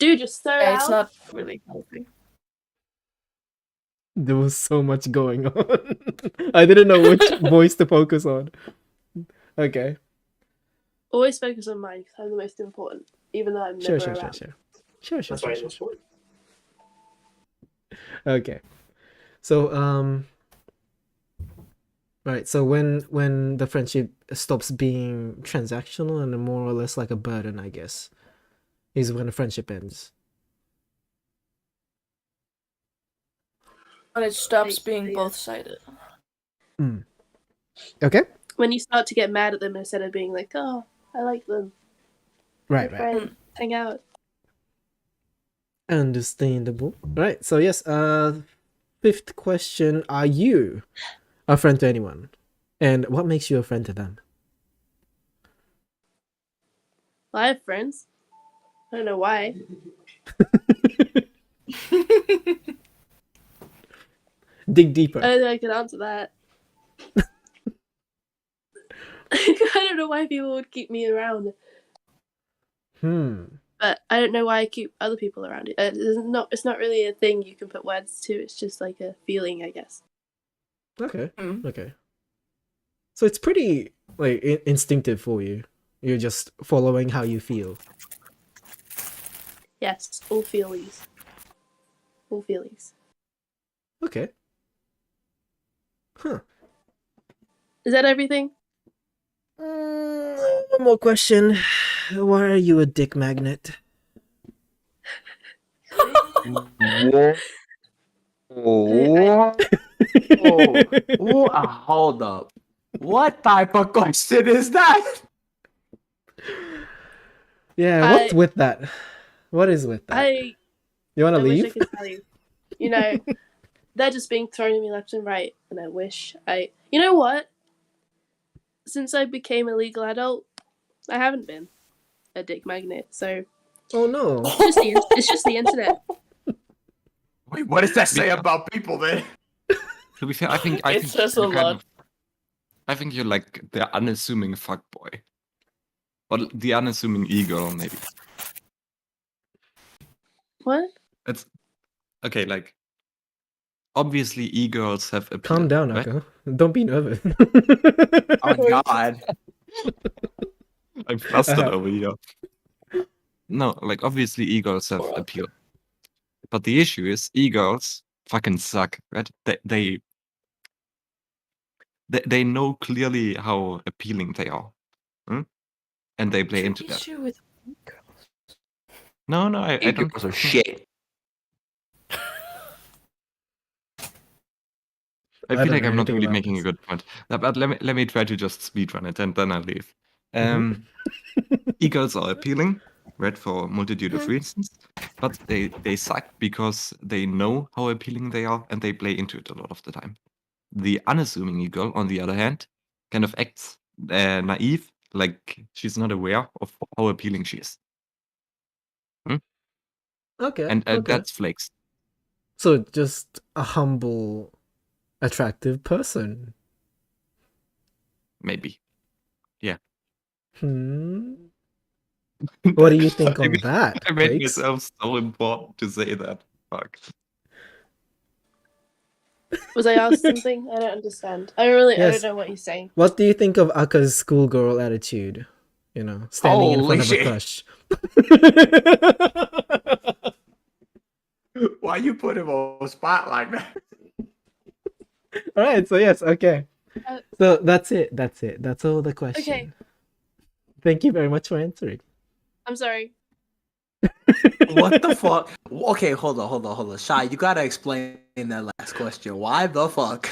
Dude, you're so Yeah, it's loud. not really healthy. There was so much going on. I didn't know which voice to focus on. Okay. Always focus on mine because I'm the most important, even though I'm never Sure. around. That's why it's important. Okay. So right, so when the friendship stops being transactional and more or less like a burden, I guess, is when the friendship ends. When it stops Basically, being yeah. both-sided. Okay. When you start to get mad at them instead of being like, oh, I like them. Right. We're Right. friends. Hang out. Understandable. Right. So yes. Fifth question: are you a friend to anyone, and what makes you a friend to them? Well, I have friends. I don't know why. Dig deeper. I don't think I can answer that. I don't know why people would keep me around, but I don't know why I keep other people around. It's not really a thing you can put words to. It's just like a feeling, I guess. Okay. Okay. So it's pretty like instinctive for you. You're just following how you feel. Yes, all feelies. All feelies. Okay. Huh. Is that everything? One more question. Why are you a dick magnet? What? Oh, hold up. What type of question is that? Yeah, what's with that? What is with that? I You want to wish I leave? could tell you. You know, they're just being thrown at me left and right, and I wish I. You know what? Since I became a legal adult, I haven't been a dick magnet. So Oh no. it's just the internet. Wait, what does that say about people then? To be fair, I think It says a you're lot. I think you're like the unassuming fuckboy. Or the unassuming e-girl, maybe. What? It's okay, like obviously e-girls have appeal. Calm down, right? Aka. Don't be nervous. Oh God. I'm flustered Uh-huh. over here. No, like obviously e-girls have appeal. But the issue is e-girls fucking suck, right? They know clearly how appealing they are. And they play into that. Issue with No, I don't. E-girls are shit. I I feel don't like know I'm not anything really about making this. a good point. But let me try to just speedrun it and then I'll leave. E-girls are appealing, right, for a multitude of reasons, but they suck because they know how appealing they are and they play into it a lot of the time. The unassuming e-girl, on the other hand, kind of acts naive, like she's not aware of how appealing she is. Okay. And Okay. that's flakes. So just a humble, attractive person. Maybe. Yeah. What do you think on that, I made Flakes? myself so important to say that. Fuck. Was I asked something? I don't understand. I don't Yes. know what he's saying. What do you think of Aka's schoolgirl attitude? You know, standing in Holy front of a shit. crush. Why you put him on the spot like that? All right. So yes. Okay. Uh, So that's it. That's it. That's all the question. Okay. Thank you very much for answering. I'm sorry. What the fuck? Okay, hold on. Shy, you gotta explain that last question. Why the fuck?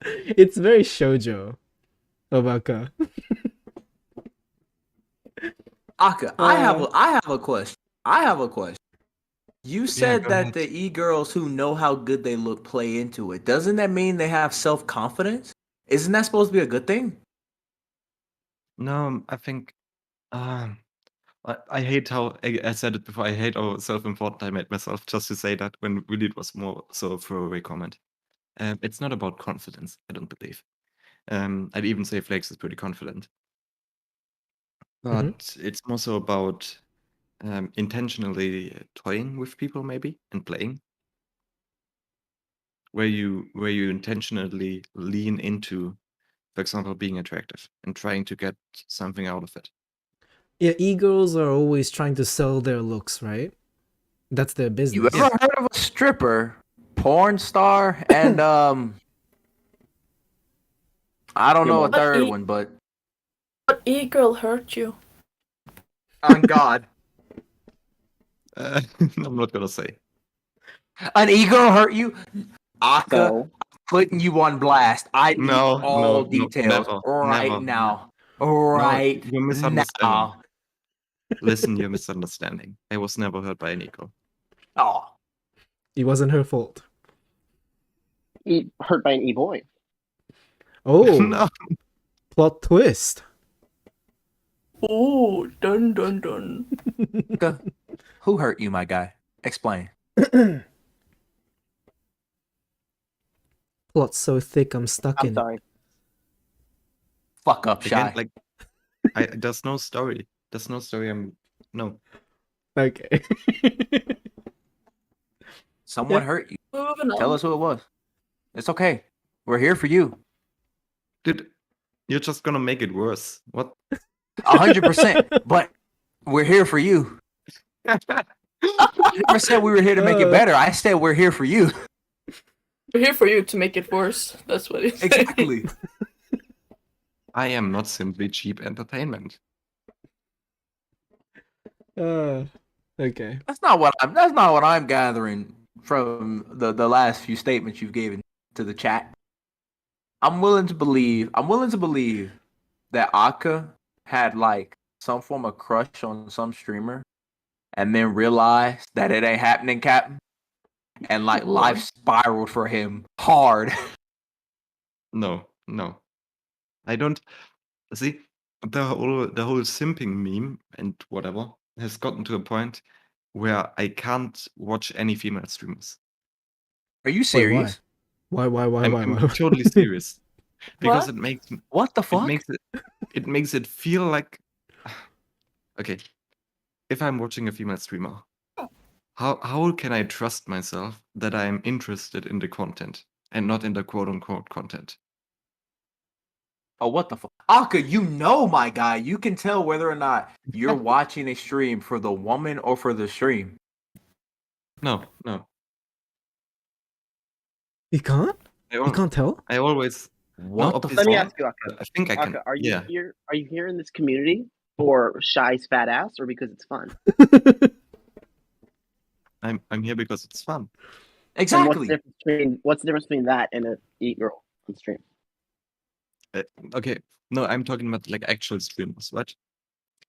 It's very shoujo of Aka. Aka, I have a question. You said go that ahead. the e-girls who know how good they look play into it. Doesn't that mean they have self-confidence? Isn't that supposed to be a good thing? No, I think. I hate how I said it before. I hate how self-important I made myself just to say that when really it was more so a throwaway comment. It's not about confidence, I don't believe. I'd even say Flakes is pretty confident. But it's more so about intentionally toying with people maybe and playing. Where you intentionally lean into, for example, being attractive and trying to get something out of it. Yeah, e-girls are always trying to sell their looks, right? That's their You business. ever heard of a stripper, porn star, and I don't know a third one, but What e-girl hurt you? on God. I'm not gonna say. An ego hurt you? Aka, So putting you on blast. I need No, all no, no, details never, right never. now. No, Right you're misunderstanding. now. Listen, you're misunderstanding. I was never hurt by an ego. Oh, It wasn't her fault. hurt by an e-boy. Oh, No. plot twist. Oh, dun dun dun. Aka, who hurt you, my guy? Explain. Plot's so thick, I'm stuck I'm in sorry. Fuck up, Again, shy. like, there's no story. There's no story. No. it. Okay. Someone Yeah. hurt you. Moving on. Tell us who it was. It's okay. We're here for you. Dude, you're just gonna make it worse. What? 100%. But we're here for you. I never said we were here to make it better. I said we're here for you. We're here for you to make it worse. That's what it's Exactly. I am not simply cheap entertainment. Okay. That's not what I'm gathering from the last few statements you've given to the chat. I'm willing to believe that Aka had like some form of crush on some streamer and then realized that it ain't happening, Captain. And like life spiraled for him hard. No. I don't see the whole simping meme and whatever has gotten to a point where I can't watch any female streamers. Are you Wait, serious? why? I'm totally serious. Because What? it makes What the fuck? it makes it feel like okay. If I'm watching a female streamer, how can I trust myself that I am interested in the content and not in the quote unquote content? Oh, what the fuck? Aka, you know, my guy, you can tell whether or not you're watching a stream for the woman or for the stream. No. You can't? You can't tell? I always What the obviously, Let me fuck? ask you, Aka. I think I can. Aka, are you Yeah. here? Are you here in this community for Shy's fat ass or because it's fun? I'm here because it's fun. And Exactly. what's the difference between that and a eat girl on stream? Okay. No, I'm talking about like actual streamers, right?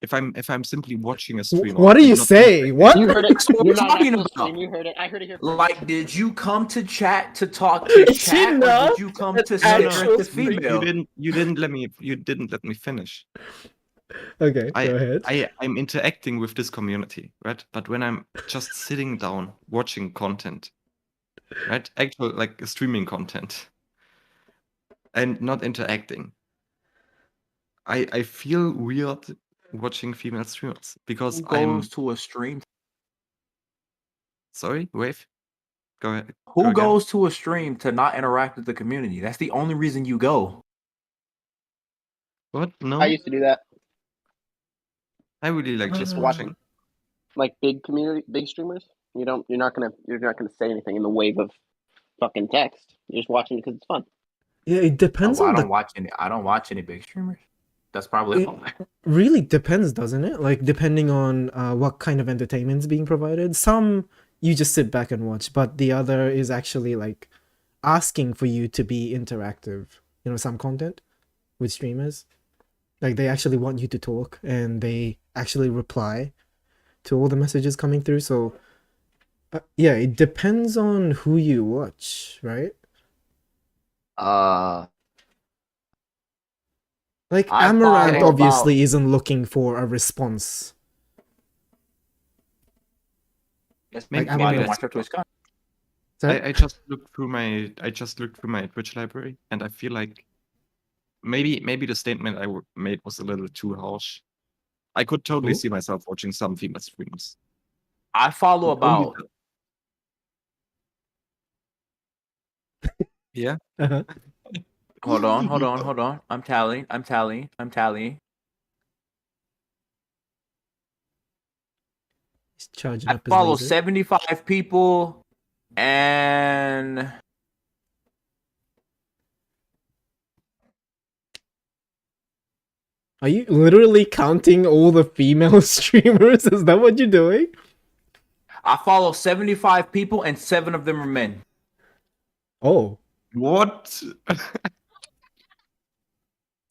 If I'm simply watching a streamer, What do and you not say? What? You heard it. That's what You're we're not talking an actual about. stream. You heard it. I heard it here first. Like, did you come to chat to talk to Is she chat, or not did you come to an sit actual with the You female? didn't let me finish. Okay, go ahead. I'm interacting with this community, right? But when I'm just sitting down watching content, right? Actual like streaming content and not interacting, I feel weird watching female streamers because Who I'm goes to a stream? sorry, Wave. Go ahead. Who Go again. goes to a stream to not interact with the community? That's the only reason you go. What? No, I used to do that. I really like just watching. Like big streamers. You're not gonna say anything in the wave of fucking text. You're just watching because it's fun. Yeah, it depends Oh, on I the don't watch any big streamers. That's probably It- why. really depends, doesn't it? Like depending on what kind of entertainment's being provided. Some you just sit back and watch, but the other is actually like asking for you to be interactive. You know, some content with streamers, like they actually want you to talk and they actually reply to all the messages coming through. So yeah, it depends on who you watch, right? Like I Amaranth follow obviously isn't looking for a response. Yes, Maybe- maybe maybe I that's- watch her Twitch con. Sorry? I just looked through my Twitch library, and I feel like maybe the statement I made was a little too harsh. I could totally Ooh. see myself watching some female streamers. I follow Only about Yeah. Uh-huh. hold on. I'm tallying. He's charging I up his follow laser. 75 people and Are you literally counting all the female streamers? Is that what you're doing? I follow 75 people and 7 of them are men. Oh. What?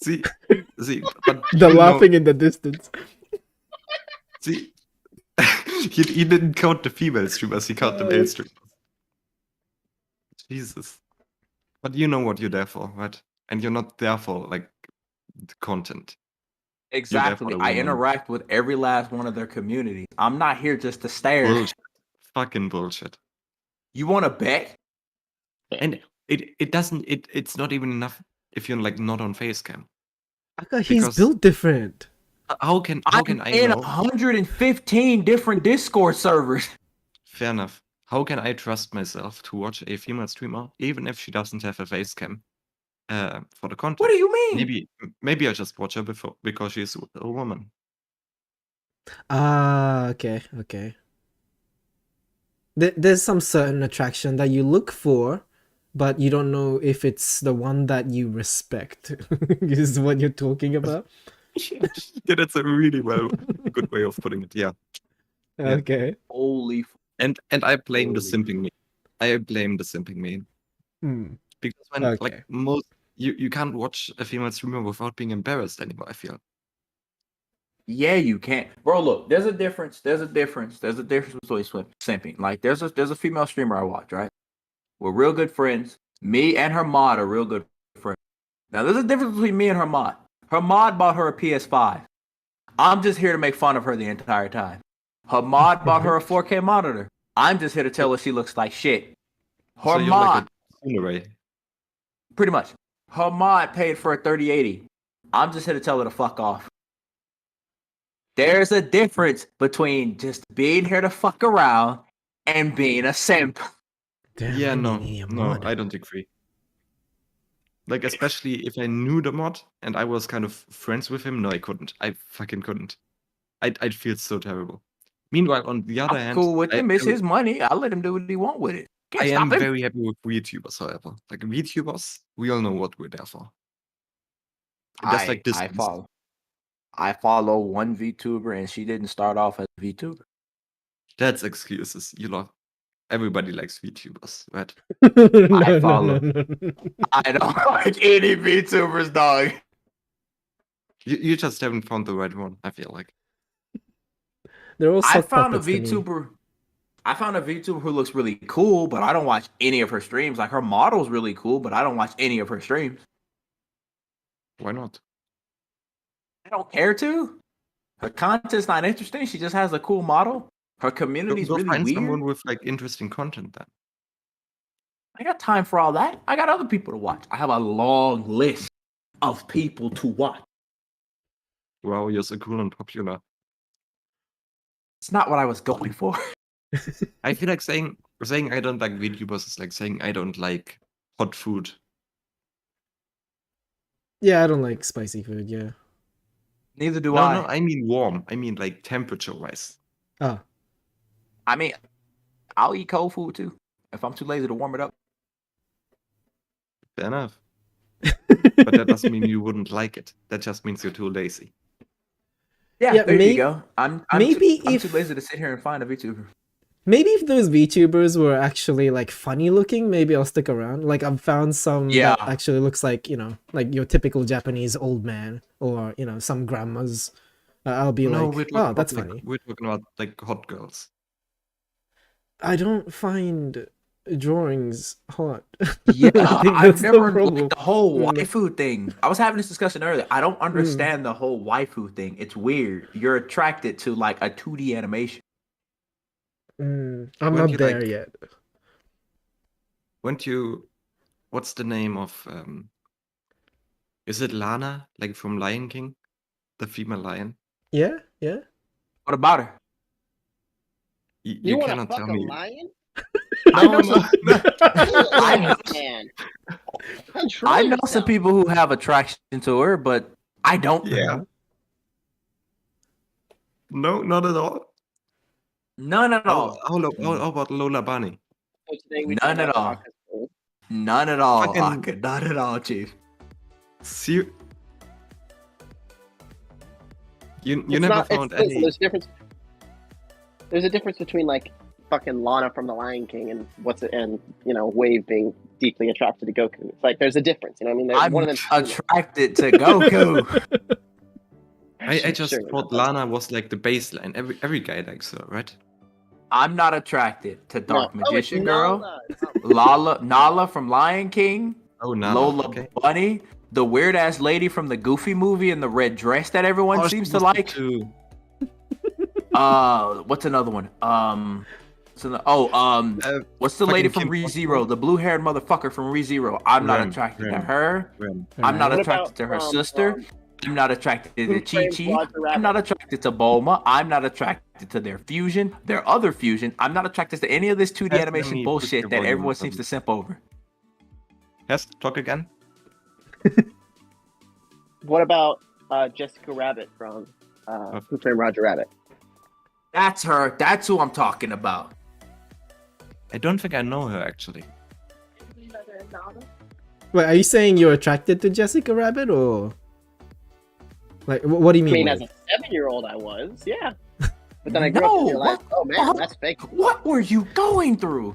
see, but The you know, laughing in the distance. see, he didn't count the female streamers. He counted the male streamers. Jesus. But you know what you're there for, right? And you're not there for like the content. Exactly. the I woman. interact with every last one of their communities. I'm not here just to stare. Bullshit. Fucking bullshit. You want to bet? And it's not even enough if you're like not on Facecam. He's Because- built different. How can I'm I in know? 115 different Discord servers. Fair enough. How can I trust myself to watch a female streamer even if she doesn't have a face cam for the content? What do you mean? Maybe I just watch her because she's a woman. Ah, okay. There's some certain attraction that you look for, but you don't know if it's the one that you respect. Is what you're talking about? Yeah, that's a really good way of putting it. Yeah. Yeah. Okay. Holy. And I blame the Holy. simping meme. I blame the simping meme. Hmm. Because when Okay. like most you can't watch a female streamer without being embarrassed anymore, I feel. Yeah, you can't, bro. Look, there's a difference between simping. Like, there's a female streamer I watch, right? We're real good friends. Me and her mod are real good friends. Now, there's a difference between me and her mod. Her mod bought her a PS5. I'm just here to make fun of her the entire time. Her mod bought her a 4K monitor. I'm just here to tell her she looks like shit. Her So you're mod, like a pretty much. Her mod paid for a 3080. I'm just here to tell her to fuck off. There's a difference between just being here to fuck around and being a simp. Damn, Yeah, I no, need a no, mod. I don't agree. Like, especially if I knew the mod and I was kind of friends with him, no, I couldn't. I fucking couldn't. I'd feel so terrible. Meanwhile, on the other I'm hand, cool with him. It's his money. I let him do what he want with it. Can't I stop am him. very happy with VTubers, however. Like, VTubers, we all know what we're there for. That's like this. I follow one VTuber and she didn't start off as a VTuber. That's excuses. You love. Everybody likes VTubers, right? I follow. I don't like any VTubers, dog. You just haven't found the right one, I feel like. They're all I sock found a puppets to me. VTuber. I found a VTuber who looks really cool, but I don't watch any of her streams. Like, her model's really cool, but I don't watch any of her streams. Why not? I don't care to. Her content's not interesting. She just has a cool model. Her community's Go really find weird. someone with like interesting content then. I got time for all that. I got other people to watch. I have a long list of people to watch. Wow, you're so cool and popular. It's not what I was going for. I feel like saying I don't like VTubers is like saying I don't like hot food. Yeah, I don't like spicy food. Yeah. Neither do No, I. I mean warm. I mean like temperature wise. Ah. I mean, I'll eat cold food too if I'm too lazy to warm it up. Fair enough. But that doesn't mean you wouldn't like it. That just means you're too lazy. Yeah, there you go. I'm maybe too lazy to sit here and find a VTuber. Maybe if those VTubers were actually like funny looking, maybe I'll stick around. Like, I've found some that actually looks like, you know, like your typical Japanese old man or, you know, some grandmas. I'll be like, oh, that's funny. We're talking about like hot girls. I don't find drawings hot. Yeah, I think I've that's never the problem. liked the whole waifu thing. I was having this discussion earlier. I don't understand the whole waifu thing. It's weird. You're attracted to like a 2D animation. I'm not there yet. Weren't you? What's the name of? Is it Lana, like from Lion King, the female lion? Yeah, yeah. What about her? You want to cannot fuck tell a me. lion? I know some, I know some people who have attraction to her, but I don't. Yeah. No, not at all. None at all. How about Lola Bunny? None at all. None at all. Fucking- None at all, Chief. See, you never found any. There's a difference between like fucking Lana from The Lion King and Wave being deeply attracted to Goku. It's like there's a difference, you know what I mean? I'm One of them attracted to Goku. I just Sure, thought that's- Lana was like the baseline. Every guy likes her, right? I'm not attracted to Dark No. Oh, it's Magician Girl, Nala. Nala from Lion King, Oh, Nala. Lola Okay. Bunny, the weird ass lady from the Goofy movie in the red dress that everyone Oh, seems she to was like. too. What's another one? What's the lady fucking from Kim ReZero? The blue-haired motherfucker from ReZero. I'm not Rem, attracted to Rem. her. Rem. I'm not What attracted about to her from, sister. I'm not attracted to Who Chi Framed Chi. Roger Rabbit? I'm not attracted to Bulma. I'm not attracted to their fusion, their other fusion. I'm not attracted to any of this 2D Let animation me bullshit push the that volume everyone up a seems to bit. simp over. Yes, talk again. What about Jessica Rabbit from Who Framed Roger Rabbit? That's her. That's who I'm talking about. I don't think I know her actually. Wait, are you saying you're attracted to Jessica Rabbit or like what do you I mean? mean, as Wave? a 7-year-old, I was, yeah. But then I grew up and No, realized, what oh the man, fuck? that's fake. What were you going through?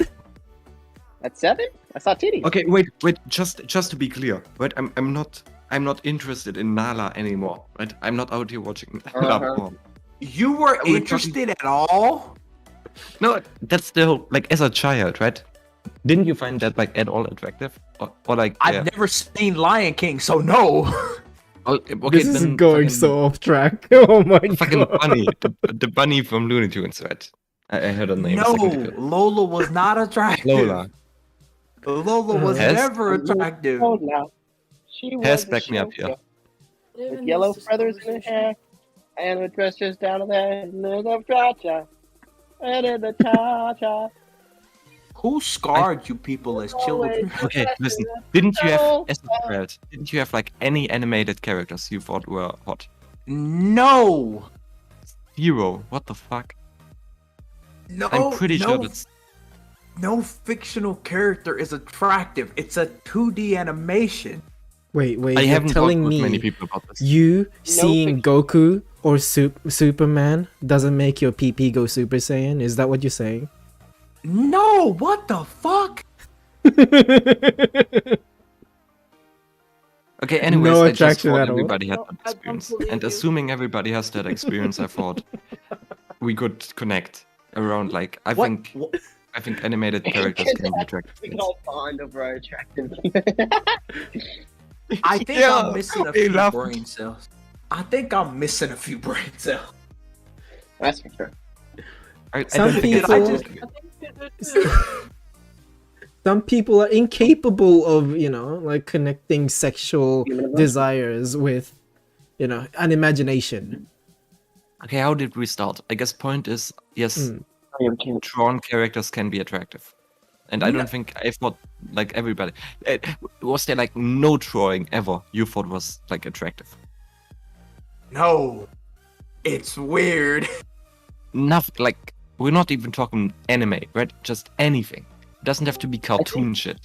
At 7, I saw titties. Okay, wait. Just to be clear, right? I'm not interested in Nala anymore, right? I'm not out here watching Nala Uh-huh. porn. You were We're interested at all? No, that's still like as a child, right? Didn't you find that like at all attractive, or like? I've never seen Lion King, so no. Oh, okay, This is then going fucking- so off track. Oh my Fucking god. bunny, the bunny from Looney Tunes, right? I heard her name. a No, second ago. Lola was not attractive. Lola. Lola was Has- never attractive. Oh, now. She Has was a back me up here. showgirl with yellow feathers in her hair and a dress just down to there. And there's a cha-cha. And in the cha-cha. Who scarred you people as children? Okay, listen. Didn't you have as a child? Didn't you have like any animated characters you thought were hot? No. Zero. What the fuck? No. I'm pretty sure no, that's. no fictional character is attractive. It's a 2D animation. Wait, I you're haven't telling talked with many me people about this. you seeing fiction. Goku or Superman doesn't make your PP go Super Saiyan? Is that what you're saying? No, what the fuck? Okay, anyways, No I just attraction thought at all. everybody had No, that I don't experience. believe And you. assuming everybody has that experience, I thought we could connect around like I What? think animated characters can be attractive. We can all bond over our attractiveness. I think Yeah, I'm missing a we few love- brain cells. I think I'm missing a few brain cells. That's for sure. I Some don't think it's people- attractive. I think you do too. Some people are incapable of, like connecting sexual Human emotion. desires with, an imagination. Okay, how did we start? I guess point is yes, drawn characters can be attractive, and I don't think I thought like everybody. Was there like no drawing ever you thought was like attractive? No. It's weird. Nothing. Like we're not even talking anime, right? Just anything. It doesn't have to be cartoon shit.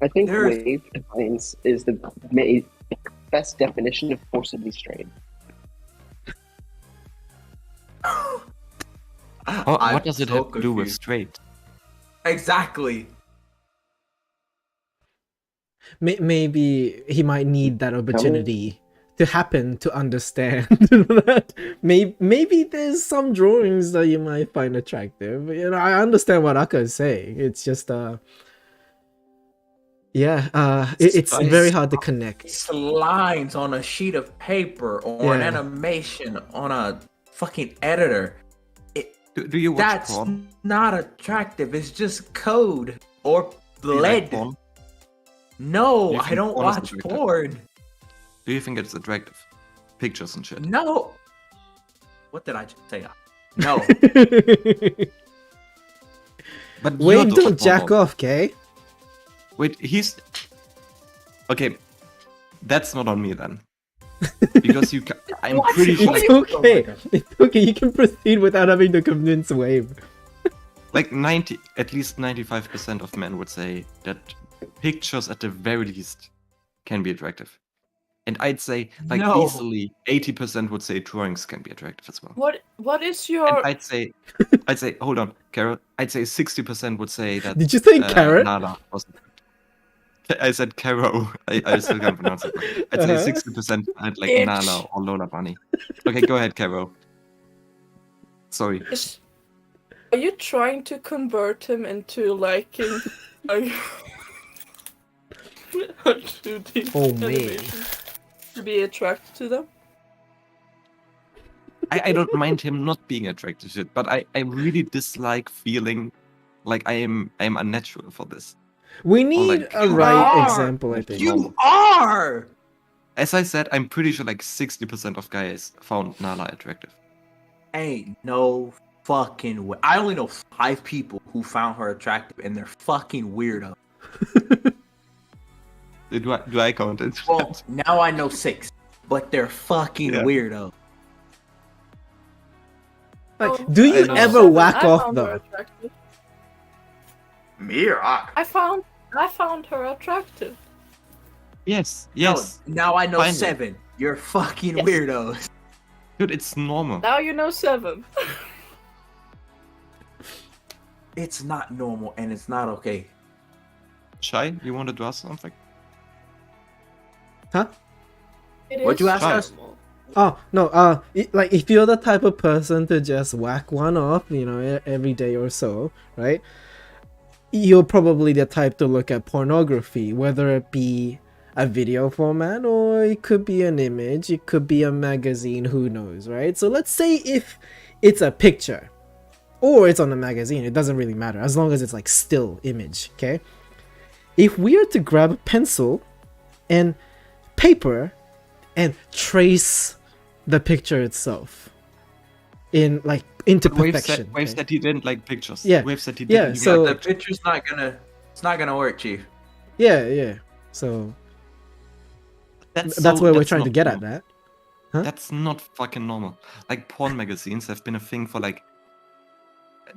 I think There's- wave defines is the best definition of forcibly strained. What does it have to do with straight? Exactly. Maybe he might need that opportunity to happen to understand that maybe there's some drawings that you might find attractive. I understand what Akka is saying. It's just it's very hard to connect. It's lines on a sheet of paper or an Yeah. animation on a fucking editor. Do you watch That's porn? not attractive. It's just code or Do you like lead. porn? No, You I think don't porn is watch attractive? porn. Do you think it's attractive? Pictures and shit. No. What did I just say? No. But Wave, you're the don't jack porn. off, okay? Wait, he's okay. That's not on me then, because you. I'm What? pretty sure. It's Like, okay. It's okay. You can proceed without having to convince Wave. like at least 95% of men would say that pictures at the very least can be attractive. And I'd say like No. easily 80% would say drawings can be attractive as well. What is And your I'd say hold on, Carol. I'd say 60% would say that Did you say carrot? Nala wasn't. I said Caro. I still can't pronounce it. I'd say 60% had like Bitch. Nala or Lola Bunny. Okay, go ahead, Caro. Sorry. Are you trying to convert him into liking a 2D Oh, man. animation to be attracted to them? I don't mind him not being attracted to it, but I really dislike feeling like I am unnatural for this. We need like, a you right are! example, I think. You are! As I said, I'm pretty sure like 60% of guys found Nala attractive. Ain't no fucking way. I only know 5 people who found her attractive, and they're fucking weirdo. Do I count it? Well, now I know 6, but they're fucking Yeah. weirdo. Like, do you know. ever Seven, whack I off found her though? attractive. Mirak. I found her attractive. Yes. Now I know Finally. 7. You're fucking Yes. weirdos. Dude, it's normal. Now you know 7. It's not normal, and it's not okay. Shy, you wanted to ask something? Huh? What'd you ask Shy. us? Oh no, like if you're the type of person to just whack one off, you know, every day or so, right? You're probably the type to look at pornography, whether it be a video format or it could be an image, it could be a magazine, who knows, right? So let's say if it's a picture or it's on a magazine, it doesn't really matter as long as it's like still image, okay? If we are to grab a pencil and paper and trace the picture itself in like into perfection. Wave okay? said he didn't like pictures. Yeah. Wave said he Yeah, didn't. so- The picture's not gonna. It's not gonna work, Chief. Yeah. So that's where we're that's trying to not get at normal. that. Huh? That's not fucking normal. Like porn magazines have been a thing for like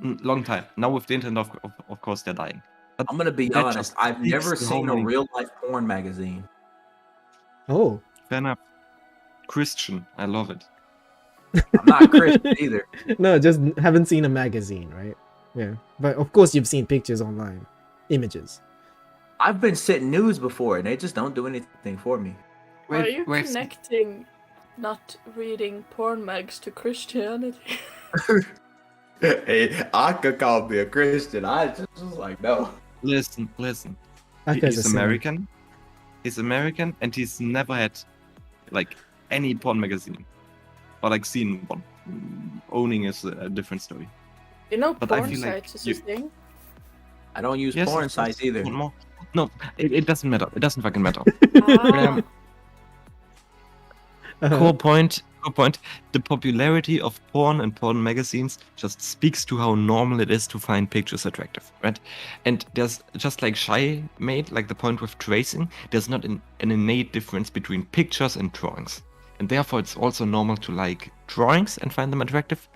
a long time. Now with the internet, of course, they're dying. But I'm gonna be that honest. just I've speaks never to how seen a many- real life porn magazine. Oh, Fair enough. Christian, I love it. I'm not Christian either. no, just haven't seen a magazine, right? Yeah, but of course you've seen pictures online, images. I've been sitting news before, and they just don't do anything for me. Are you Wave- connecting not reading porn mags to Christianity? Hey, I could call me a Christian. I just was like, no. Listen. That guy's a He's sinner. American. He's American, and he's never had like any porn magazine or like seen one. Owning is a different story. You know, But I porn feel like sites is you- a thing. I don't use Yes, porn of sites course. either. One more. No, it doesn't matter. It doesn't fucking matter. Ah, Core point. The popularity of porn and porn magazines just speaks to how normal it is to find pictures attractive, right? And there's just like Shy made, like the point with tracing, there's not an innate difference between pictures and drawings. And therefore it's also normal to like drawings and find them attractive.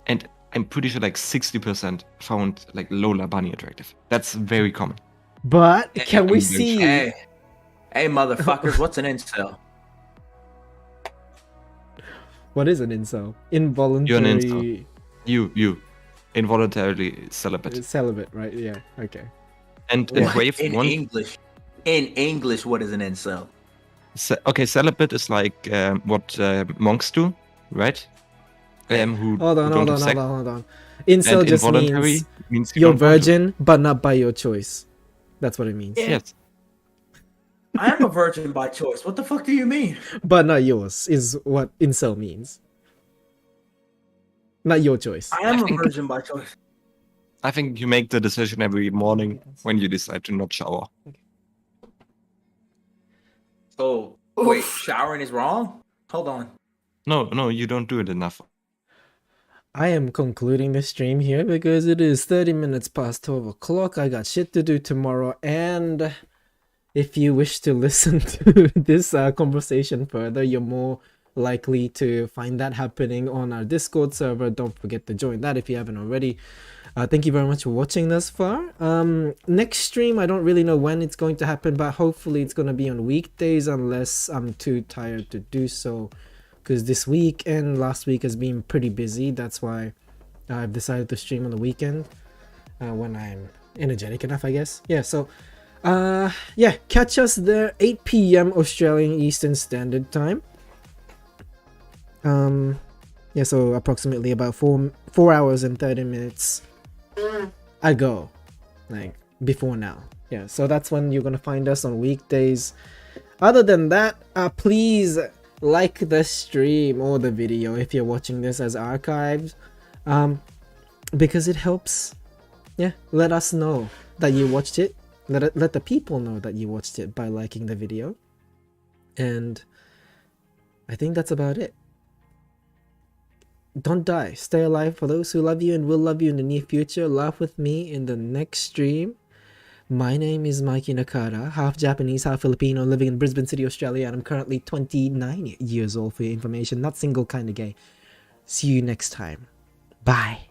And I'm pretty sure like 60% found like Lola Bunny attractive. That's very common. But can we English. see? Hey, motherfuckers, what's an incel? What is an incel? Involuntary incel. You involuntarily celibate. celibate, right? Yeah. Okay. And What? Wave In one. English, what is an incel? Okay, celibate is like what monks do, right? Who Hold on. don't have sex. Incel And just involuntary means you you're don't want to. virgin, but not by your choice. That's what it means. Yeah. Yes. I am a virgin by choice. What the fuck do you mean? But not yours is what incel means. Not your choice. I am I a think- virgin by choice. I think you make the decision every morning when you decide to not shower. So, wait, showering is wrong? Hold on. No, you don't do it enough. I am concluding the stream here because it is 30 minutes past 12 o'clock. I got shit to do tomorrow, and if you wish to listen to this conversation further, you're more likely to find that happening on our Discord server. Don't forget to join that if you haven't already. Thank you very much for watching thus far. Next stream, I don't really know when it's going to happen, but hopefully it's going to be on weekdays unless I'm too tired to do so. Because this week and last week has been pretty busy. That's why I've decided to stream on the weekend when I'm energetic enough, I guess. Yeah, so yeah, catch us there 8 p.m. Australian Eastern Standard Time. Yeah, so approximately about 4 hours and 30 minutes ago, like before now. Yeah, so that's when you're gonna find us on weekdays. Other than that, please like the stream or the video if you're watching this as archives, because it helps. Yeah, let us know that you watched it. Let the people know that you watched it by liking the video. And I think that's about it. Don't die. Stay alive for those who love you and will love you in the near future. Laugh with me in the next stream. My name is Mikey Nakata, half Japanese, half Filipino, living in Brisbane City, Australia, and I'm currently 29 years old for your information. Not single, kinda gay. See you next time. Bye.